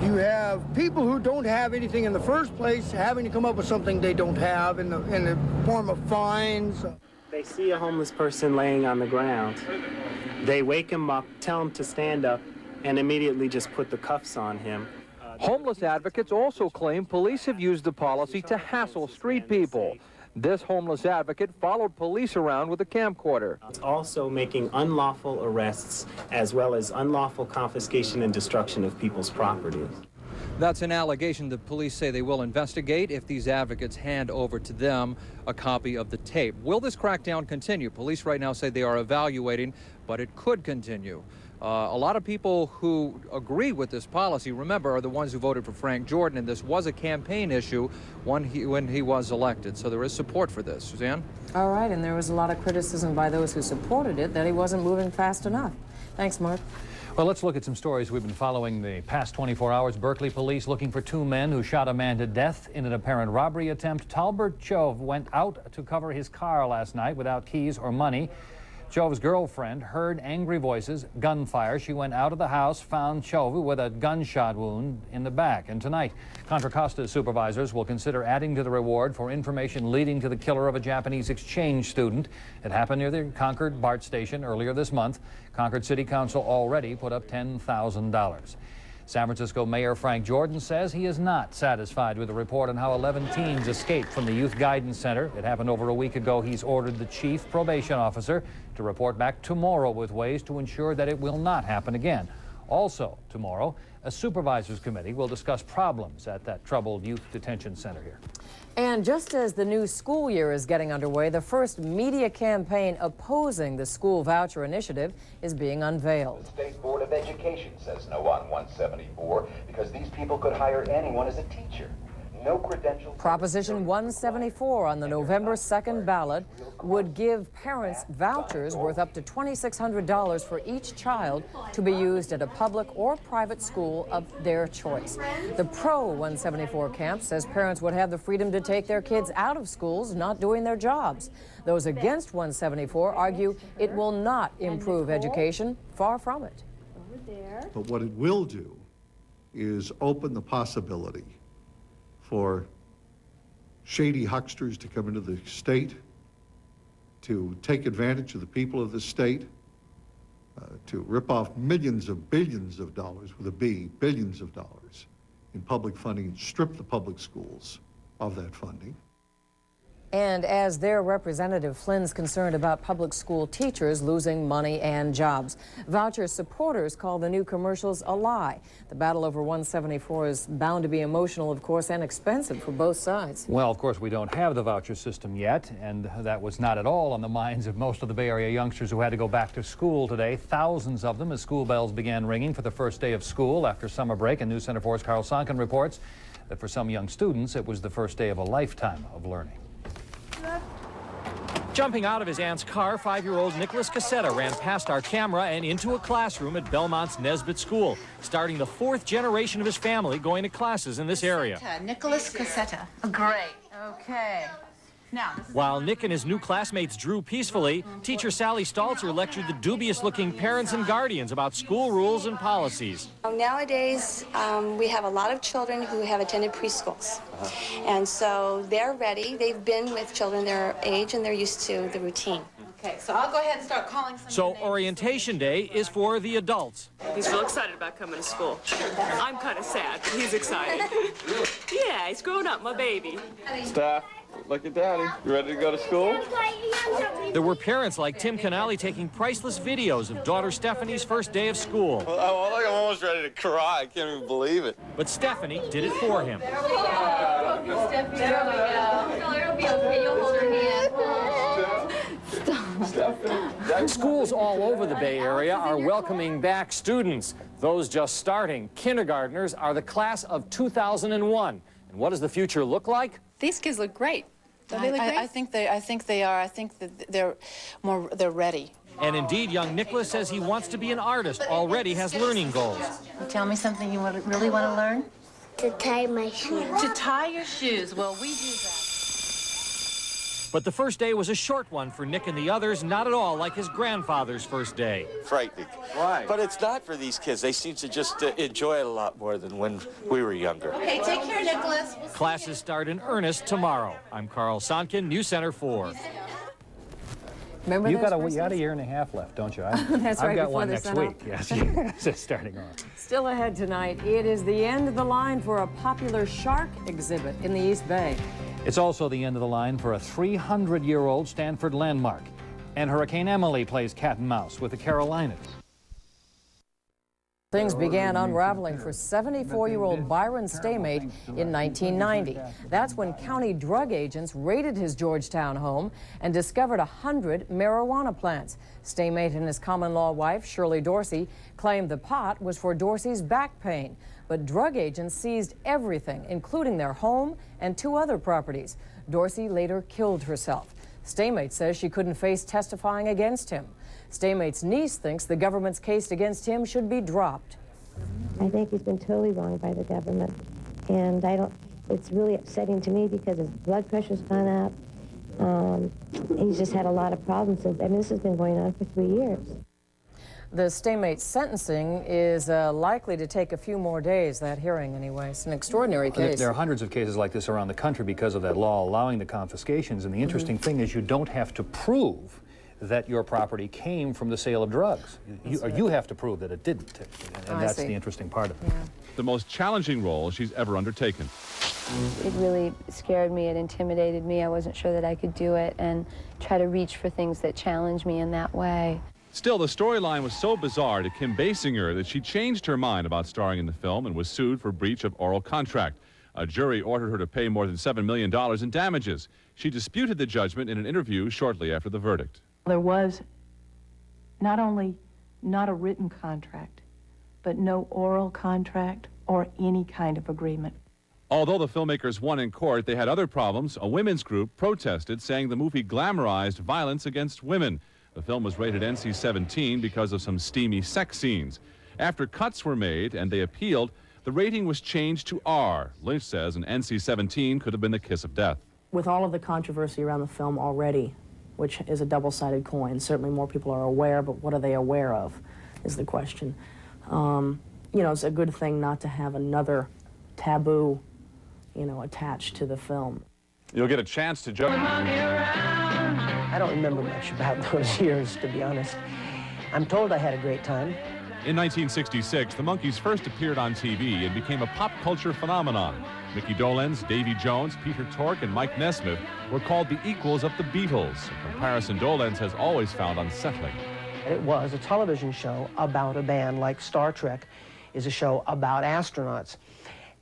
You have people who don't have anything in the first place having to come up with something they don't have in the form of fines. They see a homeless person laying on the ground. They wake him up, tell him to stand up, and immediately just put the cuffs on him. Homeless advocates also claim police have used the policy to hassle street people. This homeless advocate followed police around with a camcorder. It's also making unlawful arrests as well as unlawful confiscation and destruction of people's property. That's an allegation that police say they will investigate if these advocates hand over to them a copy of the tape. Will this crackdown continue? Police right now say they are evaluating, but it could continue. A lot of people who agree with this policy, remember, are the ones who voted for Frank Jordan, and this was a campaign issue when he was elected. So there is support for this. Suzanne? All right, and there was a lot of criticism by those who supported it that he wasn't moving fast enough. Thanks, Mark. Well, let's look at some stories we've been following the past 24 hours. Berkeley police looking for 2 men who shot a man to death in an apparent robbery attempt. Talbert Chove went out to cover his car last night without keys or money. Chove's girlfriend heard angry voices, gunfire. She went out of the house, found Chove with a gunshot wound in the back. And tonight, Contra Costa supervisors will consider adding to the reward for information leading to the killer of a Japanese exchange student. It happened near the Concord BART station earlier this month. Concord City Council already put up $10,000. San Francisco Mayor Frank Jordan says he is not satisfied with the report on how 11 teens escaped from the Youth Guidance Center. It happened over a week ago. He's ordered the chief probation officer to report back tomorrow with ways to ensure that it will not happen again. Also tomorrow, a supervisors committee will discuss problems at that troubled youth detention center here. And just as the new school year is getting underway, the first media campaign opposing the school voucher initiative is being unveiled. The State Board of Education says no on 174 because these people could hire anyone as a teacher. No credentials. Proposition 174 on the November 2nd ballot would give parents vouchers worth up to $2,600 for each child to be used at a public or private school of their choice. The pro-174 camp says parents would have the freedom to take their kids out of schools not doing their jobs. Those against 174 argue it will not improve education. Far from it. But what it will do is open the possibility for shady hucksters to come into the state, to take advantage of the people of the state, to rip off millions of billions of dollars with a B, billions of dollars in public funding, and strip the public schools of that funding. And as their representative, Flynn's concerned about public school teachers losing money and jobs. Voucher supporters call the new commercials a lie. The battle over 174 is bound to be emotional, of course, and expensive for both sides. Well, of course, we don't have the voucher system yet, and that was not at all on the minds of most of the Bay Area youngsters who had to go back to school today. Thousands of them as school bells began ringing for the first day of school after summer break. And News Center 4's Carl Sonkin reports that for some young students, it was the first day of a lifetime of learning. Jumping out of his aunt's car, 5-year-old Nicholas Cassetta ran past our camera and into a classroom at Belmont's Nesbitt School, starting the 4th generation of his family going to classes in this area. Nicholas Cassetta. Great. Okay. Now, while Nick and his new classmates drew peacefully, teacher Sally Stalzer lectured the dubious-looking parents and guardians about school rules and policies. Nowadays, we have a lot of children who have attended preschools. And so they're ready. They've been with children their age, and they're used to the routine. Okay, so I'll go ahead and start calling some. So orientation day is for the adults. He's real excited about coming to school. I'm kind of sad, but he's excited. Yeah, he's grown up, my baby. Staff, look at Daddy. You ready to go to school? There were parents like Tim Canali taking priceless videos of daughter Stephanie's first day of school. I'm almost ready to cry. I can't even believe it. But Stephanie did it for him. There we go. Stephanie, there we go. It'll be okay. You'll hold her hand. Schools all over the Bay Area are welcoming back students. Those just starting. Kindergartners are the class of 2001. And what does the future look like? These kids look great. Don't they look great? I think they are. I think that they're ready. And indeed, young Nicholas says he wants to be an artist, already has learning goals. You tell me something you really want to learn? To tie my shoes. To tie your shoes. Well, we do that. But the first day was a short one for Nick and the others, not at all like his grandfather's first day. Frightening. Why? But it's not for these kids. They seem to just enjoy it a lot more than when we were younger. Okay, take care, Nicholas. Classes start in earnest tomorrow. I'm Carl Sonkin, News Center 4. Remember You got a year and a half left, don't you? That's right, I've got before one the next Senate. week. Yes, it's starting off. Still ahead tonight, it is the end of the line for a popular shark exhibit in the East Bay. It's also the end of the line for a 300-year-old Stanford landmark. And Hurricane Emily plays cat and mouse with the Carolinas. Things began unraveling for 74-year-old Byron Staymate in 1990. That's when county drug agents raided his Georgetown home and discovered 100 marijuana plants. Staymate and his common-law wife, Shirley Dorsey, claimed the pot was for Dorsey's back pain. But drug agents seized everything, including their home and 2 other properties. Dorsey later killed herself. Staymate says she couldn't face testifying against him. Staymate's niece thinks the government's case against him should be dropped. I think he's been totally wronged by the government, and it's really upsetting to me because his blood pressure's gone up. He's just had a lot of problems. This has been going on for 3 years. The Staymate's sentencing is likely to take a few more days, that hearing anyway. It's an extraordinary case. There are hundreds of cases like this around the country because of that law allowing the confiscations, and the interesting thing is you don't have to prove that your property came from the sale of drugs. You have to prove that it didn't, and that's the interesting part of it. Yeah. The most challenging role she's ever undertaken. It really scared me, it intimidated me. I wasn't sure that I could do it and try to reach for things that challenge me in that way. Still, the storyline was so bizarre to Kim Basinger that she changed her mind about starring in the film and was sued for breach of oral contract. A jury ordered her to pay more than $7 million in damages. She disputed the judgment in an interview shortly after the verdict. There was not only not a written contract, but no oral contract or any kind of agreement. Although the filmmakers won in court, they had other problems. A women's group protested, saying the movie glamorized violence against women. The film was rated NC-17 because of some steamy sex scenes. After cuts were made and they appealed, the rating was changed to R. Lynch says an NC-17 could have been the kiss of death. With all of the controversy around the film already, which is a double-sided coin. Certainly more people are aware, but what are they aware of is the question. You know, it's a good thing not to have another taboo, you know, attached to the film. You'll get a chance to judge. I don't remember much about those years, to be honest. I'm told I had a great time. In 1966, the Monkees first appeared on TV and became a pop culture phenomenon. Mickey Dolenz, Davy Jones, Peter Tork, and Mike Nesmith were called the equals of the Beatles, a comparison Dolenz has always found unsettling. It was a television show about a band, like Star Trek is a show about astronauts.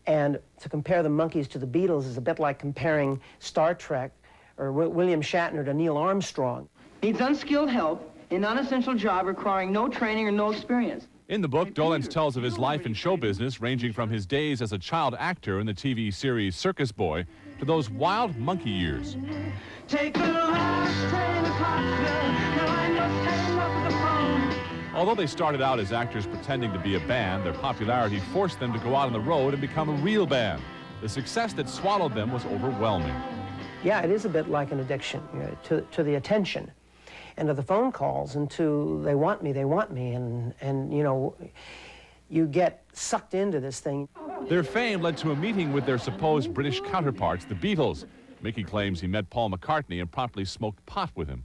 And to compare the Monkees to the Beatles is a bit like comparing Star Trek or William Shatner to Neil Armstrong. Needs unskilled help in non-essential job requiring no training or no experience. In the book, Dolenz tells of his life in show business, ranging from his days as a child actor in the TV series Circus Boy to those wild monkey years. Take the last train to Clarksville. Now I'm just hanging up the phone. Although they started out as actors pretending to be a band, their popularity forced them to go out on the road and become a real band. The success that swallowed them was overwhelming. Yeah, it is a bit like an addiction, you know, to the attention and to the phone calls and to they want me, and you know, you get sucked into this thing. Their fame led to a meeting with their supposed British counterparts, the Beatles. Mickey claims he met Paul McCartney and promptly smoked pot with him.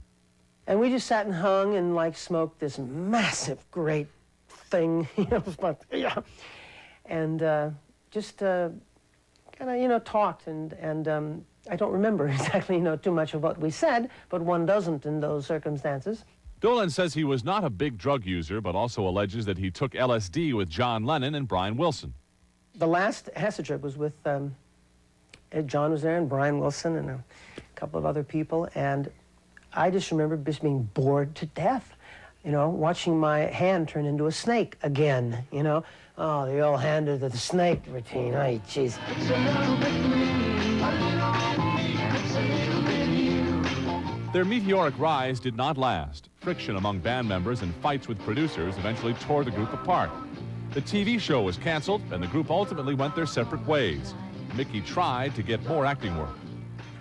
And we just sat and hung and like smoked this massive, great thing, you know, and just kind of, you know, talked and I don't remember exactly, you know, too much of what we said, but one doesn't in those circumstances. Dolenz says he was not a big drug user, but also alleges that he took LSD with John Lennon and Brian Wilson. The last acid trip was with John was there and Brian Wilson and a couple of other people, and I just remember just being bored to death, you know, watching my hand turn into a snake again, you know. Oh, the old hand of the snake routine. Ay, jeez. Their meteoric rise did not last. Friction among band members and fights with producers eventually tore the group apart. The TV show was canceled, and the group ultimately went their separate ways. Mickey tried to get more acting work.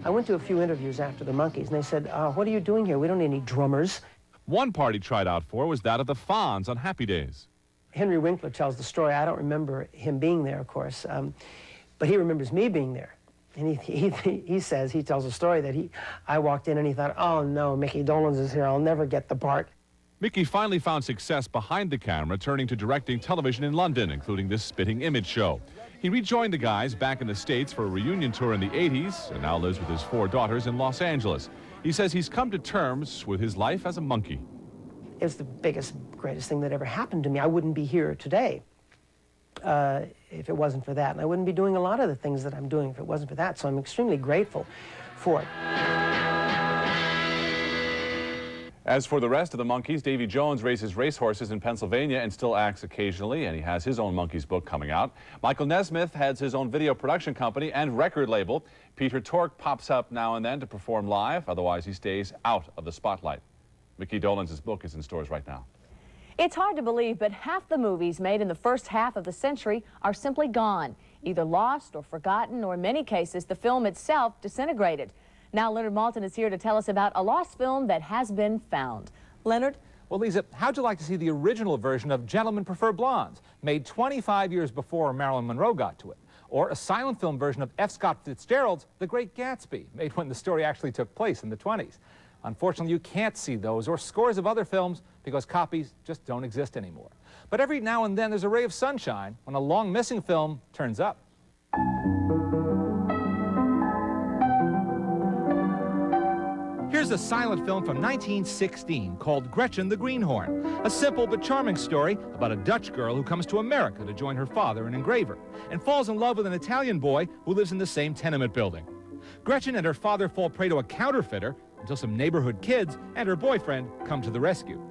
I went to a few interviews after the Monkees, and they said, what are you doing here? We don't need any drummers. One part he tried out for was that of the Fonz on Happy Days. Henry Winkler tells the story. I don't remember him being there, of course, but he remembers me being there. And he says, he tells a story that I walked in and he thought, oh no, Mickey Dolenz is here, I'll never get the part. Mickey finally found success behind the camera, turning to directing television in London, including this Spitting Image show. He rejoined the guys back in the States for a reunion tour in the 80s and now lives with his 4 daughters in Los Angeles. He says he's come to terms with his life as a monkey. It was the biggest, greatest thing that ever happened to me. I wouldn't be here today if it wasn't for that. And I wouldn't be doing a lot of the things that I'm doing if it wasn't for that. So I'm extremely grateful for it. As for the rest of the monkeys, Davy Jones races racehorses in Pennsylvania and still acts occasionally, and he has his own Monkeys book coming out. Michael Nesmith has his own video production company and record label. Peter Tork pops up now and then to perform live, otherwise he stays out of the spotlight. Mickey Dolenz' book is in stores right now. It's hard to believe, but half the movies made in the first half of the century are simply gone, either lost or forgotten, or in many cases, the film itself disintegrated. Now Leonard Maltin is here to tell us about a lost film that has been found. Leonard? Well, Lisa, how'd you like to see the original version of Gentlemen Prefer Blondes, made 25 years before Marilyn Monroe got to it? Or a silent film version of F. Scott Fitzgerald's The Great Gatsby, made when the story actually took place in the 20s? Unfortunately, you can't see those or scores of other films because copies just don't exist anymore. But every now and then there's a ray of sunshine when a long missing film turns up. Here's a silent film from 1916 called Gretchen the Greenhorn, a simple but charming story about a Dutch girl who comes to America to join her father, an engraver, and falls in love with an Italian boy who lives in the same tenement building. Gretchen and her father fall prey to a counterfeiter until some neighborhood kids and her boyfriend come to the rescue.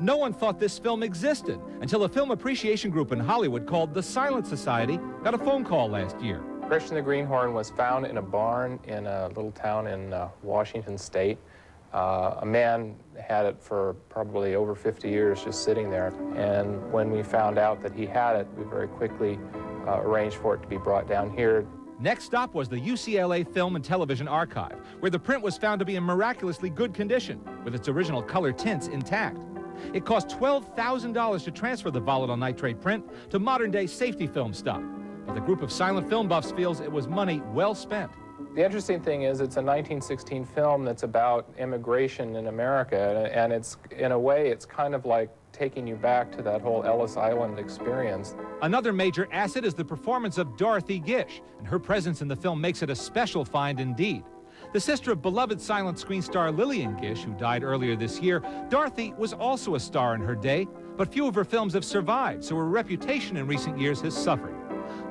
No one thought this film existed until a film appreciation group in Hollywood called the Silent Society got a phone call last year. Gretchen the Greenhorn was found in a barn in a little town in Washington State. A man had it for probably over 50 years just sitting there. And when we found out that he had it, we very quickly arranged for it to be brought down here. Next stop was the UCLA Film and Television Archive, where the print was found to be in miraculously good condition, with its original color tints intact. It cost $12,000 to transfer the volatile nitrate print to modern-day safety film stock. But the group of silent film buffs feels it was money well spent. The interesting thing is it's a 1916 film that's about immigration in America, and it's, in a way, it's kind of like taking you back to that whole Ellis Island experience. Another major asset is the performance of Dorothy Gish, and her presence in the film makes it a special find indeed. The sister of beloved silent screen star Lillian Gish, who died earlier this year, Dorothy was also a star in her day, but few of her films have survived, so her reputation in recent years has suffered.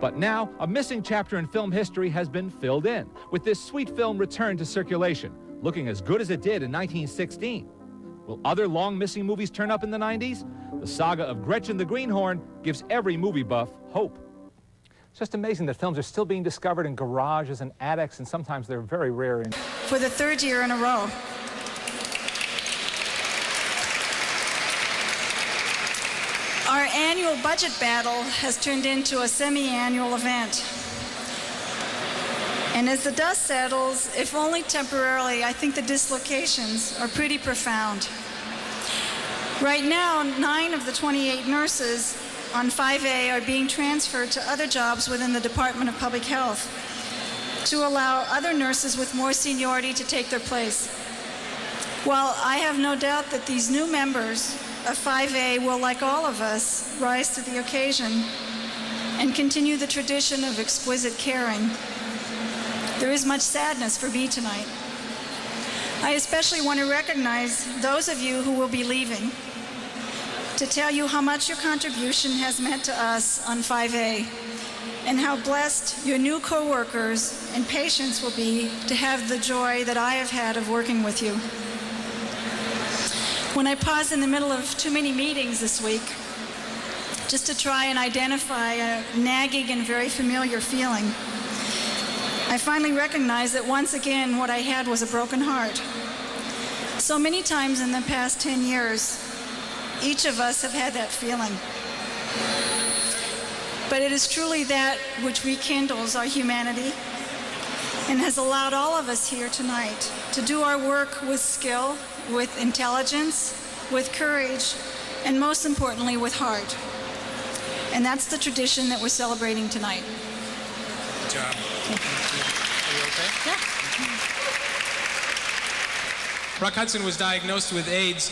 But now, a missing chapter in film history has been filled in, with this sweet film returned to circulation, looking as good as it did in 1916. Will other long-missing movies turn up in the 90s? The saga of Gretchen the Greenhorn gives every movie buff hope. It's just amazing that films are still being discovered in garages and attics, and sometimes they're very rare. For the third year in a row, our annual budget battle has turned into a semi-annual event. And as the dust settles, if only temporarily, I think the dislocations are pretty profound. Right now, 9 of the 28 nurses on 5A are being transferred to other jobs within the Department of Public Health to allow other nurses with more seniority to take their place. While I have no doubt that these new members of 5A will, like all of us, rise to the occasion and continue the tradition of exquisite caring, there is much sadness for me tonight. I especially want to recognize those of you who will be leaving, to tell you how much your contribution has meant to us on 5A, and how blessed your new co-workers and patients will be to have the joy that I have had of working with you. When I paused in the middle of too many meetings this week, just to try and identify a nagging and very familiar feeling, I finally recognized that once again what I had was a broken heart. So many times in the past 10 years, each of us have had that feeling. But it is truly that which rekindles our humanity and has allowed all of us here tonight to do our work with skill, with intelligence, with courage, and most importantly, with heart. And that's the tradition that we're celebrating tonight. Good job. Are you okay? Yeah. Rock Hudson was diagnosed with AIDS.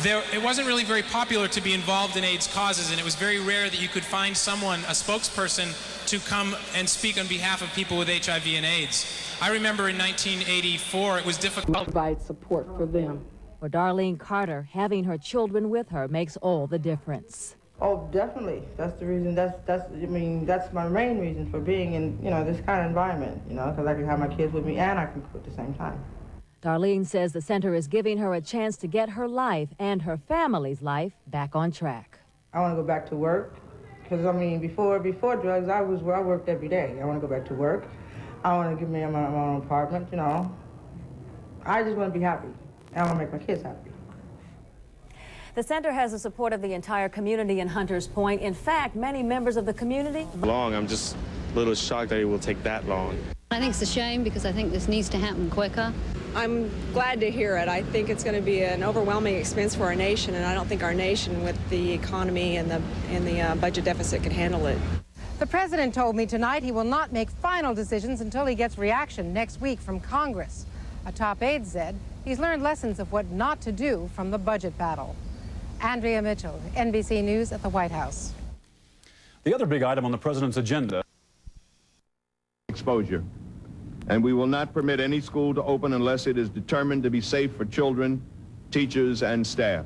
It wasn't really very popular to be involved in AIDS causes, and it was very rare that you could find someone, a spokesperson, to come and speak on behalf of people with HIV and AIDS. I remember in 1984, it was difficult to provide support for them. For Darlene Carter, having her children with her makes all the difference. Oh, definitely. That's the reason. I mean, that's my main reason for being in, this kind of environment, because I can have my kids with me and I can cook at the same time. Darlene says the center is giving her a chance to get her life and her family's life back on track. I want to go back to work, because, I mean, before drugs, I worked every day. I want to go back to work. I want to give me my own apartment, I just want to be happy. I want to make my kids happy. The center has the support of the entire community in Hunters Point. In fact, many members of the community... I'm just a little shocked that it will take that long. I think it's a shame because I think this needs to happen quicker. I'm glad to hear it. I think it's going to be an overwhelming expense for our nation, and I don't think our nation, with the economy and the budget deficit, can handle it. The president told me tonight he will not make final decisions until he gets reaction next week from Congress. A top aide said he's learned lessons of what not to do from the budget battle. Andrea Mitchell, NBC News at the White House. The other big item on the president's agenda: exposure. And we will not permit any school to open unless it is determined to be safe for children, teachers, and staff.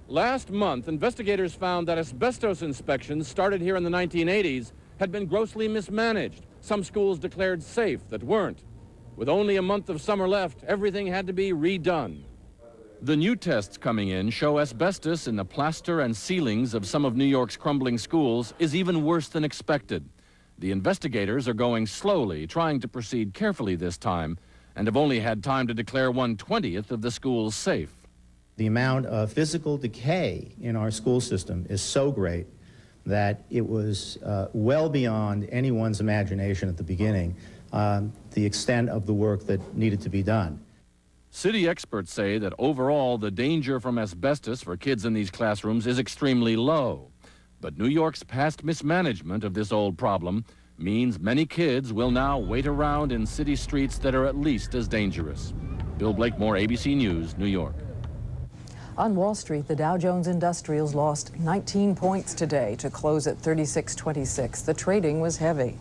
Last month, investigators found that asbestos inspections started here in the 1980s had been grossly mismanaged. Some schools declared safe that weren't. With only a month of summer left, everything had to be redone. The new tests coming in show asbestos in the plaster and ceilings of some of New York's crumbling schools is even worse than expected. The investigators are going slowly, trying to proceed carefully this time, and have only had time to declare 1/20th of the schools safe. The amount of physical decay in our school system is so great that it was well beyond anyone's imagination at the beginning, the extent of the work that needed to be done. City experts say that overall the danger from asbestos for kids in these classrooms is extremely low. But New York's past mismanagement of this old problem means many kids will now wait around in city streets that are at least as dangerous. Bill Blakemore, ABC News, New York. On Wall Street, the Dow Jones Industrials lost 19 points today to close at 36.26. The trading was heavy.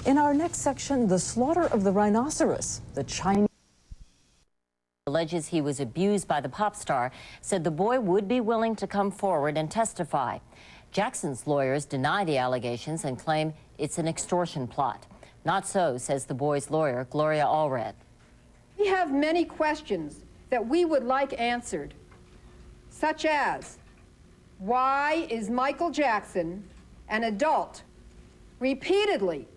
In our next section, the slaughter of the rhinoceros. The Chinese alleges he was abused by the pop star, said the boy would be willing to come forward and testify. Jackson's lawyers deny the allegations and claim it's an extortion plot. Not so, says the boy's lawyer, Gloria Allred. We have many questions that we would like answered, such as, why is Michael Jackson, an adult, repeatedly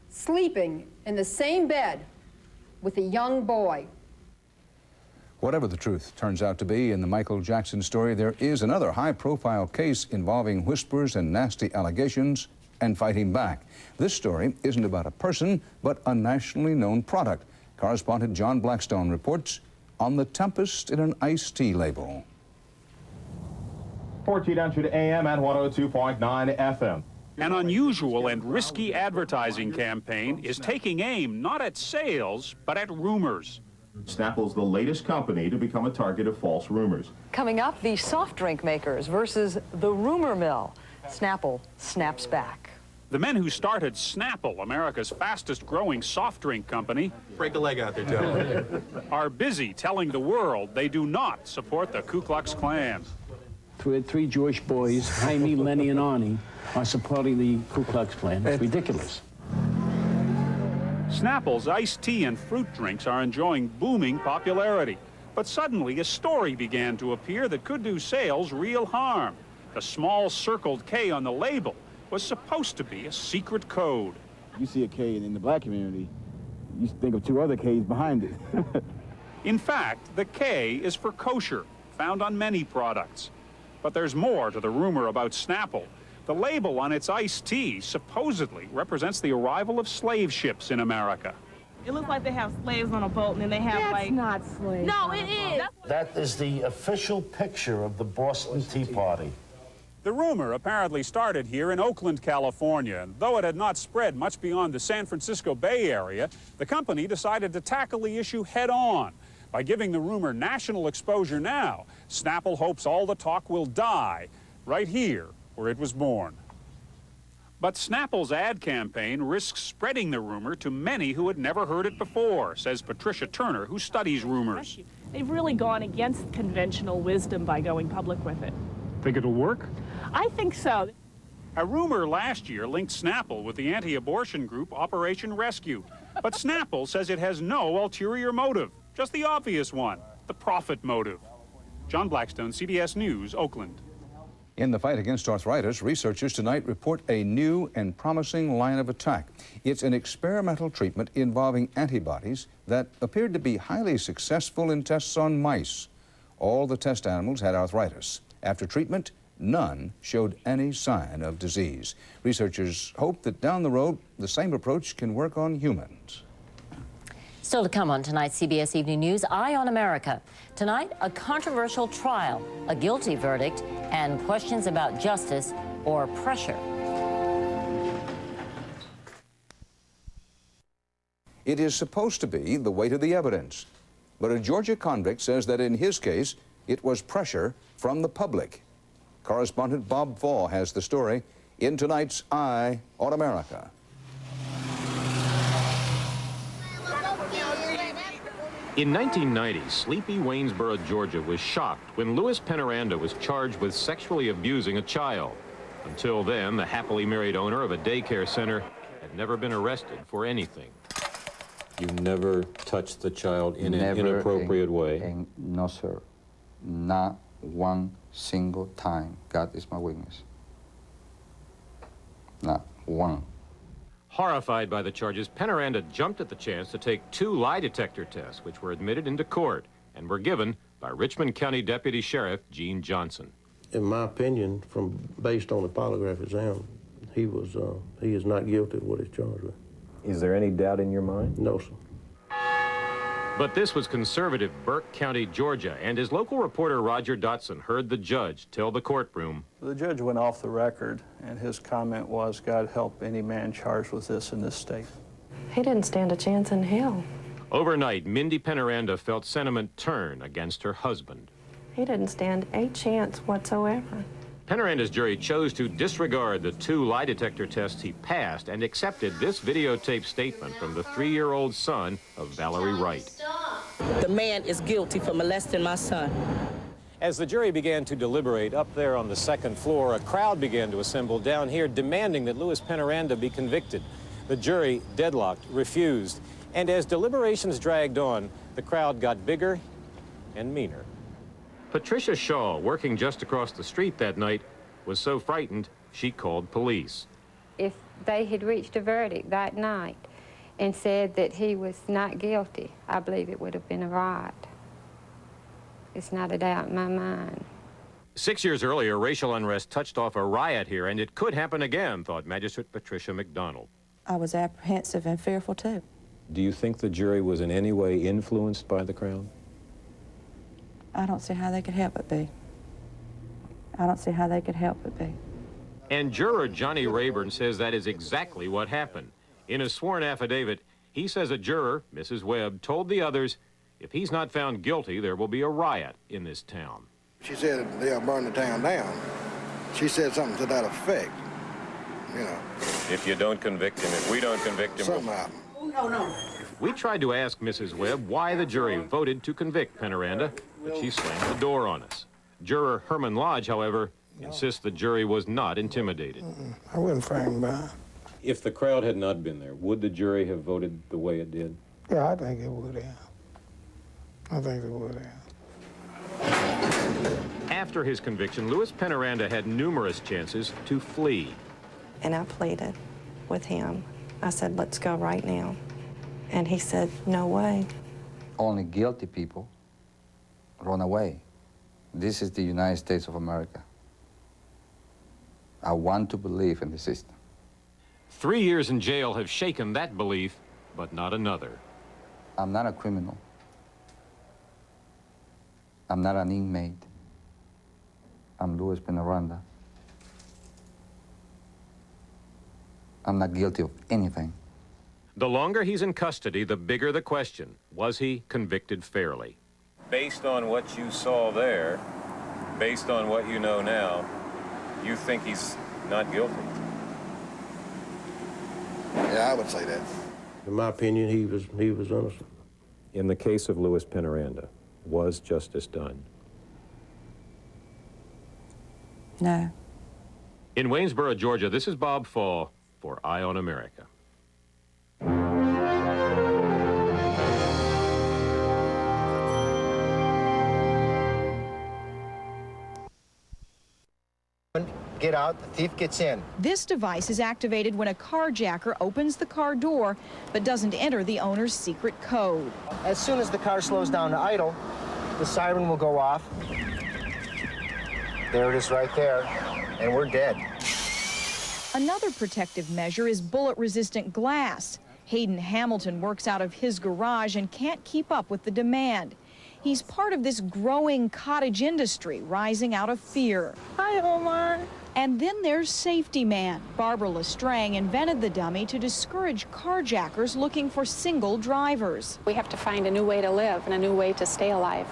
sleeping in the same bed with a young boy? Whatever the truth turns out to be in the Michael Jackson story, there is another high-profile case involving whispers and nasty allegations and fighting back. This story isn't about a person, but a nationally known product. Correspondent John Blackstone reports on the tempest in an iced tea label. 1400 AM and 102.9 FM. An unusual and risky advertising campaign is taking aim not at sales, but at rumors. Snapple's the latest company to become a target of false rumors. Coming up, the soft drink makers versus the rumor mill. Snapple snaps back. The men who started Snapple, America's fastest growing soft drink company, break a leg out there, Joe, are busy telling the world they do not support the Ku Klux Klan. Three Jewish boys, Jaime, Lenny, and Arnie, are supporting the Ku Klux Klan. It's ridiculous. Snapple's iced tea and fruit drinks are enjoying booming popularity. But suddenly a story began to appear that could do sales real harm. The small circled K on the label was supposed to be a secret code. You see a K in the black community, you think of two other Ks behind it. In fact, the K is for kosher, found on many products. But there's more to the rumor about Snapple. The label on its iced tea supposedly represents the arrival of slave ships in America. It looks like they have slaves on a boat, and then they have That's not slaves. No, it is. That is the official picture of the Boston Tea Party. The rumor apparently started here in Oakland, California, and though it had not spread much beyond the San Francisco Bay Area, the company decided to tackle the issue head-on. By giving the rumor national exposure now, Snapple hopes all the talk will die right here where it was born. But Snapple's ad campaign risks spreading the rumor to many who had never heard it before, says Patricia Turner, who studies rumors. They've really gone against conventional wisdom by going public with it. Think it'll work? I think so. A rumor last year linked Snapple with the anti-abortion group Operation Rescue. But Snapple says it has no ulterior motive, just the obvious one, the profit motive. John Blackstone, CBS News, Oakland. In the fight against arthritis, researchers tonight report a new and promising line of attack. It's an experimental treatment involving antibodies that appeared to be highly successful in tests on mice. All the test animals had arthritis. After treatment, none showed any sign of disease. Researchers hope that down the road, the same approach can work on humans. Still to come on tonight's CBS Evening News, Eye on America. Tonight, a controversial trial, a guilty verdict, and questions about justice or pressure. It is supposed to be the weight of the evidence, but a Georgia convict says that in his case, it was pressure from the public. Correspondent Bob Faw has the story in tonight's Eye on America. In 1990, sleepy Waynesboro, Georgia was shocked when Louis Penaranda was charged with sexually abusing a child. Until then, the happily married owner of a daycare center had never been arrested for anything. You never touched the child in an inappropriate way? No, sir. Not one single time. God is my witness. Not one. Horrified by the charges, Penaranda jumped at the chance to take 2 lie detector tests, which were admitted into court and were given by Richmond County Deputy Sheriff Gene Johnson. In my opinion, based on the polygraph exam, he is not guilty of what he's charged with. Is there any doubt in your mind? No, sir. But this was conservative Burke County, Georgia, and his local reporter Roger Dotson heard the judge tell the courtroom. The judge went off the record, and his comment was, God help any man charged with this in this state. He didn't stand a chance in hell. Overnight, Mindy Penaranda felt sentiment turn against her husband. He didn't stand a chance whatsoever. Penoranda's jury chose to disregard the 2 lie detector tests he passed and accepted this videotaped statement from the 3-year-old son of Valerie Wright. The man is guilty for molesting my son. As the jury began to deliberate up there on the 2nd floor, a crowd began to assemble down here demanding that Louis Penaranda be convicted. The jury, deadlocked, refused. And as deliberations dragged on, the crowd got bigger and meaner. Patricia Shaw, working just across the street that night, was so frightened she called police. If they had reached a verdict that night and said that he was not guilty, I believe it would have been a riot. It's not a doubt in my mind. 6 years earlier, racial unrest touched off a riot here, and it could happen again, thought Magistrate Patricia McDonald. I was apprehensive and fearful, too. Do you think the jury was in any way influenced by the crowd? I don't see how they could help but be. I don't see how they could help but be. And juror Johnny Rayburn says that is exactly what happened. In a sworn affidavit, he says a juror, Mrs. Webb, told the others, if he's not found guilty, there will be a riot in this town. She said they'll burn the town down. She said something to that effect, you know. If you don't convict him, if we don't convict him... Something happened. Oh, no. We tried to ask Mrs. Webb why the jury voted to convict Penaranda, but she slammed the door on us. Juror Herman Lodge, however, insists the jury was not intimidated. I wasn't frightened by it. If the crowd had not been there, would the jury have voted the way it did? Yeah, I think it would have. I think it would have. After his conviction, Louis Penaranda had numerous chances to flee. And I pleaded with him. I said, let's go right now. And he said, no way. Only guilty people run away. This is the United States of America. I want to believe in the system. 3 years in jail have shaken that belief, but not another. I'm not a criminal. I'm not an inmate. I'm Louis Penaranda. I'm not guilty of anything. The longer he's in custody, the bigger the question. Was he convicted fairly? Based on what you saw there, based on what you know now, you think he's not guilty? Yeah, I would say that. In my opinion, he was innocent. In the case of Louis Penaranda, was justice done? No. In Waynesboro, Georgia, this is Bob Fall for Eye on America. Get out, the thief gets in. This device is activated when a carjacker opens the car door but doesn't enter the owner's secret code. As soon as the car slows down to idle, the siren will go off. There it is right there, and we're dead. Another protective measure is bullet-resistant glass. Hayden Hamilton works out of his garage and can't keep up with the demand. He's part of this growing cottage industry rising out of fear. Hi, Omar. And then there's Safety Man. Barbara Lestrang invented the dummy to discourage carjackers looking for single drivers. We have to find a new way to live and a new way to stay alive,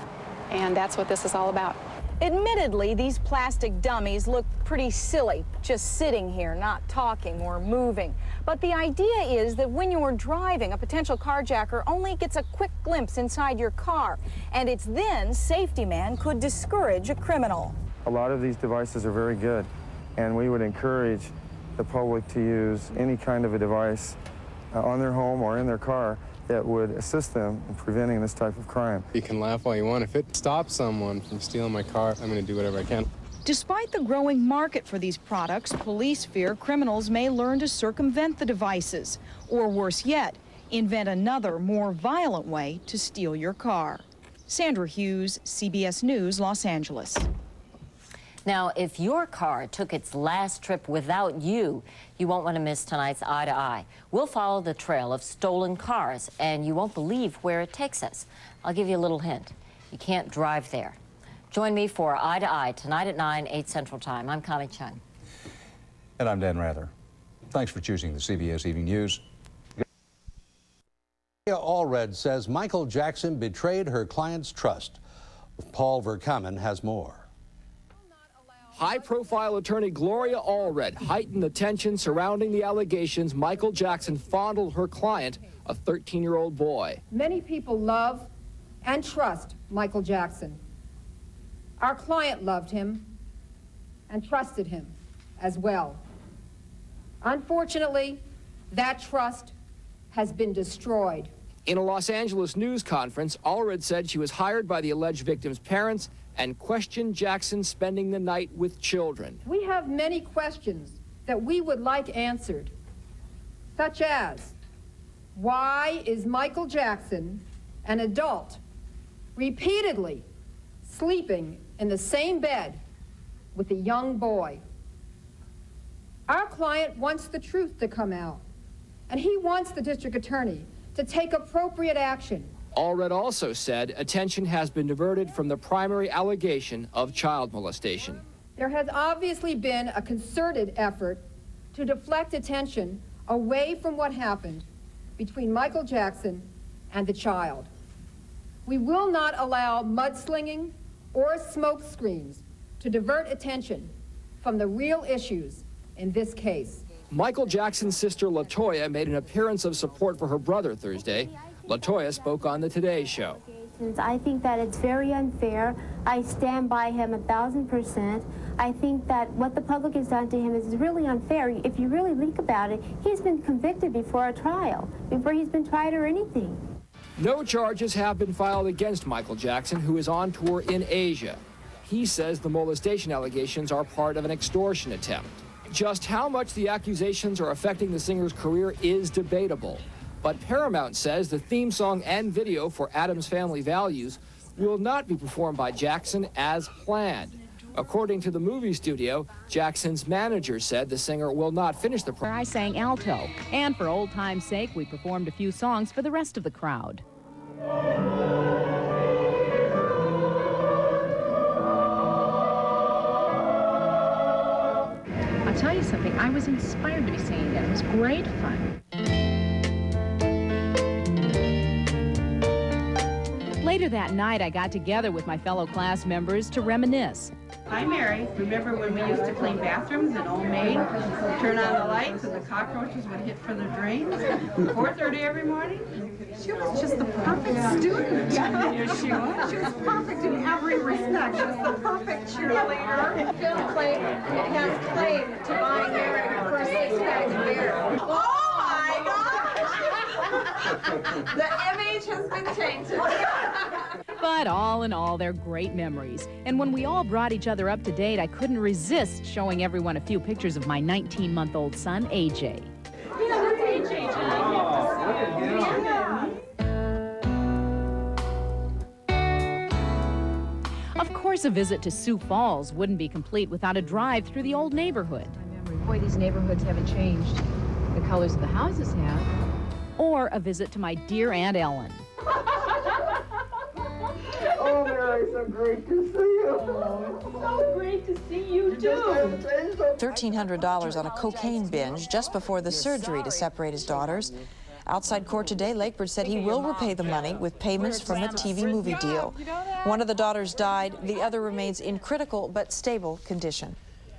and that's what this is all about. Admittedly, these plastic dummies look pretty silly, just sitting here, not talking or moving. But the idea is that when you're driving, a potential carjacker only gets a quick glimpse inside your car, and it's then Safety Man could discourage a criminal. A lot of these devices are very good, and we would encourage the public to use any kind of a device on their home or in their car that would assist them in preventing this type of crime. You can laugh all you want. If it stops someone from stealing my car, I'm going to do whatever I can. Despite the growing market for these products, police fear criminals may learn to circumvent the devices, or worse yet, invent another, more violent way to steal your car. Sandra Hughes, CBS News, Los Angeles. Now, if your car took its last trip without you, you won't want to miss tonight's Eye to Eye. We'll follow the trail of stolen cars, and you won't believe where it takes us. I'll give you a little hint. You can't drive there. Join me for Eye to Eye tonight at 9, 8 Central Time. I'm Connie Chung. And I'm Dan Rather. Thanks for choosing the CBS Evening News. Allred says Michael Jackson betrayed her client's trust. Paul Verkamen has more. High-profile attorney Gloria Allred heightened the tension surrounding the allegations Michael Jackson fondled her client, a 13-year-old boy. Many people love and trust Michael Jackson. Our client loved him and trusted him as well. Unfortunately, that trust has been destroyed. In a Los Angeles news conference, Allred said she was hired by the alleged victim's parents and questioned Jackson spending the night with children. We have many questions that we would like answered, such as, why is Michael Jackson, an adult, repeatedly sleeping in the same bed with a young boy? Our client wants the truth to come out, and he wants the district attorney to take appropriate action. Allred also said attention has been diverted from the primary allegation of child molestation. There has obviously been a concerted effort to deflect attention away from what happened between Michael Jackson and the child. We will not allow mudslinging or smoke screens to divert attention from the real issues in this case. Michael Jackson's sister LaToya made an appearance of support for her brother Thursday. LaToya spoke on the Today Show. I think that it's very unfair. I stand by him 1,000%. I think that what the public has done to him is really unfair. If you really think about it, he's been convicted before a trial, before he's been tried or anything. No charges have been filed against Michael Jackson, who is on tour in Asia. He says the molestation allegations are part of an extortion attempt. Just how much the accusations are affecting the singer's career is debatable. But Paramount says the theme song and video for Addams Family Values will not be performed by Jackson as planned. According to the movie studio, Jackson's manager said the singer will not finish the I sang alto, and for old time's sake, we performed a few songs for the rest of the crowd. I'll tell you something, I was inspired to be singing it. It was great fun. Later that night, I got together with my fellow class members to reminisce. Hi, Mary. Remember when we used to clean bathrooms in Old Maid? Turn on the lights and the cockroaches would hit for the drains? 4:30 every morning? She was just the perfect student. Yes, she was. She was perfect in every respect. She was the perfect cheerleader. It has claim to buying Mary her first six-pack of beer. Oh, my gosh! The image has been tainted. But all in all, they're great memories. And when we all brought each other up to date, I couldn't resist showing everyone a few pictures of my 19-month-old son, AJ. Yeah, that's AJ, Of course, a visit to Sioux Falls wouldn't be complete without a drive through the old neighborhood. Boy, these neighborhoods haven't changed. The colors of the houses have. Or a visit to my dear Aunt Ellen. Oh, Mary, so great to see you. So great to see you, too. $1,300 on a cocaine binge just before the surgery to separate his daughters. Outside court today, Lakebird said he will repay the money with payments from a TV movie deal. One of the daughters died. The other remains in critical but stable condition.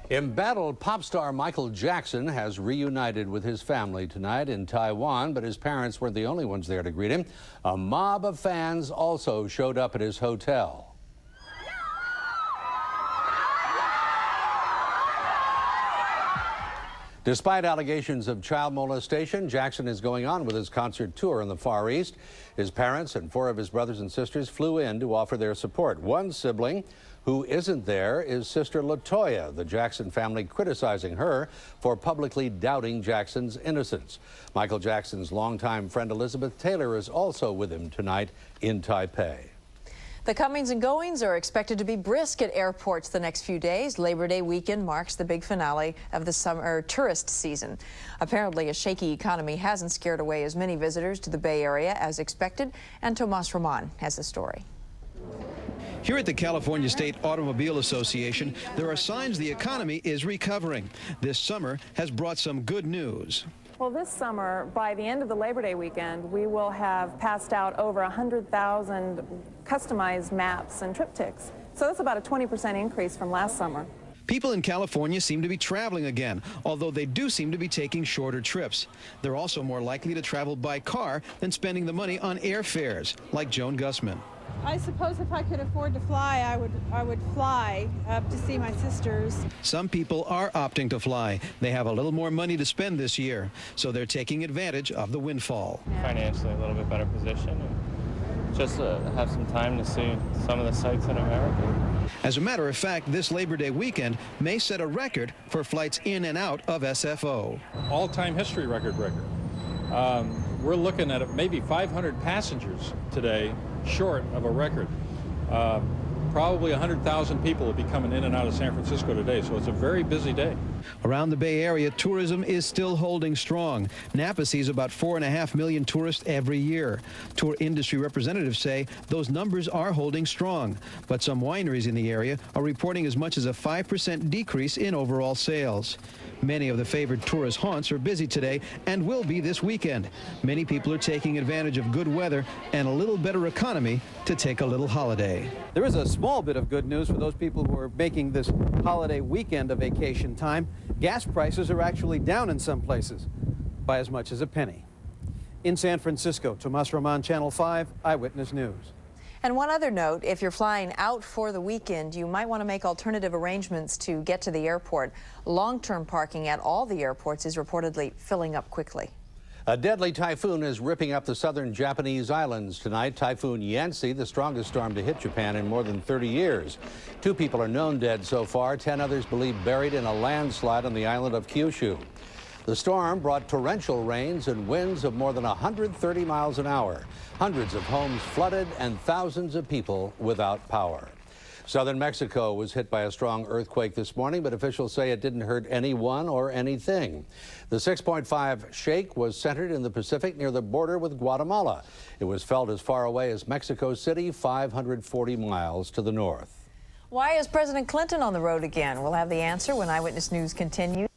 Embattled pop star Michael Jackson has reunited with his family tonight in Taiwan, but his parents weren't the only ones there to greet him. A mob of fans also showed up at his hotel. Despite allegations of child molestation, Jackson is going on with his concert tour in the Far East. His parents and 4 of his brothers and sisters flew in to offer their support. One sibling who isn't there is sister LaToya, the Jackson family criticizing her for publicly doubting Jackson's innocence. Michael Jackson's longtime friend Elizabeth Taylor is also with him tonight in Taipei. The comings and goings are expected to be brisk at airports the next few days. Labor Day weekend marks the big finale of the summer tourist season. Apparently, a shaky economy hasn't scared away as many visitors to the Bay Area as expected, and Tomas Roman has the story. Here at the California State Automobile Association, there are signs the economy is recovering. This summer has brought some good news. Well, this summer, by the end of the Labor Day weekend, we will have passed out over 100,000 customized maps and triptychs. So that's about a 20% increase from last summer. People in California seem to be traveling again, although they do seem to be taking shorter trips. They're also more likely to travel by car than spending the money on airfares, like Joan Gussman. I suppose if I could afford to fly, I would fly up to see my sisters. Some people are opting to fly. They have a little more money to spend this year, so they're taking advantage of the windfall. Financially a little bit better position, and just have some time to see some of the sights in America. As a matter of fact, this Labor Day weekend may set a record for flights in and out of SFO. All-time history record breaker. We're looking at maybe 500 passengers today short of a record. Probably 100,000 people will be coming in and out of San Francisco today, so it's a very busy day. Around the Bay Area, tourism is still holding strong. Napa sees about 4.5 million tourists every year. Tour industry representatives say those numbers are holding strong, but some wineries in the area are reporting as much as a 5% decrease in overall sales. Many of the favored tourist haunts are busy today and will be this weekend. Many people are taking advantage of good weather and a little better economy to take a little holiday. There is a small bit of good news for those people who are making this holiday weekend a vacation time. Gas prices are actually down in some places by as much as a penny. In San Francisco, Tomas Roman, Channel 5 Eyewitness News. And one other note, if you're flying out for the weekend, you might want to make alternative arrangements to get to the airport. Long-term parking at all the airports is reportedly filling up quickly. A deadly typhoon is ripping up the southern Japanese islands tonight. Typhoon Yancy, the strongest storm to hit Japan in more than 30 years. 2 people are known dead so far, 10 others believed buried in a landslide on the island of Kyushu. The storm brought torrential rains and winds of more than 130 miles an hour. Hundreds of homes flooded and thousands of people without power. Southern Mexico was hit by a strong earthquake this morning, but officials say it didn't hurt anyone or anything. The 6.5 shake was centered in the Pacific near the border with Guatemala. It was felt as far away as Mexico City, 540 miles to the north. Why is President Clinton on the road again? We'll have the answer when Eyewitness News continues.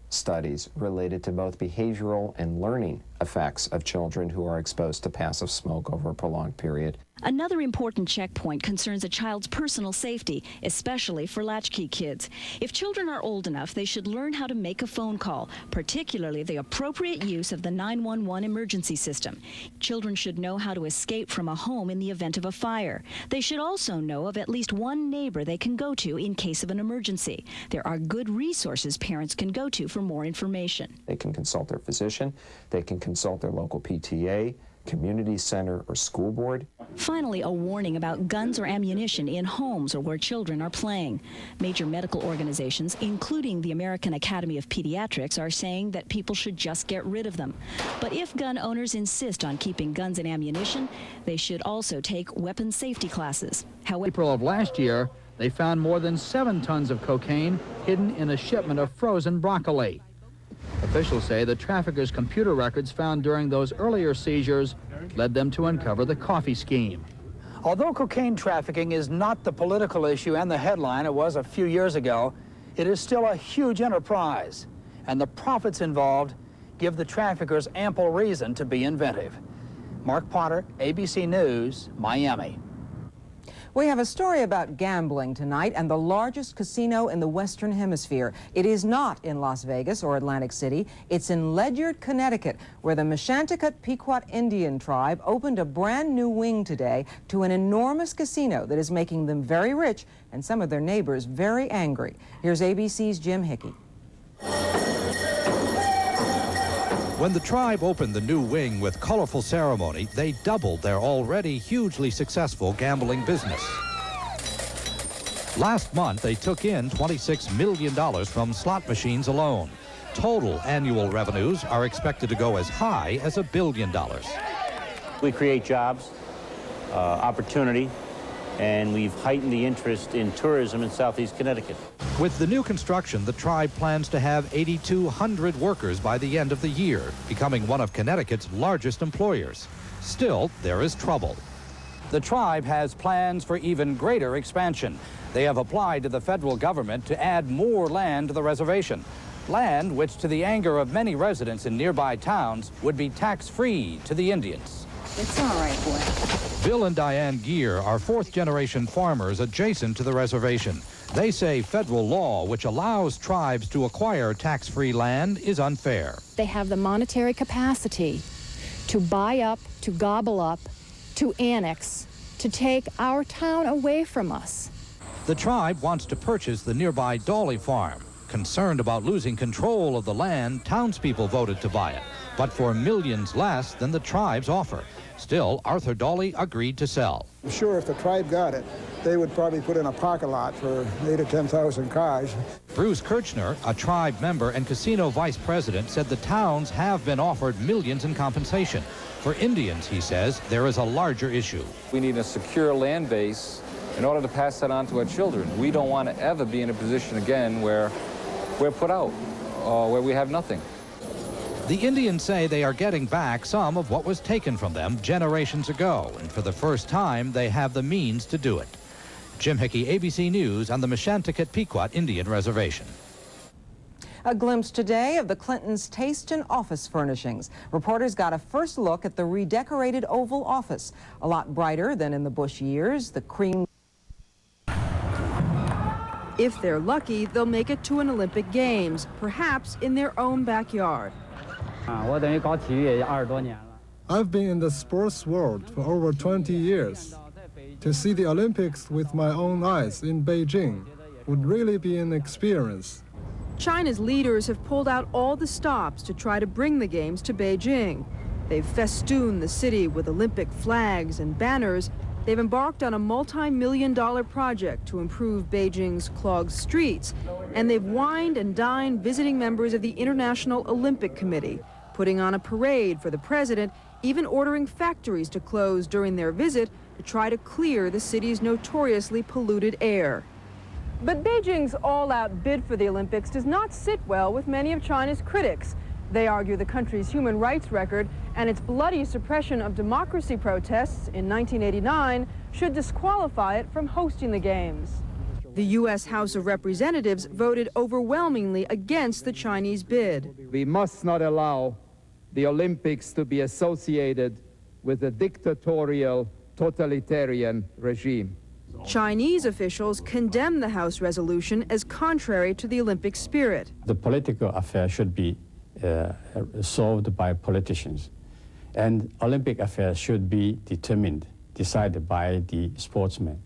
Studies related to both behavioral and learning effects of children who are exposed to passive smoke over a prolonged period. Another important checkpoint concerns a child's personal safety, especially for latchkey kids. If children are old enough, they should learn how to make a phone call, particularly the appropriate use of the 911 emergency system. Children should know how to escape from a home in the event of a fire. They should also know of at least one neighbor they can go to in case of an emergency. There are good resources parents can go to for more information. They can consult their physician, they can consult their local PTA, community center, or school board. Finally, a warning about guns or ammunition in homes or where children are playing. Major medical organizations, including the American Academy of Pediatrics, are saying that people should just get rid of them. But if gun owners insist on keeping guns and ammunition, they should also take weapons safety classes. However, April of last year, they found more than 7 tons of cocaine hidden in a shipment of frozen broccoli. Officials say the traffickers' computer records found during those earlier seizures led them to uncover the coffee scheme. Although cocaine trafficking is not the political issue and the headline it was a few years ago, it is still a huge enterprise, and the profits involved give the traffickers ample reason to be inventive. Mark Potter, ABC News, Miami. We have a story about gambling tonight and the largest casino in the Western Hemisphere. It is not in Las Vegas or Atlantic City. It's in Ledyard, Connecticut, where the Meshanticut Pequot Indian tribe opened a brand new wing today to an enormous casino that is making them very rich and some of their neighbors very angry. Here's ABC's Jim Hickey. When the tribe opened the new wing with colorful ceremony, they doubled their already hugely successful gambling business. Last month, they took in $26 million from slot machines alone. Total annual revenues are expected to go as high as $1 billion. We create jobs, opportunity, and we've heightened the interest in tourism in Southeast Connecticut. With the new construction, the tribe plans to have 8,200 workers by the end of the year, becoming one of Connecticut's largest employers. Still, there is trouble. The tribe has plans for even greater expansion. They have applied to the federal government to add more land to the reservation. Land which, to the anger of many residents in nearby towns, would be tax-free to the Indians. It's all right, boy. Bill and Diane Gear are fourth-generation farmers adjacent to the reservation. They say federal law, which allows tribes to acquire tax-free land, is unfair. They have the monetary capacity to buy up, to gobble up, to annex, to take our town away from us. The tribe wants to purchase the nearby Dawley farm. Concerned about losing control of the land, townspeople voted to buy it, but for millions less than the tribe's offer. Still, Arthur Dawley agreed to sell. I'm sure if the tribe got it, they would probably put in a parking lot for 8,000 to 10,000 cars. Bruce Kirchner, a tribe member and casino vice president, said the towns have been offered millions in compensation. For Indians, he says, there is a larger issue. We need a secure land base in order to pass that on to our children. We don't want to ever be in a position again where we're put out or where we have nothing. The Indians say they are getting back some of what was taken from them generations ago, and for the first time, they have the means to do it. Jim Hickey, ABC News, on the Meshanticut Pequot Indian Reservation. A glimpse today of the Clintons' taste in office furnishings. Reporters got a first look at the redecorated Oval Office. A lot brighter than in the Bush years, the cream. If they're lucky, they'll make it to an Olympic Games, perhaps in their own backyard. I've been in the sports world for over 20 years. To see the Olympics with my own eyes in Beijing would really be an experience. China's leaders have pulled out all the stops to try to bring the Games to Beijing. They've festooned the city with Olympic flags and banners. They've embarked on a multi-million-dollar project to improve Beijing's clogged streets. And they've wined and dined visiting members of the International Olympic Committee, putting on a parade for the president, even ordering factories to close during their visit to try to clear the city's notoriously polluted air. But Beijing's all-out bid for the Olympics does not sit well with many of China's critics. They argue the country's human rights record and its bloody suppression of democracy protests in 1989 should disqualify it from hosting the Games. The U.S. House of Representatives voted overwhelmingly against the Chinese bid. We must not allow the Olympics to be associated with a dictatorial, totalitarian regime. Chinese officials condemn the House resolution as contrary to the Olympic spirit. The political affair should be solved by politicians, and Olympic affairs should be decided by the sportsmen.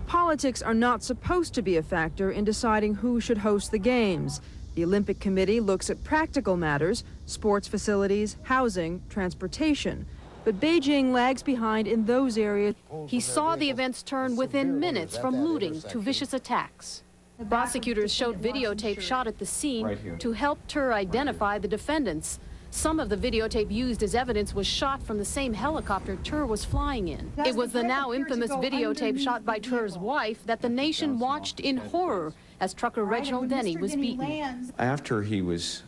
Politics are not supposed to be a factor in deciding who should host the Games. The Olympic Committee looks at practical matters, sports facilities, housing, transportation. But Beijing lags behind in those areas. He saw the events turn within minutes from looting to vicious attacks. Prosecutors showed videotape shot at the scene to help TUR identify the defendants. Some of the videotape used as evidence was shot from the same helicopter TUR was flying in. It was the now infamous videotape shot by TUR's wife that the nation watched in horror as trucker Reginald Denny was beaten. After he was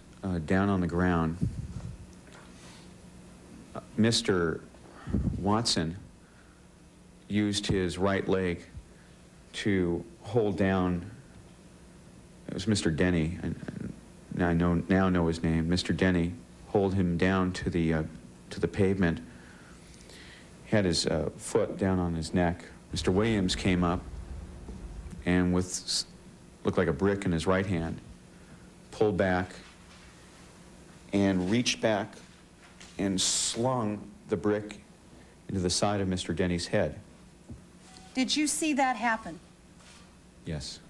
down on the ground, Mr. Watson used his right leg to hold down, it was Mr. Denny, and I now know his name, Mr. Denny, hold him down to the pavement, had his foot down on his neck. Mr. Williams came up and with, looked like a brick in his right hand, pulled back and reached back and slung the brick into the side of Mr. Denny's head. Did you see that happen? Yes.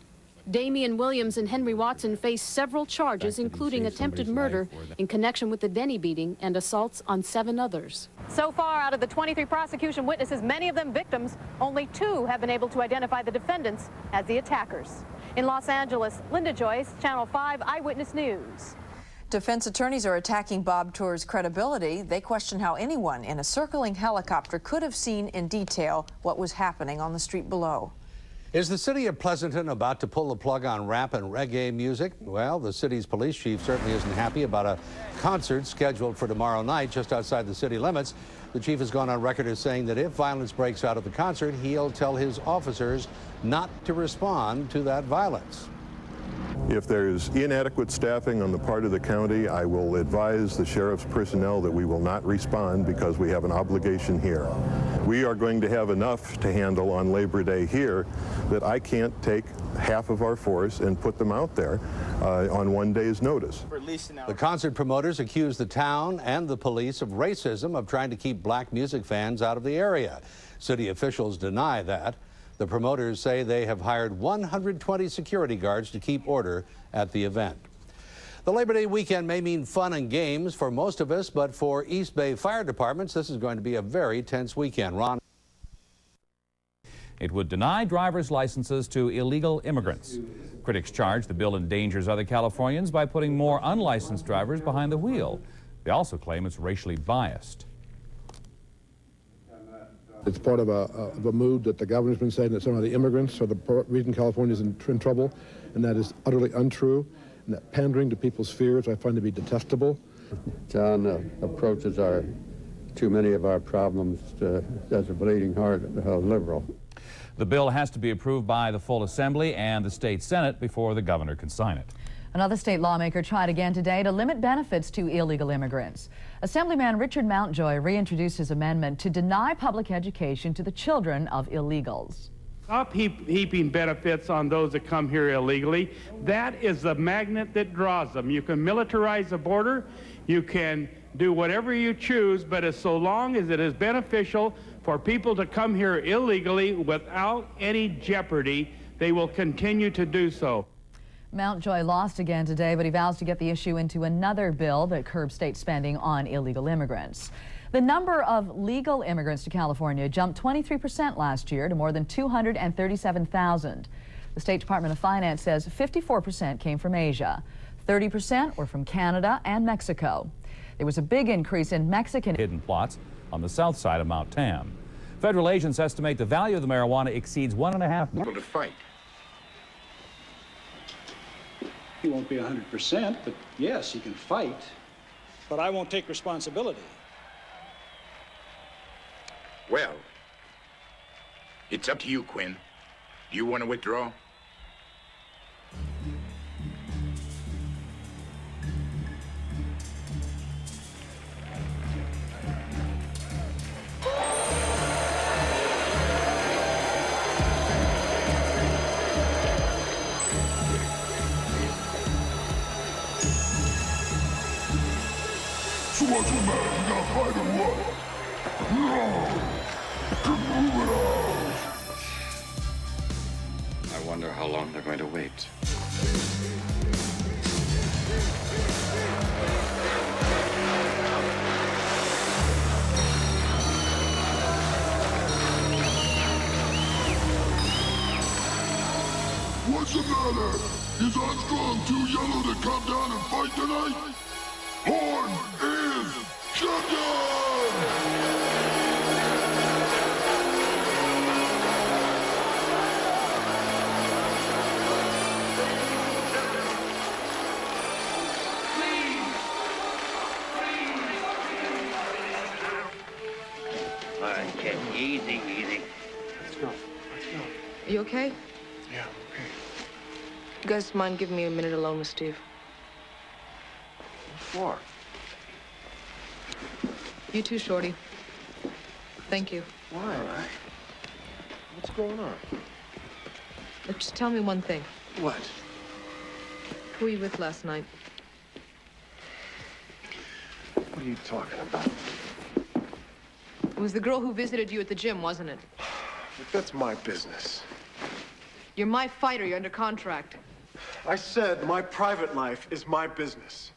Damian Williams and Henry Watson face several charges, including attempted murder in connection with the Denny beating and assaults on 7 others. So far, out of the 23 prosecution witnesses, many of them victims, only 2 have been able to identify the defendants as the attackers. In Los Angeles, Linda Joyce, Channel 5 Eyewitness News. Defense attorneys are attacking Bob Tour's credibility. They question how anyone in a circling helicopter could have seen in detail what was happening on the street below. Is the city of Pleasanton about to pull the plug on rap and reggae music? Well, the city's police chief certainly isn't happy about a concert scheduled for tomorrow night just outside the city limits. The chief has gone on record as saying that if violence breaks out at the concert, he'll tell his officers not to respond to that violence. If there's inadequate staffing on the part of the county, I will advise the sheriff's personnel that we will not respond because we have an obligation here. We are going to have enough to handle on Labor Day here that I can't take half of our force and put them out there on one day's notice. The concert promoters accuse the town and the police of racism, of trying to keep black music fans out of the area. City officials deny that. The promoters say they have hired 120 security guards to keep order at the event. The Labor Day weekend may mean fun and games for most of us, but for East Bay fire departments, this is going to be a very tense weekend. Ron? It would deny driver's licenses to illegal immigrants. Critics charge the bill endangers other Californians by putting more unlicensed drivers behind the wheel. They also claim it's racially biased. It's part of a mood that the governor's been saying that some of the immigrants are the reason California is in trouble, and that is utterly untrue. And that pandering to people's fears I find to be detestable. John approaches too many of our problems as a bleeding heart liberal. The bill has to be approved by the full Assembly and the state Senate before the governor can sign it. Another state lawmaker tried again today to limit benefits to illegal immigrants. Assemblyman Richard Mountjoy reintroduced his amendment to deny public education to the children of illegals. Stop heaping benefits on those that come here illegally. That is the magnet that draws them. You can militarize the border, you can do whatever you choose, but as so long as it is beneficial for people to come here illegally without any jeopardy, they will continue to do so. Mountjoy lost again today, but he vows to get the issue into another bill that curbs state spending on illegal immigrants. The number of legal immigrants to California jumped 23% last year to more than 237,000. The State Department of Finance says 54% came from Asia. 30% were from Canada and Mexico. There was a big increase in Mexican hidden plots on the south side of Mount Tam. Federal agents estimate the value of the marijuana exceeds $1.5 million. To fight. He won't be 100%, but yes, he can fight. But I won't take responsibility. Well, it's up to you, Quinn. Do you want to withdraw? What's the matter? You got a fight or what? No! Just move it out! I wonder how long they're going to wait. What's the matter? Is Armstrong too yellow to come down and fight tonight? Horn is champion! Okay, easy, easy. Let's go. Are you okay? Yeah, okay. You guys mind giving me a minute alone with Steve? What for? You too, Shorty. Thank you. Why? What's going on? Look, just tell me one thing. What? Who were you with last night? What are you talking about? It was the girl who visited you at the gym, wasn't it? Look, that's my business. You're my fighter. You're under contract. I said my private life is my business.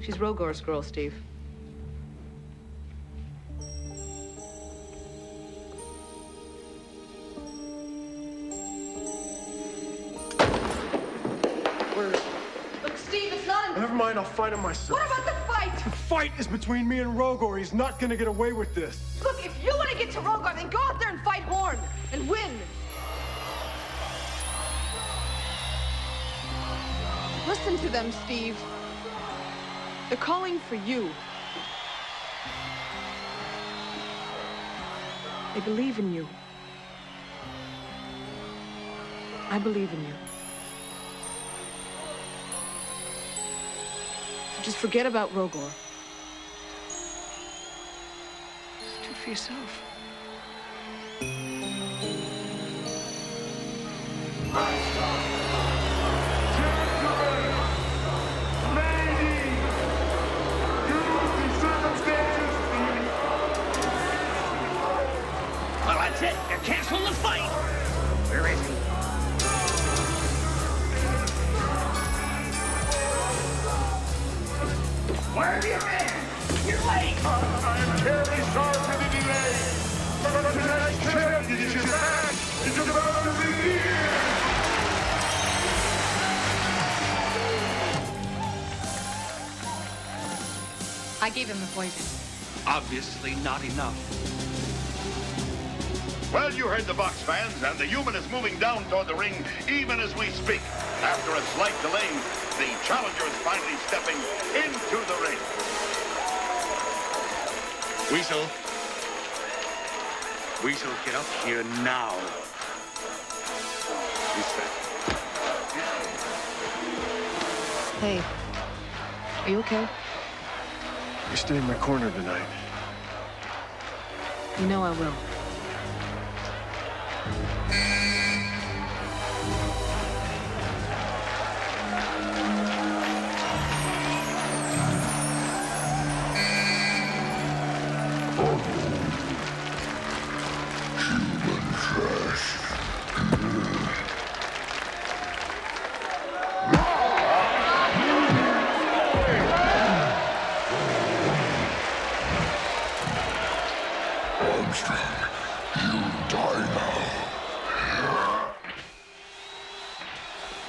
She's Rogor's girl, Steve. Where? Look, Steve, it's not in... Never mind, I'll fight him myself. What about the fight? The fight is between me and Rogor. He's not gonna get away with this. Look, if you want to get to Rogor, then go out there and fight Horn and win. Listen to them, Steve. They're calling for you. They believe in you. I believe in you. So just forget about Rogor. Just do it for yourself. Well, that's it. They're canceling the fight. Where is he? Where have you been? You're late. I am terribly sorry for the delay. But tonight's championship match is about to begin. I gave him the poison. Obviously not enough. Well, you heard the box fans, and the human is moving down toward the ring even as we speak. After a slight delay, the challenger is finally stepping into the ring. Weasel, get up here now. Respect. Hey, are you okay? You stay in my corner tonight. You know I will.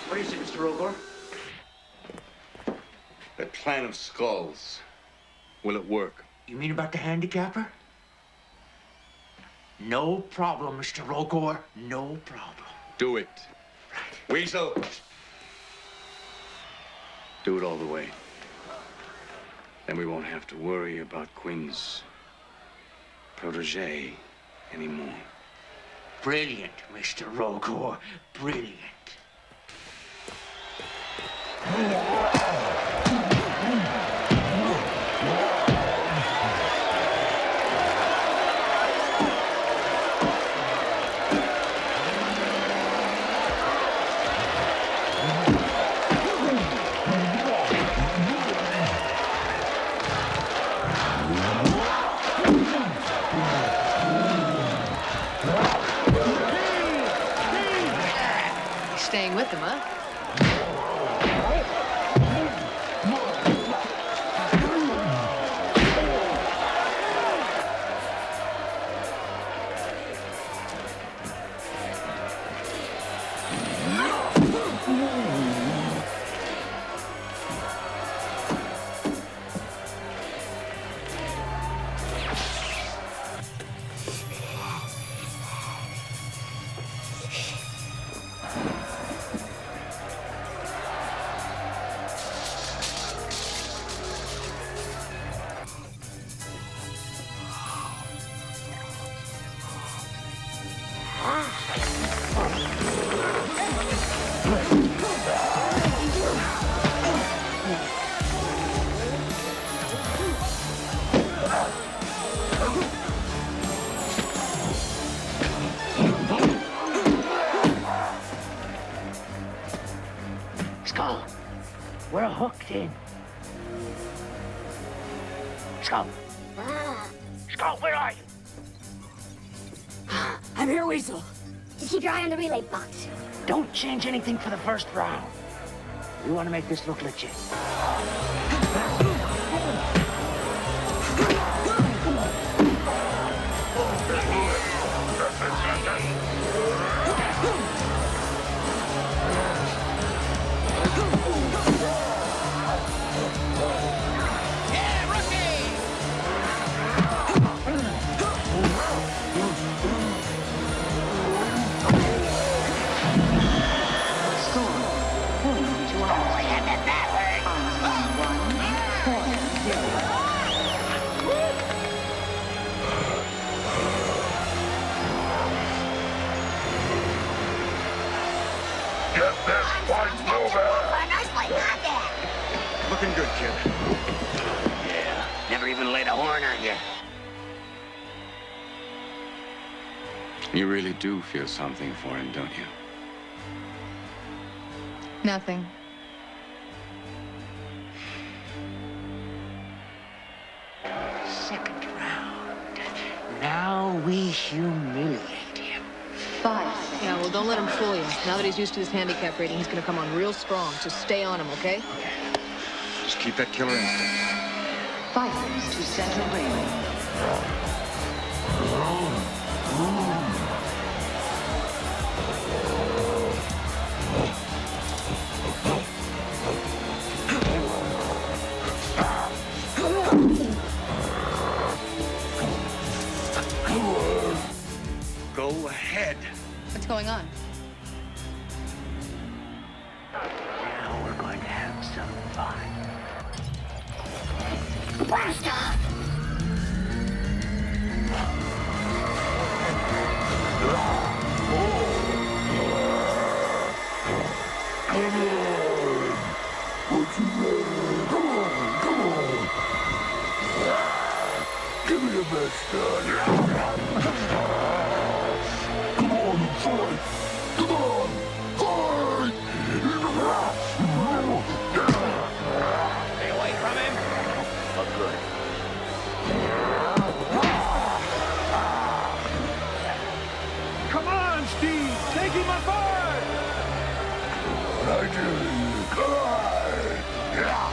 What do you say, Mr. Rogor? That plan of skulls, will it work? You mean about the handicapper? No problem, Mr. Rogor. No problem. Do it. Weasel. Do it all the way. Then we won't have to worry about Quinn's protege anymore. Brilliant, Mr. Rogor. Brilliant. victim, huh? Skull, we're hooked in. Skull. Skull, where are you? I'm here, Weasel. Just keep your eye on the relay box. Don't change anything for the first round. We want to make this look legit. Get this fight moving! Looking good, kid. Yeah, never even laid a horn on you. You really do feel something for him, don't you? Nothing. Second round. Now we humiliate him. 5. Yeah, well, don't let him fool you. Now that he's used to this handicap rating, he's gonna come on real strong. So stay on him, okay? Just keep that killer instinct. Fighters to center ring. Go ahead. What's going on? Now we're going to have some fun. Blast off! Give me your best shot. Come on and fight! Come on! Fight! Stay away from him. Oh, good. Come on, Steve! Take him apart! I do. Come on! Get up!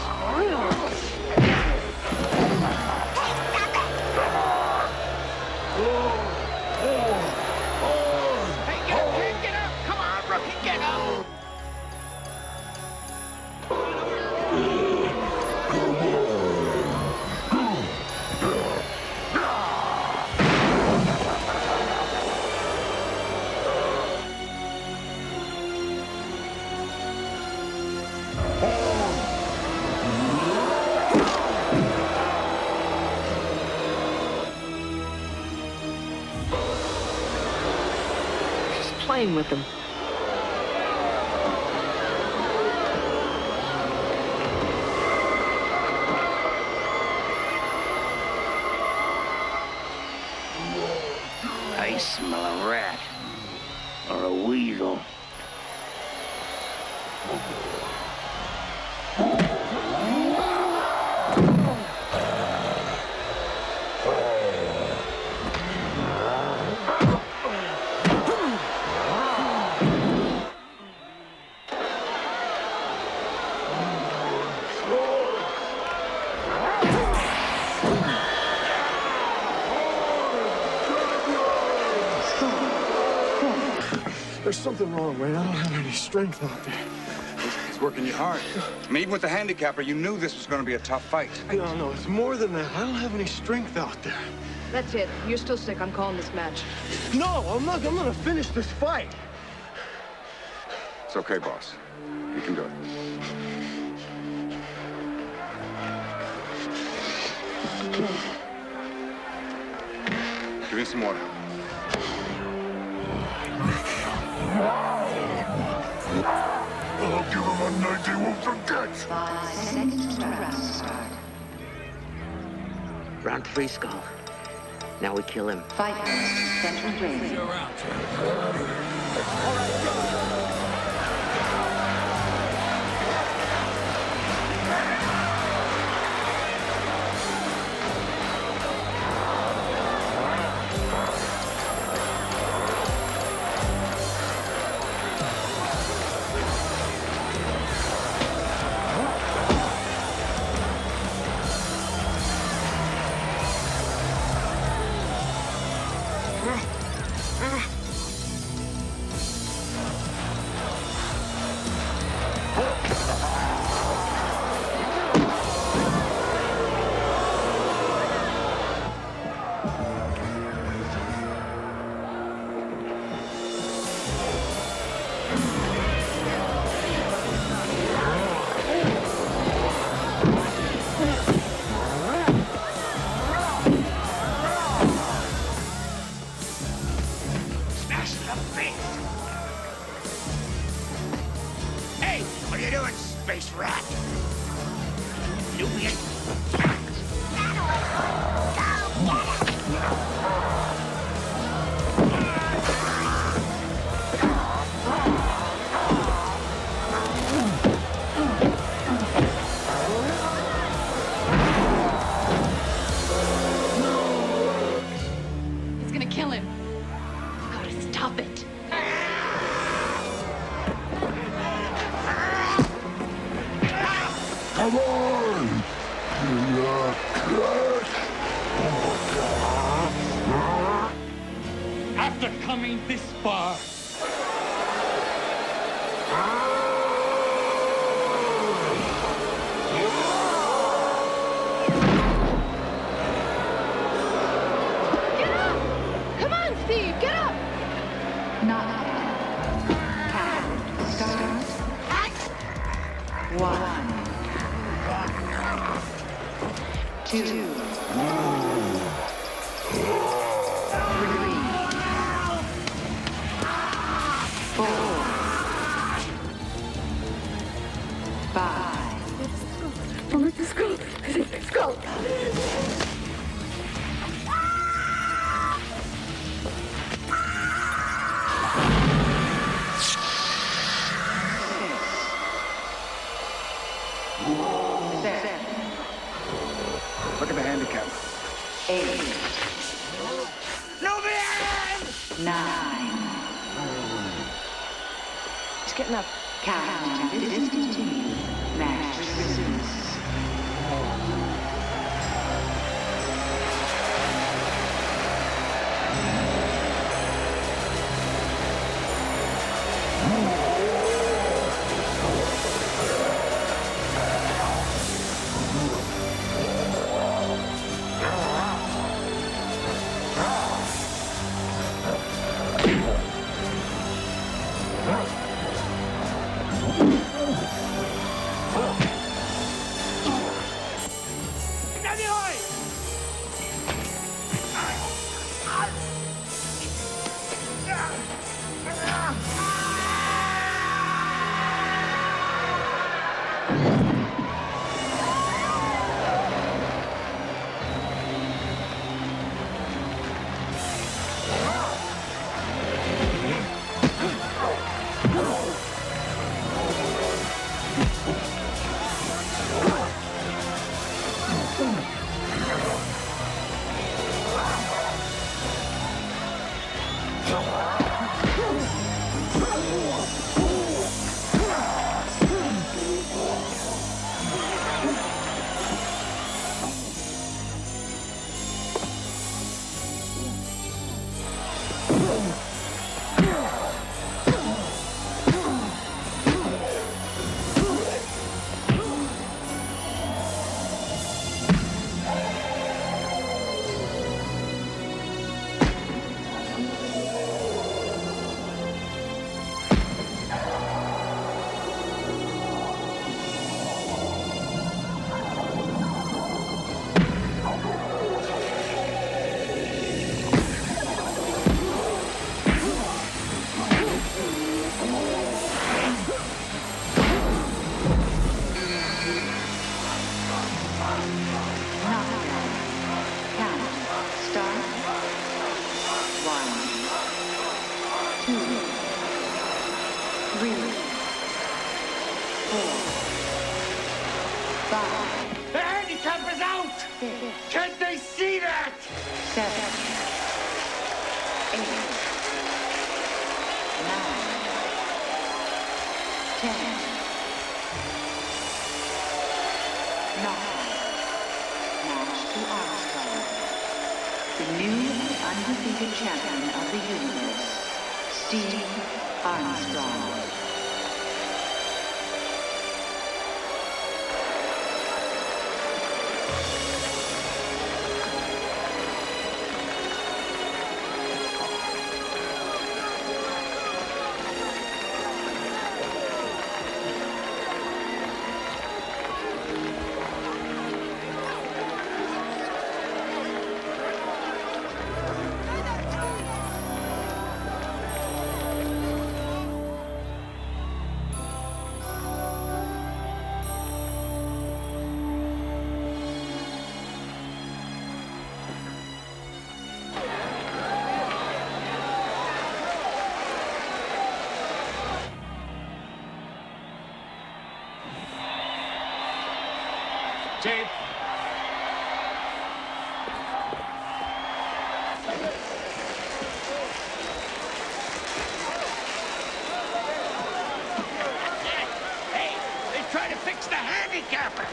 Come on, rookie, get up! Just playing with him. I smell a rat. Or a weasel. There's something wrong, Wayne. I don't have any strength out there. He's working you hard. I mean, even with the handicapper, you knew this was going to be a tough fight. No, it's more than that. I don't have any strength out there. That's it. You're still sick. I'm calling this match. No, I'm not. I'm gonna finish this fight. It's okay, boss. You can do it. Give me some water. I'll give him a night he won't forget. 5 seconds to round start. Round 3, Skull. Now we kill him. Fighters to center ring. Hey, what are you doing, space rat? You ain't. He's gonna kill him. Gotta stop it. Come on! After coming this far, Come on, Steve, get up! Knockout. Count. Start. 1. 2. 3. 4. 5. Let's go. Let's go. Look at the handicap. 8. No man! 9. He's getting up. Count discontinued. Match resumes. Knockdown. Count. Start. 1, 2, 3, 4, 5. The handicapper's out! 6. Can't they see that? 7, 8, 9, 10. Knockout. Match to Armstrong. The new and undefeated champion of the universe, Steve Armstrong. Tape. Hey, they try to fix the handicapper.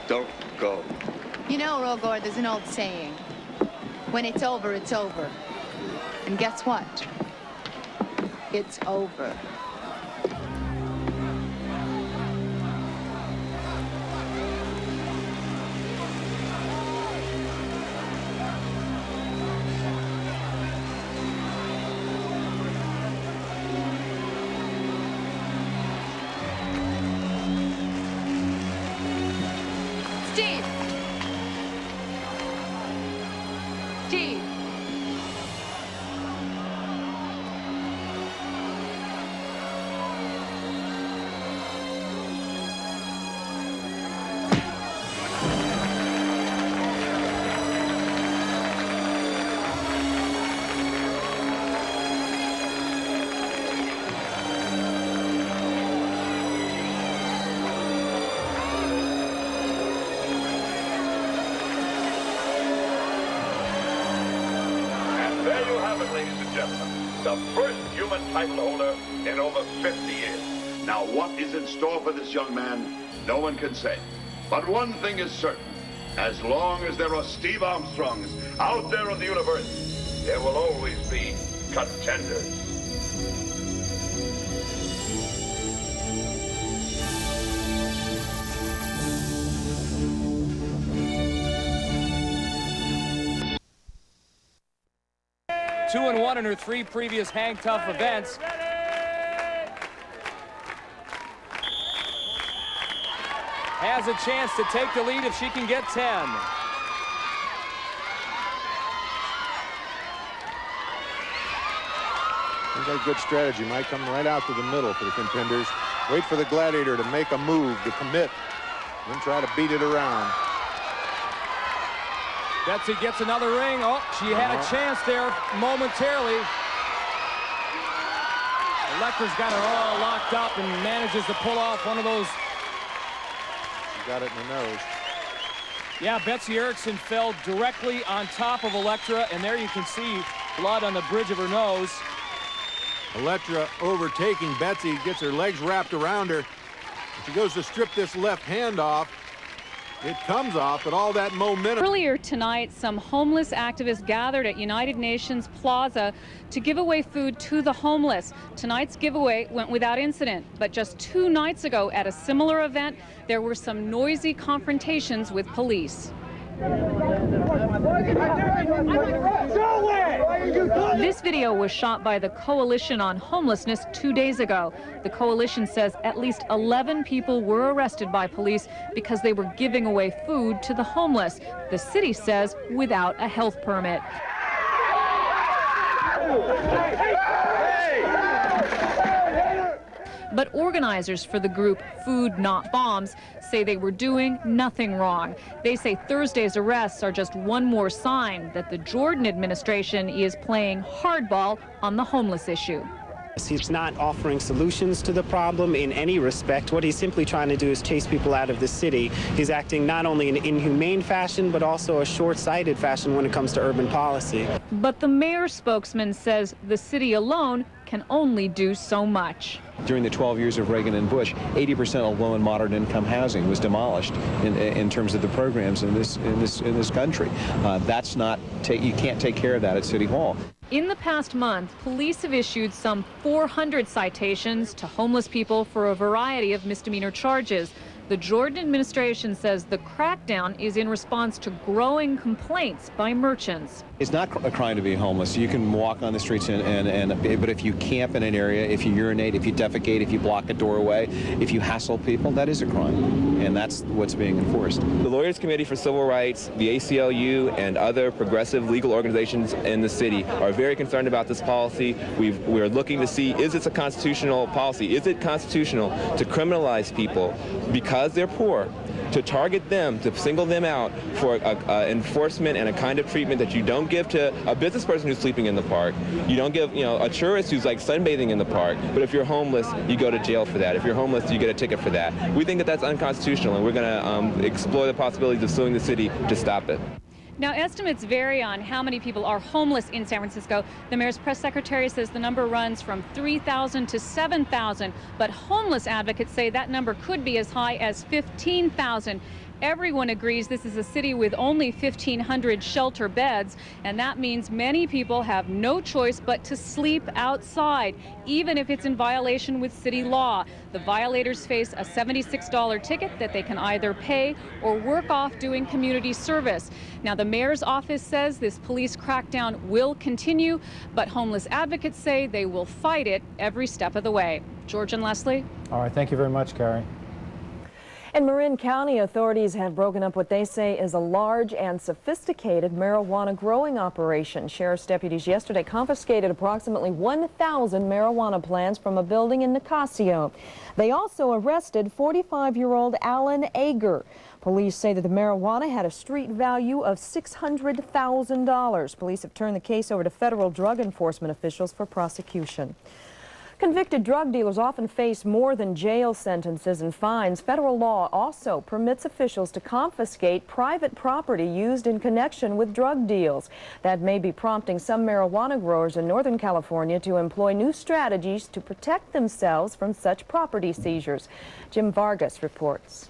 Don't go. You know, Rogor, there's an old saying. When it's over, it's over. And guess what? It's over. Steve! Steve! There you have it, ladies and gentlemen. The first human title holder in over 50 years. Now, what is in store for this young man, no one can say. But one thing is certain. As long as there are Steve Armstrongs out there in the universe, there will always be contenders. Two and one in her 3 previous Hang Tough events. Has a chance to take the lead if she can get 10. Seems like a good strategy. Might come right out to the middle for the contenders. Wait for the Gladiator to make a move, to commit, then try to beat it around. Betsy gets another ring. Oh, she had a chance there momentarily. Electra's got her all locked up and manages to pull off one of those. She got it in the nose. Yeah, Betsy Erickson fell directly on top of Electra, and there you can see blood on the bridge of her nose. Electra overtaking Betsy, gets her legs wrapped around her. She goes to strip this left hand off. It comes off, but all that momentum. Earlier tonight, some homeless activists gathered at United Nations Plaza to give away food to the homeless. Tonight's giveaway went without incident, but just 2 nights ago at a similar event, there were some noisy confrontations with police. This video was shot by the Coalition on Homelessness 2 days ago. The coalition says at least 11 people were arrested by police because they were giving away food to the homeless. The city says without a health permit. But organizers for the group Food Not Bombs say they were doing nothing wrong. They say Thursday's arrests are just one more sign that the Jordan administration is playing hardball on the homeless issue. He's not offering solutions to the problem in any respect. What he's simply trying to do is chase people out of the city. He's acting not only in an inhumane fashion, but also a short-sighted fashion when it comes to urban policy. But the mayor's spokesman says the city alone can only do so much. During the 12 years of Reagan and Bush, 80% of low and moderate income housing was demolished in terms of the programs in this country. That's not you can't take care of that at City Hall. In the past month, police have issued some 400 citations to homeless people for a variety of misdemeanor charges. The Jordan administration says the crackdown is in response to growing complaints by merchants. It's not a crime to be homeless. You can walk on the streets, but if you camp in an area, if you urinate, if you defecate, if you block a doorway, if you hassle people, that is a crime, and that's what's being enforced. The Lawyers Committee for Civil Rights, the ACLU, and other progressive legal organizations in the city are very concerned about this policy. We're looking to see, is this a constitutional policy? Is it constitutional to criminalize people because they're poor, to target them, to single them out for enforcement and a kind of treatment that you don't give to a business person who's sleeping in the park. You don't give, a tourist who's like sunbathing in the park. But if you're homeless, you go to jail for that. If you're homeless, you get a ticket for that. We think that that's unconstitutional, and we're going to explore the possibilities of suing the city to stop it. Now, estimates vary on how many people are homeless in San Francisco. The mayor's press secretary says the number runs from 3,000 to 7,000, but homeless advocates say that number could be as high as 15,000. Everyone agrees this is a city with only 1,500 shelter beds, and that means many people have no choice but to sleep outside, even if it's in violation with city law. The violators face a $76 ticket that they can either pay or work off doing community service. Now, the mayor's office says this police crackdown will continue, but homeless advocates say they will fight it every step of the way. George and Leslie? All right, thank you very much, Carrie. In Marin County, authorities have broken up what they say is a large and sophisticated marijuana growing operation. Sheriff's deputies yesterday confiscated approximately 1,000 marijuana plants from a building in Nicasio. They also arrested 45-year-old Alan Ager. Police say that the marijuana had a street value of $600,000. Police have turned the case over to federal drug enforcement officials for prosecution. Convicted drug dealers often face more than jail sentences and fines. Federal law also permits officials to confiscate private property used in connection with drug deals. That may be prompting some marijuana growers in Northern California to employ new strategies to protect themselves from such property seizures. Jim Vargas reports.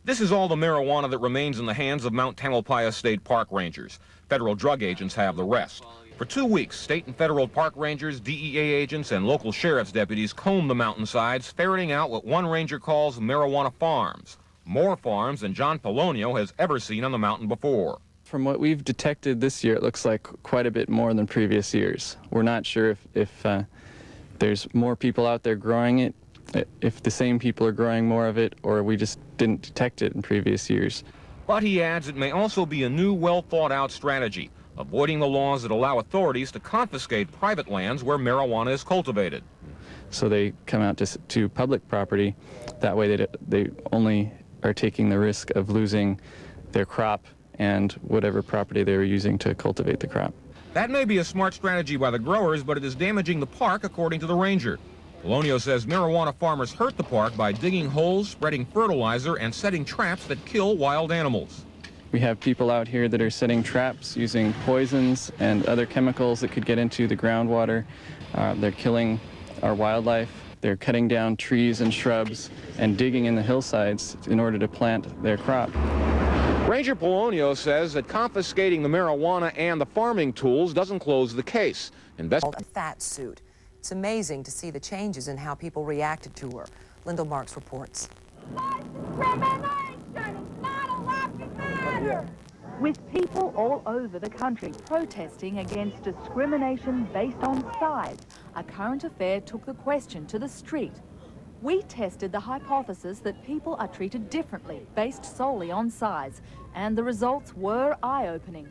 This is all the marijuana that remains in the hands of Mount Tamalpais State Park Rangers. Federal drug agents have the rest. For 2 weeks, state and federal park rangers, DEA agents, and local sheriff's deputies combed the mountainsides, ferreting out what one ranger calls marijuana farms. More farms than John Polonio has ever seen on the mountain before. From what we've detected this year, it looks like quite a bit more than previous years. We're not sure if there's more people out there growing it, if the same people are growing more of it, or we just didn't detect it in previous years. But he adds it may also be a new, well-thought-out strategy, avoiding the laws that allow authorities to confiscate private lands where marijuana is cultivated. So they come out to public property. That way they only are taking the risk of losing their crop and whatever property they were using to cultivate the crop. That may be a smart strategy by the growers, but it is damaging the park, according to the ranger. Polonio says marijuana farmers hurt the park by digging holes, spreading fertilizer, and setting traps that kill wild animals. We have people out here that are setting traps using poisons and other chemicals that could get into the groundwater. They're killing our wildlife. They're cutting down trees and shrubs and digging in the hillsides in order to plant their crop. Ranger Polonio says that confiscating the marijuana and the farming tools doesn't close the case. A fat suit. It's amazing to see the changes in how people reacted to her. Lyndall Marks reports. here. With people all over the country protesting against discrimination based on size, A Current Affair took the question to the street. We tested the hypothesis that people are treated differently based solely on size, and the results were eye-opening.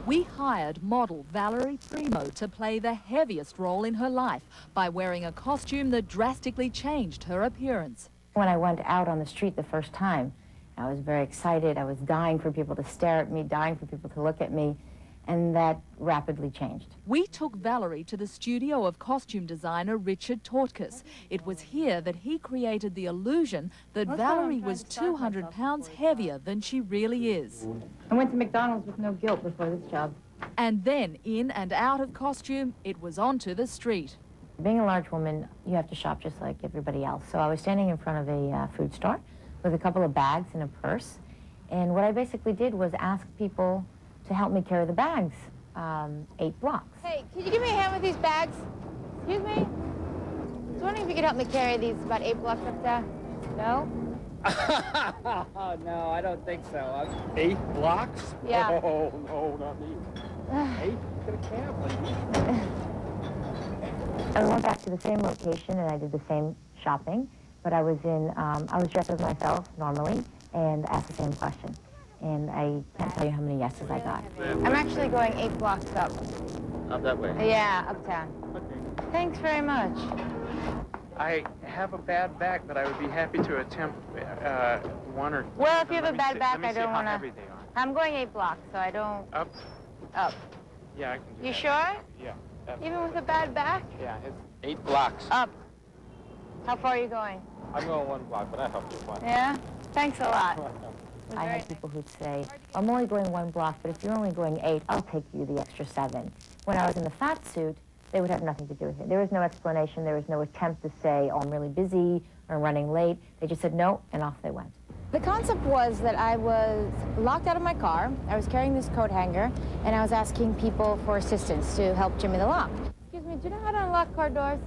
We hired model Valerie Primo to play the heaviest role in her life by wearing a costume that drastically changed her appearance. When I went out on the street the first time, I was very excited. I was dying for people to stare at me, dying for people to look at me, and that rapidly changed. We took Valerie to the studio of costume designer Richard Tortkus. It was here that he created the illusion that Valerie was 200 pounds heavier than she really is. I went to McDonald's with no guilt before this job. And then, in and out of costume, it was onto the street. Being a large woman, you have to shop just like everybody else. So I was standing in front of a food store with a couple of bags and a purse. And what I basically did was ask people to help me carry the bags, 8 blocks. Hey, could you give me a hand with these bags? Excuse me? I was wondering if you could help me carry these about 8 blocks up there. No? No, I don't think so. 8 blocks? Yeah. Oh, no, not me. 8? Get a cab, lady. I went back to the same location and I did the same shopping, but I was dressed as myself normally and asked the same question. And I can't tell you how many yeses I got. I'm actually going 8 blocks up. Up that way? Yeah, uptown. Okay. Thanks very much. I have a bad back, but I would be happy to attempt one or two. Well, if you have a bad back, I don't want to. heavy they are. I'm going 8 blocks, so I don't. Up? Up. Yeah, I can do You that. sure? Yeah. Even with a bad back? Yeah, it's 8 blocks. Up. How far are you going? I'm going 1 block, but I helped you one. Yeah? Thanks a lot. I had people who'd say, I'm only going 1 block, but if you're only going 8, I'll take you the extra 7. When I was in the fat suit, they would have nothing to do with it. There was no explanation. There was no attempt to say, oh, I'm really busy or I'm running late. They just said no, and off they went. The concept was that I was locked out of my car. I was carrying this coat hanger, and I was asking people for assistance to help Jimmy the lock. Excuse me, do you know how to unlock car doors?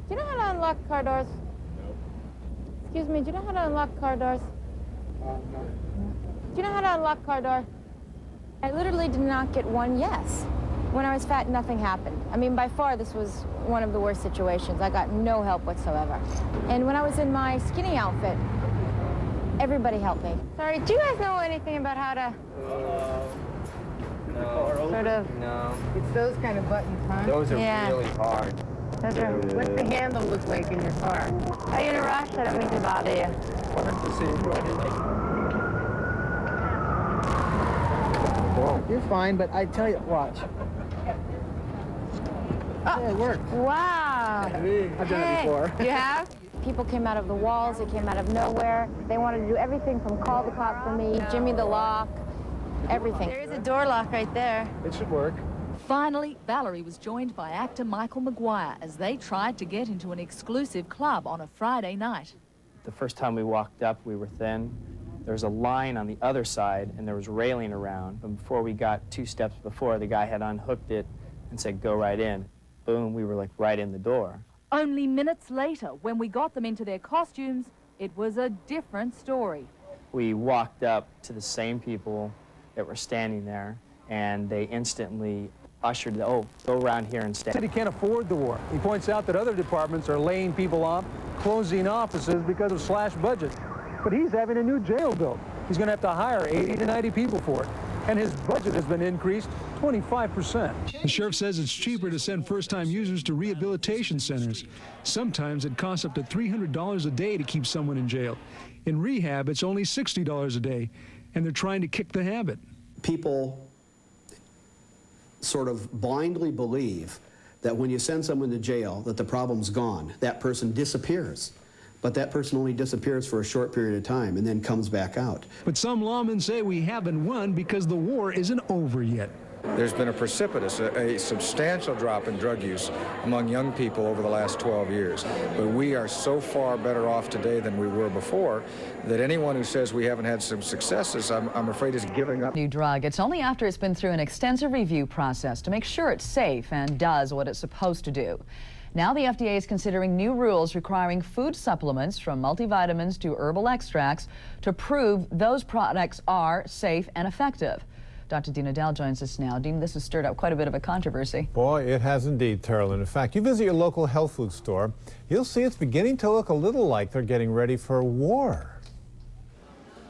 Do you know how to unlock car doors? No. Excuse me, do you know how to unlock car doors? No. Do you know how to unlock car door? I literally did not get one yes. When I was fat, nothing happened. I mean, by far, this was one of the worst situations. I got no help whatsoever. And when I was in my skinny outfit, everybody helped me. Sorry, do you guys know anything about how to... No. Sort of... No. It's those kind of buttons, huh? Those are really hard. Those are... What's the handle look like in your car? Are you in a rush? I don't mean to bother you. You're fine, but I tell you, watch. Yeah, it worked. Wow. I've done it before. You have? People came out of the walls. They came out of nowhere. They wanted to do everything from call the cop for me, Jimmy the lock, everything. There is a door lock right there. It should work. Finally, Valerie was joined by actor Michael Maguire as they tried to get into an exclusive club on a Friday night. The first time we walked up, we were thin. There was a line on the other side, and there was railing around. And before we got 2 steps before, the guy had unhooked it and said, go right in. Boom, we were like right in the door. Only minutes later, when we got them into their costumes, it was a different story. We walked up to the same people that were standing there, and they instantly ushered, oh, go around here and stay. The city can't afford the war. He points out that other departments are laying people off, closing offices because of slashed budgets. But he's having a new jail built. He's going to have to hire 80 to 90 people for it. And his budget has been increased 25%. The sheriff says it's cheaper to send first-time users to rehabilitation centers. Sometimes it costs up to $300 a day to keep someone in jail. In rehab, it's only $60 a day, and they're trying to kick the habit. People sort of blindly believe that when you send someone to jail, that the problem's gone. That person disappears. But that person only disappears for a short period of time and then comes back out. But some lawmen say we haven't won because the war isn't over yet. There's been a substantial drop in drug use among young people over the last 12 years. But we are so far better off today than we were before that anyone who says we haven't had some successes, I'm afraid is giving up. New drug. It's only after it's been through an extensive review process to make sure it's safe and does what it's supposed to do. Now the FDA is considering new rules requiring food supplements from multivitamins to herbal extracts to prove those products are safe and effective. Dr. Dean Odell joins us now. Dean, this has stirred up quite a bit of a controversy. Boy, it has indeed, Carolyn. In fact, you visit your local health food store, you'll see it's beginning to look a little like they're getting ready for war.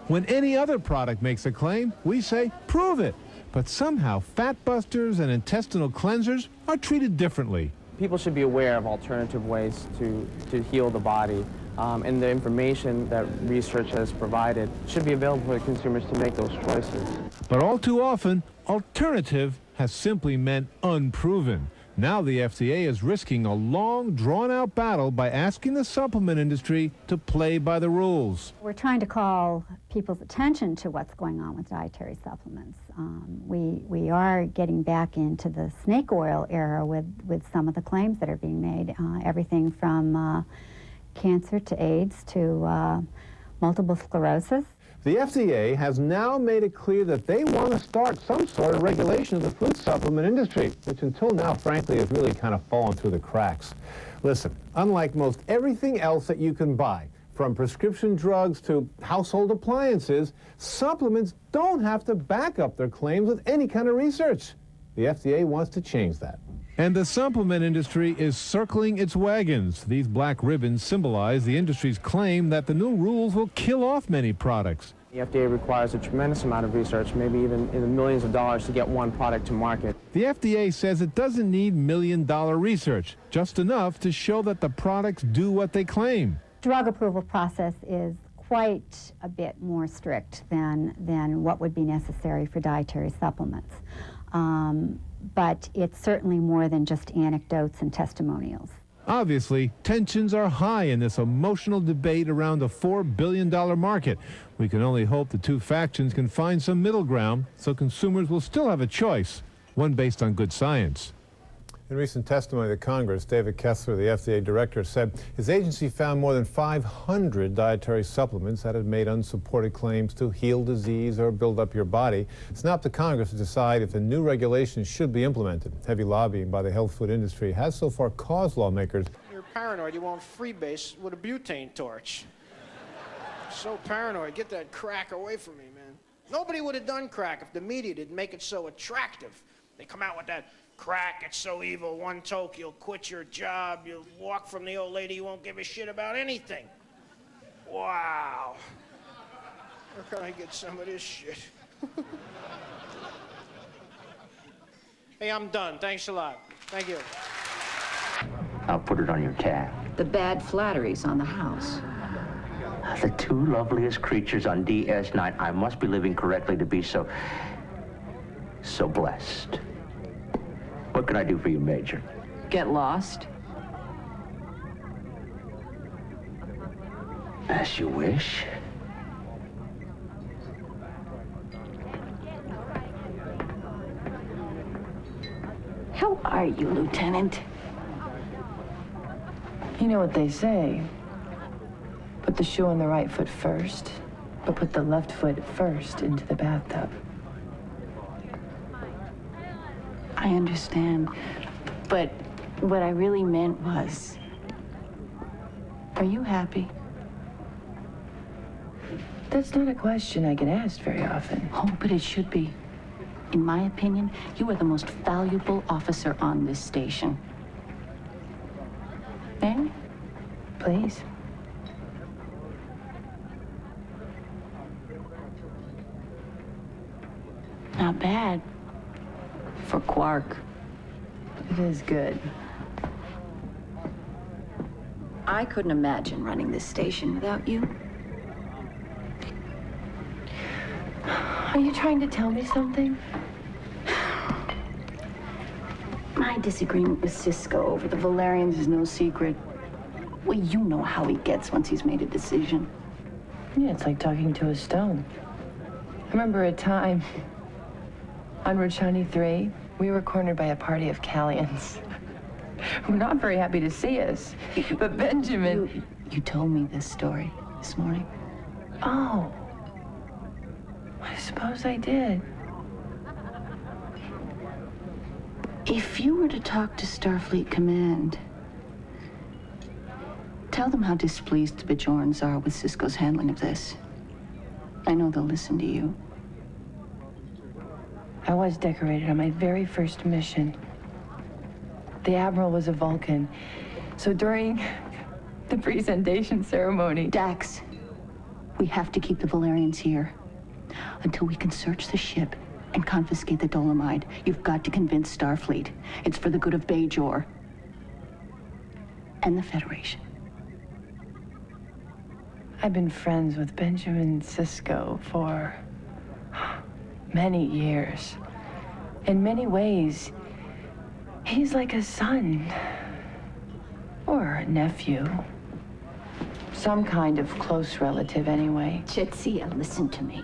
When any other product makes a claim, we say, prove it. But somehow, fat busters and intestinal cleansers are treated differently. People should be aware of alternative ways to heal the body. And the information that research has provided should be available for consumers to make those choices. But all too often, alternative has simply meant unproven. Now the FDA is risking a long, drawn-out battle by asking the supplement industry to play by the rules. We're trying to call people's attention to what's going on with dietary supplements. We are getting back into the snake oil era with some of the claims that are being made. Everything from cancer to AIDS to multiple sclerosis. The FDA has now made it clear that they want to start some sort of regulation of the food supplement industry, which until now, frankly, has really kind of fallen through the cracks. Listen, unlike most everything else that you can buy, from prescription drugs to household appliances, supplements don't have to back up their claims with any kind of research. The FDA wants to change that. And the supplement industry is circling its wagons. These black ribbons symbolize the industry's claim that the new rules will kill off many products. The FDA requires a tremendous amount of research, maybe even in the millions of dollars to get one product to market. The FDA says it doesn't need million-dollar research, just enough to show that the products do what they claim. Drug approval process is quite a bit more strict than what would be necessary for dietary supplements. But it's certainly more than just anecdotes and testimonials. Obviously, tensions are high in this emotional debate around a $4 billion market. We can only hope the two factions can find some middle ground so consumers will still have a choice, one based on good science. In recent testimony to Congress, David Kessler, the FDA director, said his agency found more than 500 dietary supplements that had made unsupported claims to heal disease or build up your body. It's now up to Congress to decide if the new regulations should be implemented. Heavy lobbying by the health food industry has so far caused lawmakers. You're paranoid. You won't freebase with a butane torch. So paranoid. Get that crack away from me, man. Nobody would have done crack if the media didn't make it so attractive. They come out with that crack, it's so evil, one toke, you'll quit your job, you'll walk from the old lady, you won't give a shit about anything. Wow. Where can I get some of this shit? Hey, I'm done. Thanks a lot. Thank you. I'll put it on your tab. The bad flattery's on the house. The two loveliest creatures on DS9. I must be living correctly to be so blessed. What can I do for you, Major? Get lost? As you wish. How are you, Lieutenant? You know what they say. Put the shoe on the right foot first, but put the left foot first into the bathtub. I understand, but what I really meant was, are you happy? That's not a question I get asked very often. Oh, but it should be. In my opinion, you are the most valuable officer on this station. Eh? Please. Not bad. For Quark. It is good. I couldn't imagine running this station without you. Are you trying to tell me something? My disagreement with Cisco over the Valerians is no secret. Well, you know how he gets once he's made a decision. Yeah, it's like talking to a stone. I remember a time on Rochani 3, we were cornered by a party of Callians who were not very happy to see us. But Benjamin... You told me this story this morning. Oh. I suppose I did. If you were to talk to Starfleet Command, Tell them how displeased the Bajorans are with Cisco's handling of this. I know they'll listen to you. I was decorated on my very first mission. The Admiral was a Vulcan. So during the presentation ceremony... Dax, we have to keep the Valerians here until we can search the ship and confiscate the Dolomite. You've got to convince Starfleet. It's for the good of Bajor and the Federation. I've been friends with Benjamin Sisko for many years. In many ways, he's like a son. Or a nephew. Some kind of close relative, anyway. Jetsia, listen to me.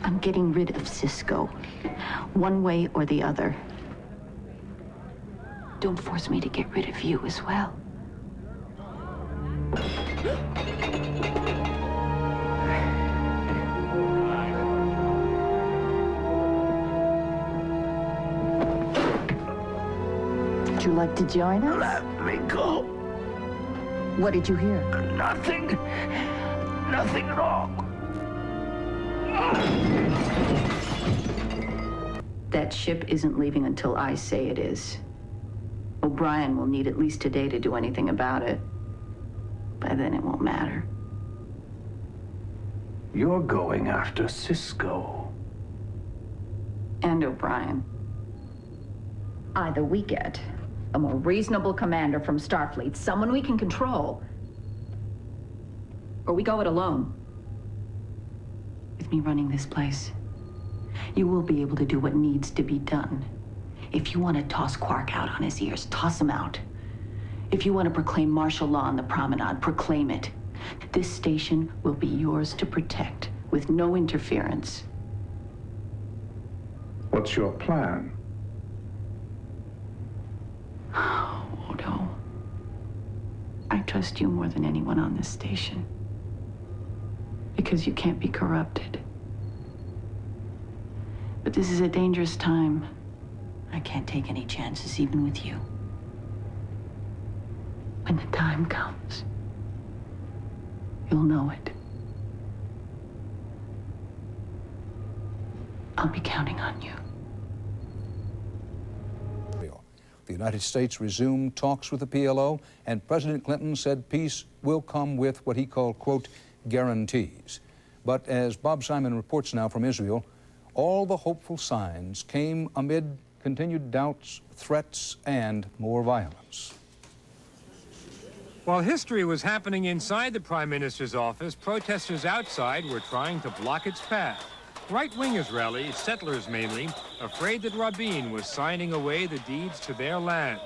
I'm getting rid of Sisko, one way or the other. Don't force me to get rid of you as well. Would you like to join us? Let me go. What did you hear? Nothing. Nothing at all. That ship isn't leaving until I say it is. O'Brien will need at least today to do anything about it. By then it won't matter. You're going after Cisco. And O'Brien. Either we get a more reasonable commander from Starfleet, someone we can control, or we go it alone. With me running this place, you will be able to do what needs to be done. If you want to toss Quark out on his ears, toss him out. If you want to proclaim martial law on the promenade, proclaim it. This station will be yours to protect, with no interference. What's your plan? Odo, I trust you more than anyone on this station. Because you can't be corrupted. But this is a dangerous time. I can't take any chances, even with you. When the time comes, you'll know it. I'll be counting on you. The United States resumed talks with the PLO, and President Clinton said peace will come with what he called, quote, guarantees. But as Bob Simon reports now from Israel, all the hopeful signs came amid continued doubts, threats, and more violence. While history was happening inside the Prime Minister's office, protesters outside were trying to block its path. Right-wing Israelis, settlers mainly, afraid that Rabin was signing away the deeds to their land.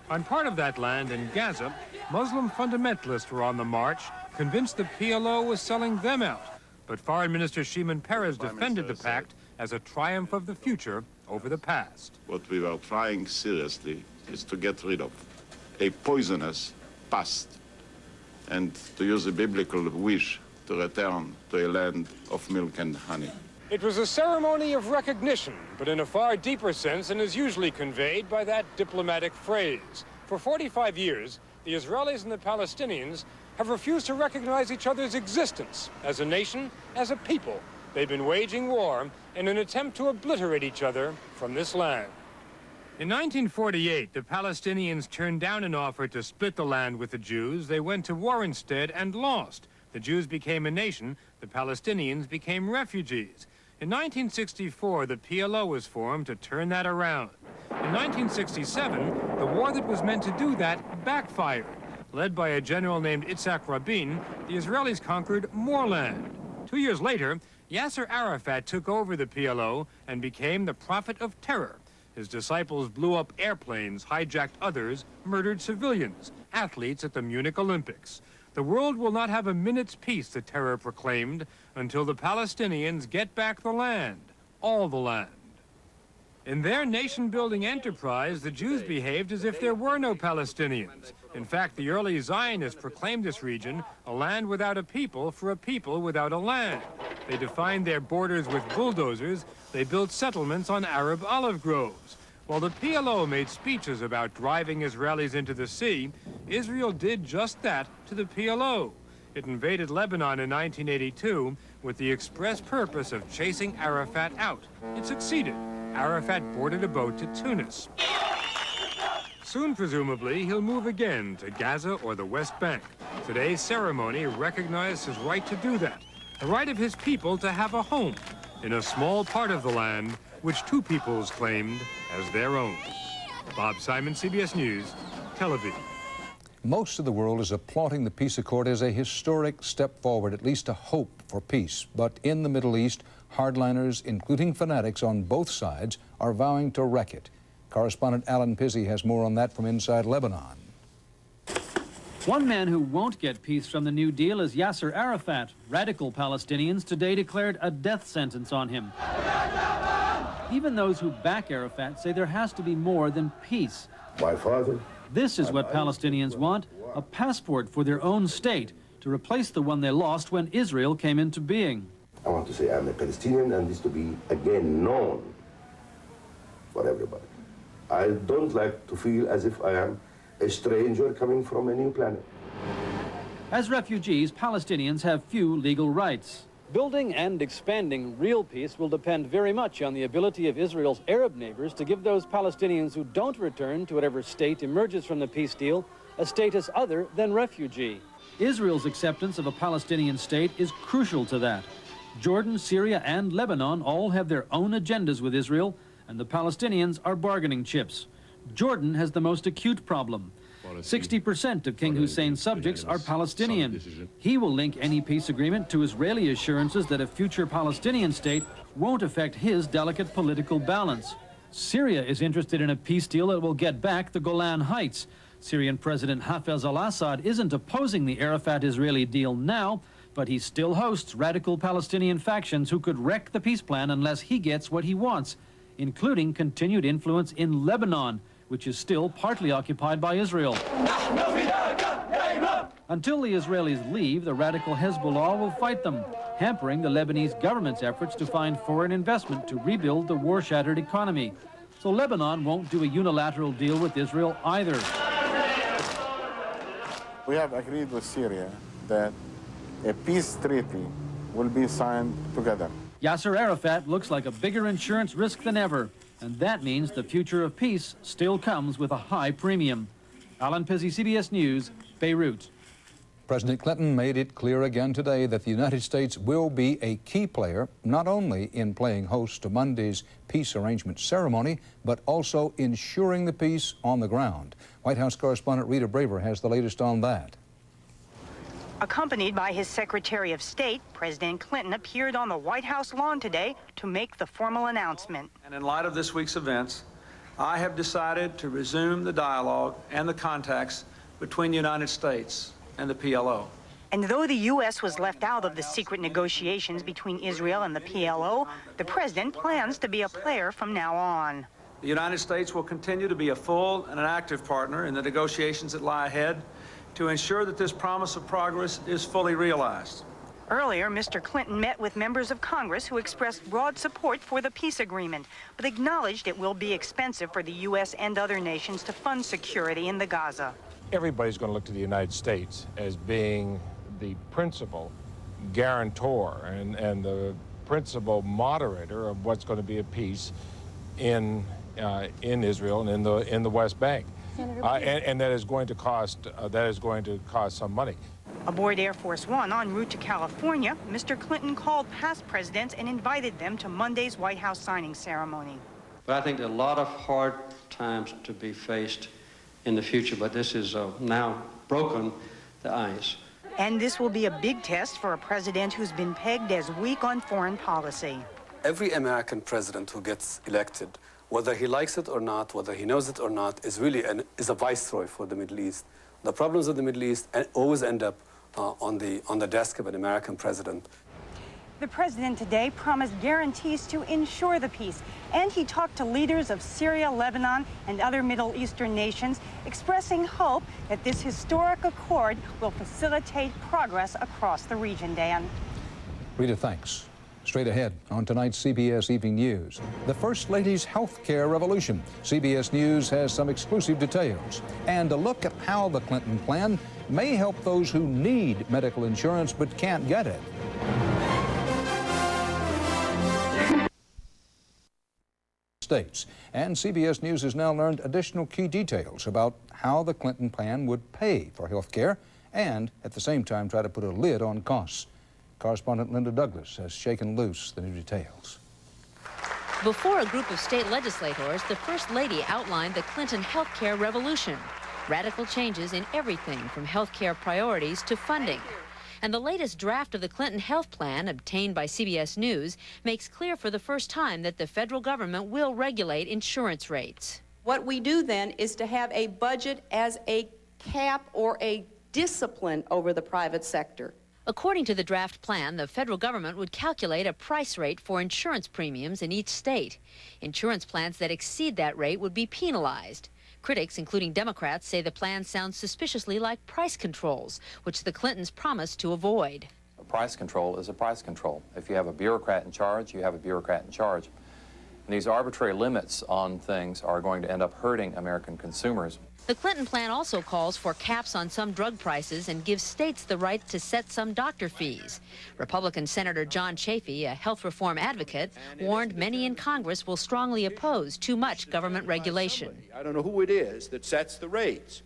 On part of that land in Gaza, Muslim fundamentalists were on the march, convinced the PLO was selling them out. But Foreign Minister Shimon Peres defended the pact as a triumph of the future over the past. What we were trying seriously is to get rid of a poisonous past and to use a biblical wish to return to a land of milk and honey. It was a ceremony of recognition, but in a far deeper sense than is usually conveyed by that diplomatic phrase. For 45 years, the Israelis and the Palestinians have refused to recognize each other's existence as a nation, as a people. They've been waging war in an attempt to obliterate each other from this land. In 1948, the Palestinians turned down an offer to split the land with the Jews. They went to war instead and lost. The Jews became a nation, the Palestinians became refugees. In 1964, the PLO was formed to turn that around. In 1967, the war that was meant to do that backfired. Led by a general named Yitzhak Rabin, the Israelis conquered more land. 2 years later, Yasser Arafat took over the PLO and became the prophet of terror. His disciples blew up airplanes, hijacked others, murdered civilians, athletes at the Munich Olympics. The world will not have a minute's peace, the terror proclaimed, until the Palestinians get back the land, all the land. In their nation-building enterprise, the Jews behaved as if there were no Palestinians. In fact, the early Zionists proclaimed this region a land without a people for a people without a land. They defined their borders with bulldozers. They built settlements on Arab olive groves. While the PLO made speeches about driving Israelis into the sea, Israel did just that to the PLO. It invaded Lebanon in 1982 with the express purpose of chasing Arafat out. It succeeded. Arafat boarded a boat to Tunis. Soon, presumably, he'll move again to Gaza or the West Bank. Today's ceremony recognized his right to do that, the right of his people to have a home in a small part of the land which two peoples claimed as their own. Bob Simon, CBS News, Tel Aviv. Most of the world is applauding the peace accord as a historic step forward, at least a hope for peace. But in the Middle East, hardliners, including fanatics on both sides, are vowing to wreck it. Correspondent Alan Pizzi has more on that from inside Lebanon. One man who won't get peace from the New Deal is Yasser Arafat. Radical Palestinians today declared a death sentence on him. Even those who back Arafat say there has to be more than peace. My father. This is what Palestinians want, a passport for their own state to replace the one they lost when Israel came into being. I want to say I'm a Palestinian, and this to be again known for everybody. I don't like to feel as if I am a stranger coming from a new planet. As refugees, Palestinians have few legal rights. Building and expanding real peace will depend very much on the ability of Israel's Arab neighbors to give those Palestinians who don't return to whatever state emerges from the peace deal a status other than refugee. Israel's acceptance of a Palestinian state is crucial to that. Jordan, Syria, and Lebanon all have their own agendas with Israel, and the Palestinians are bargaining chips. Jordan has the most acute problem. 60% of King Hussein's subjects are Palestinian. He will link any peace agreement to Israeli assurances that a future Palestinian state won't affect his delicate political balance. Syria is interested in a peace deal that will get back the Golan Heights. Syrian President Hafez al-Assad isn't opposing the Arafat-Israeli deal now, but he still hosts radical Palestinian factions who could wreck the peace plan unless he gets what he wants, including continued influence in Lebanon, which is still partly occupied by Israel. Until the Israelis leave, the radical Hezbollah will fight them, hampering the Lebanese government's efforts to find foreign investment to rebuild the war-shattered economy. So Lebanon won't do a unilateral deal with Israel either. We have agreed with Syria that a peace treaty will be signed together. Yasser Arafat looks like a bigger insurance risk than ever, and that means the future of peace still comes with a high premium. Alan Pizzi, CBS News, Beirut. President Clinton made it clear again today that the United States will be a key player, not only in playing host to Monday's peace arrangement ceremony, but also ensuring the peace on the ground. White House correspondent Rita Braver has the latest on that. Accompanied by his Secretary of State, President Clinton appeared on the White House lawn today to make the formal announcement. And in light of this week's events, I have decided to resume the dialogue and the contacts between the United States and the PLO. And though the U.S. was left out of the secret negotiations between Israel and the PLO, the president plans to be a player from now on. The United States will continue to be a full and an active partner in the negotiations that lie ahead to ensure that this promise of progress is fully realized. Earlier, Mr. Clinton met with members of Congress who expressed broad support for the peace agreement, but acknowledged it will be expensive for the U.S. and other nations to fund security in the Gaza. Everybody's going to look to the United States as being the principal guarantor and the principal moderator of what's going to be a peace in Israel and in the West Bank. And that is going to cost some money. Aboard Air Force One en route to California, Mr. Clinton called past presidents and invited them to Monday's White House signing ceremony. But I think there are a lot of hard times to be faced in the future, but this is now broken the ice. And this will be a big test for a president who's been pegged as weak on foreign policy. Every American president who gets elected, whether he likes it or not, whether he knows it or not, is really is a viceroy for the Middle East. The problems of the Middle East always end up on the desk of an American president. The president today promised guarantees to ensure the peace, and he talked to leaders of Syria, Lebanon, and other Middle Eastern nations, expressing hope that this historic accord will facilitate progress across the region, Dan. Rita, thanks. Straight ahead on tonight's CBS Evening News, the First Lady's health care revolution. CBS News has some exclusive details and a look at how the Clinton plan may help those who need medical insurance but can't get it. States. And CBS News has now learned additional key details about how the Clinton plan would pay for health care and at the same time try to put a lid on costs. Correspondent Linda Douglas has shaken loose the new details. Before a group of state legislators, the First Lady outlined the Clinton health care revolution. Radical changes in everything from health care priorities to funding. And the latest draft of the Clinton health plan, obtained by CBS News, makes clear for the first time that the federal government will regulate insurance rates. What we do then is to have a budget as a cap or a discipline over the private sector. According to the draft plan, the federal government would calculate a price rate for insurance premiums in each state. Insurance plans that exceed that rate would be penalized. Critics, including Democrats, say the plan sounds suspiciously like price controls, which the Clintons promised to avoid. A price control is a price control. If you have a bureaucrat in charge, you have a bureaucrat in charge. And these arbitrary limits on things are going to end up hurting American consumers. The Clinton plan also calls for caps on some drug prices and gives states the right to set some doctor fees. Republican Senator John Chafee, a health reform advocate, warned many in Congress will strongly oppose too much government regulation. I don't know who it is that sets the rates.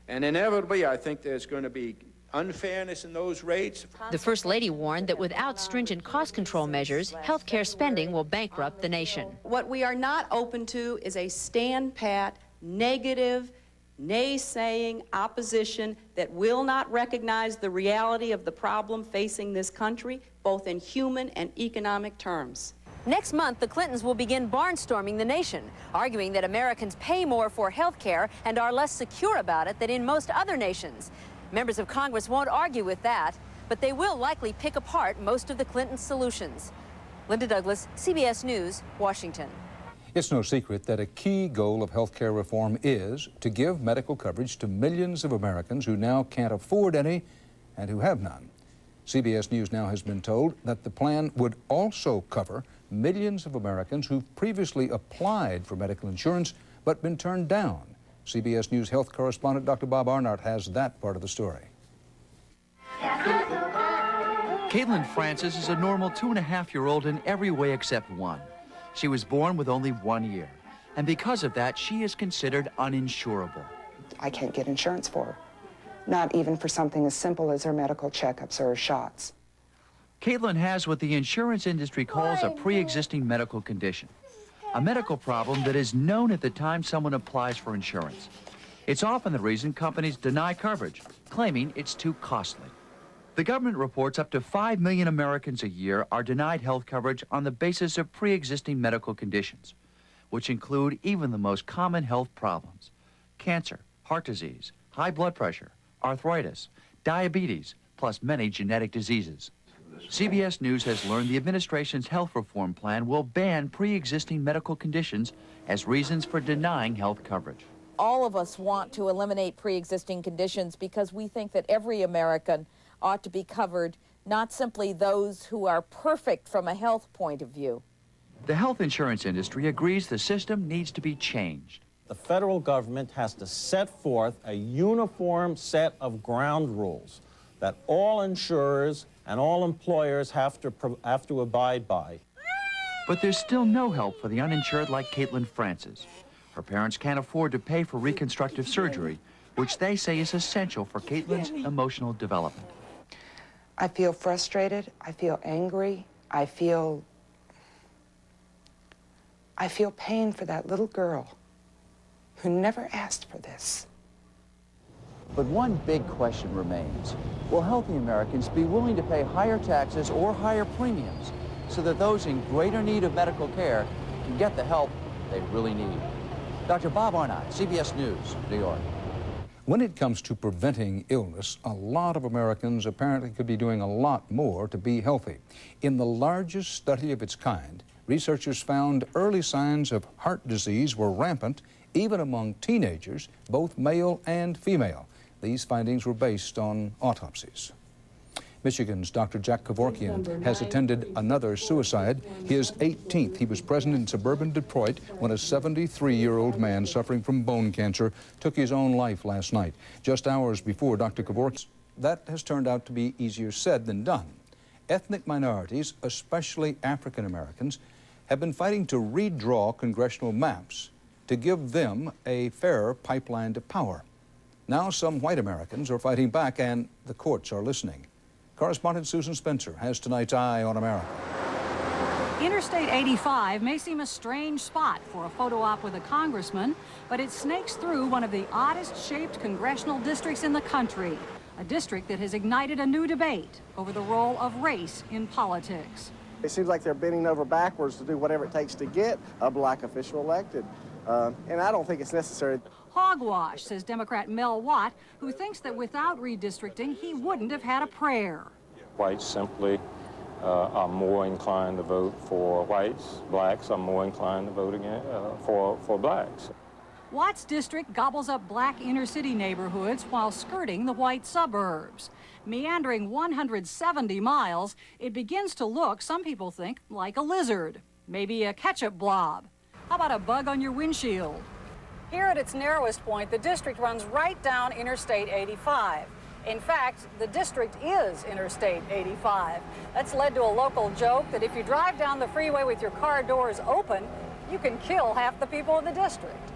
And inevitably, I think there's going to be unfairness in those rates. The First Lady warned that without stringent cost control measures, health care spending will bankrupt the nation. What we are not open to is a stand-pat, negative, naysaying opposition that will not recognize the reality of the problem facing this country, both in human and economic terms. Next month, the Clintons will begin barnstorming the nation, arguing that Americans pay more for health care and are less secure about it than in most other nations. Members of Congress won't argue with that, but they will likely pick apart most of the Clinton solutions. Linda Douglas, CBS News, Washington. It's no secret that a key goal of health care reform is to give medical coverage to millions of Americans who now can't afford any and who have none. CBS News now has been told that the plan would also cover millions of Americans who've previously applied for medical insurance but been turned down. CBS News health correspondent Dr. Bob Arnott has that part of the story. Caitlin Francis is a normal 2.5-year-old in every way except one. She was born with only 1 year, and because of that, she is considered uninsurable. I can't get insurance for her, not even for something as simple as her medical checkups or her shots. Caitlin has what the insurance industry calls a pre-existing medical condition, a medical problem that is known at the time someone applies for insurance. It's often the reason companies deny coverage, claiming it's too costly. The government reports up to 5 million Americans a year are denied health coverage on the basis of pre-existing medical conditions, which include even the most common health problems: cancer, heart disease, high blood pressure, arthritis, diabetes, plus many genetic diseases. CBS News has learned the administration's health reform plan will ban pre-existing medical conditions as reasons for denying health coverage. All of us want to eliminate pre-existing conditions because we think that every American ought to be covered, not simply those who are perfect from a health point of view. The health insurance industry agrees the system needs to be changed. The federal government has to set forth a uniform set of ground rules that all insurers and all employers have to abide by. But there's still no help for the uninsured like Caitlin Francis. Her parents can't afford to pay for reconstructive surgery, which they say is essential for Caitlin's emotional development. I feel frustrated, I feel angry, I feel pain for that little girl who never asked for this. But one big question remains. Will healthy Americans be willing to pay higher taxes or higher premiums so that those in greater need of medical care can get the help they really need? Dr. Bob Arnott, CBS News, New York. When it comes to preventing illness, a lot of Americans apparently could be doing a lot more to be healthy. In the largest study of its kind, researchers found early signs of heart disease were rampant even among teenagers, both male and female. These findings were based on autopsies. Michigan's Dr. Jack Kevorkian has attended another suicide, his 18th. He was present in suburban Detroit when a 73-year-old man suffering from bone cancer took his own life last night, just hours before Dr. Kevorkian. That has turned out to be easier said than done. Ethnic minorities, especially African Americans, have been fighting to redraw congressional maps to give them a fairer pipeline to power. Now some white Americans are fighting back, and the courts are listening. Correspondent Susan Spencer has tonight's Eye on America. Interstate 85 may seem a strange spot for a photo op with a congressman, but it snakes through one of the oddest-shaped congressional districts in the country, a district that has ignited a new debate over the role of race in politics. It seems like they're bending over backwards to do whatever it takes to get a black official elected, and I don't think it's necessary. Hogwash, says Democrat Mel Watt, who thinks that without redistricting, he wouldn't have had a prayer. Whites simply are more inclined to vote for whites. Blacks are more inclined to vote again for blacks. Watt's district gobbles up black inner-city neighborhoods while skirting the white suburbs. Meandering 170 miles, it begins to look, some people think, like a lizard, maybe a ketchup blob. How about a bug on your windshield? Here at its narrowest point, the district runs right down Interstate 85. In fact, the district is Interstate 85. That's led to a local joke that if you drive down the freeway with your car doors open, you can kill half the people in the district.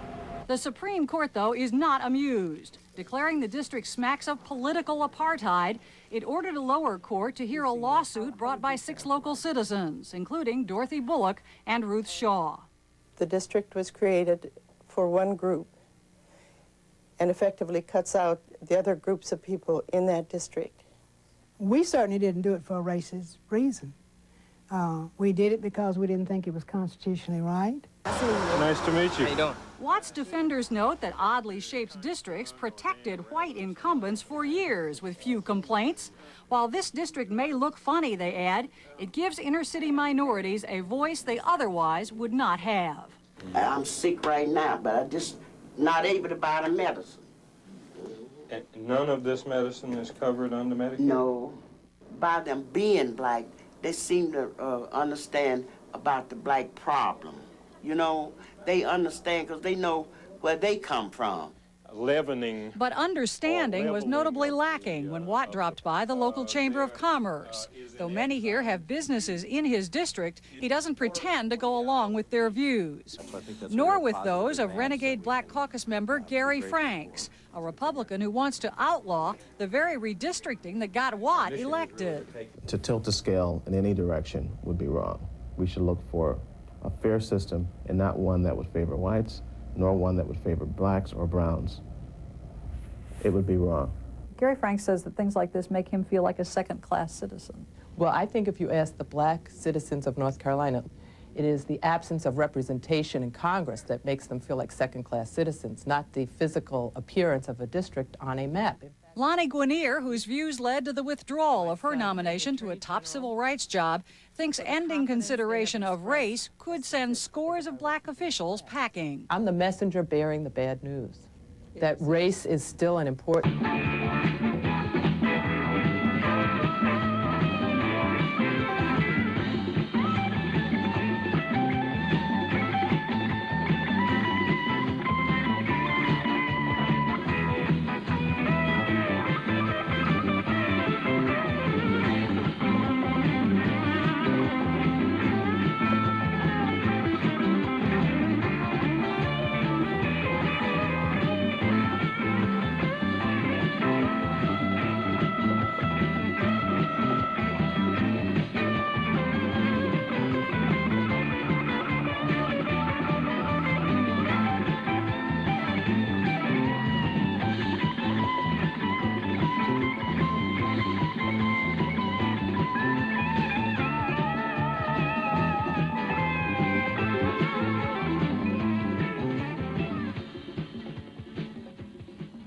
The Supreme Court, though, is not amused. Declaring the district smacks of political apartheid, it ordered a lower court to hear a lawsuit brought by 6 local citizens, including Dorothy Bullock and Ruth Shaw. The district was created for one group and effectively cuts out the other groups of people in that district. We certainly didn't do it for a racist reason. We did it because we didn't think it was constitutionally right. Nice to meet you. How you doing? Watt's defenders note that oddly shaped districts protected white incumbents for years with few complaints. While this district may look funny, they add, it gives inner-city minorities a voice they otherwise would not have. I'm sick right now, but I'm just not able to buy the medicine. And none of this medicine is covered under Medicare? No. By them being black, they seem to understand about the black problem. You know, they understand because they know where they come from. Leavening. But understanding was notably lacking when Watt dropped by the local Chamber of Commerce. Though many here have businesses in his district, he doesn't pretend to go along with their views. Nor with those of renegade Black Caucus member Gary Franks, a Republican who wants to outlaw the very redistricting that got Watt elected. To tilt the scale in any direction would be wrong. We should look for a fair system and not one that would favor whites, nor one that would favor blacks or browns. It would be wrong. Gary Franks says that things like this make him feel like a second-class citizen. Well, I think if you ask the black citizens of North Carolina, it is the absence of representation in Congress that makes them feel like second-class citizens, not the physical appearance of a district on a map. Lonnie Guinier, whose views led to the withdrawal of her nomination to a top civil rights job, thinks ending consideration of race could send scores of black officials packing. I'm the messenger bearing the bad news, that race is still an important...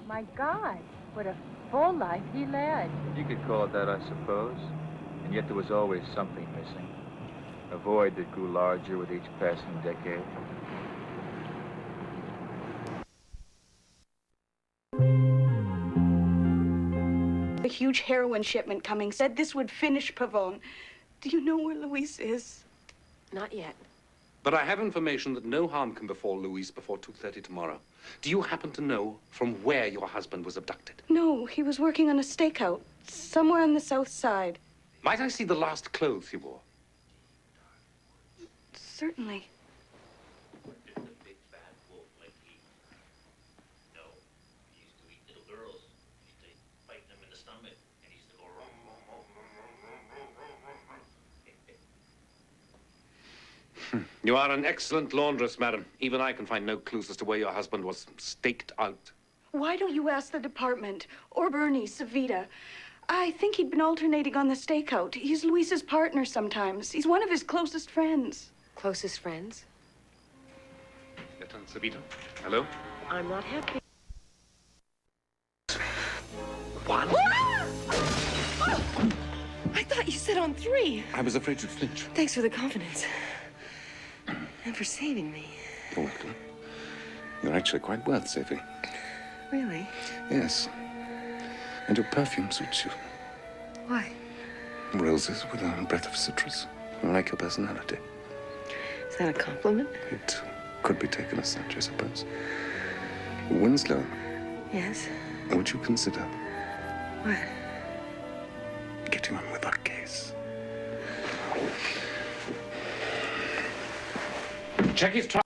My God, what a full life he led. You could call it that, I suppose. And yet there was always something missing. A void that grew larger with each passing decade. huge heroin shipment coming. Said this would finish Pavone. Do you know where Luis is? Not yet. But I have information that no harm can befall Luis before 2:30 tomorrow. Do you happen to know from where your husband was abducted? No, he was working on a stakeout somewhere on the south side. Might I see the last clothes he wore? Certainly. You are an excellent laundress, madam. Even I can find no clues as to where your husband was staked out. Why don't you ask the department? Or Bernie, Savita. I think he'd been alternating on the stakeout. He's Luis's partner sometimes. He's one of his closest friends. Closest friends? Lieutenant Savita, hello? I'm not happy. One. I thought you said on 3. I was afraid you'd flinch. Thanks for the confidence. And for saving me. You're welcome. You're actually quite worth saving. Really? Yes. And your perfume suits you. Why? Roses with a breath of citrus. I like your personality. Is that a compliment? It could be taken as such, I suppose. Winslow, Yes. would you consider What? getting on with our case? Check his trunk.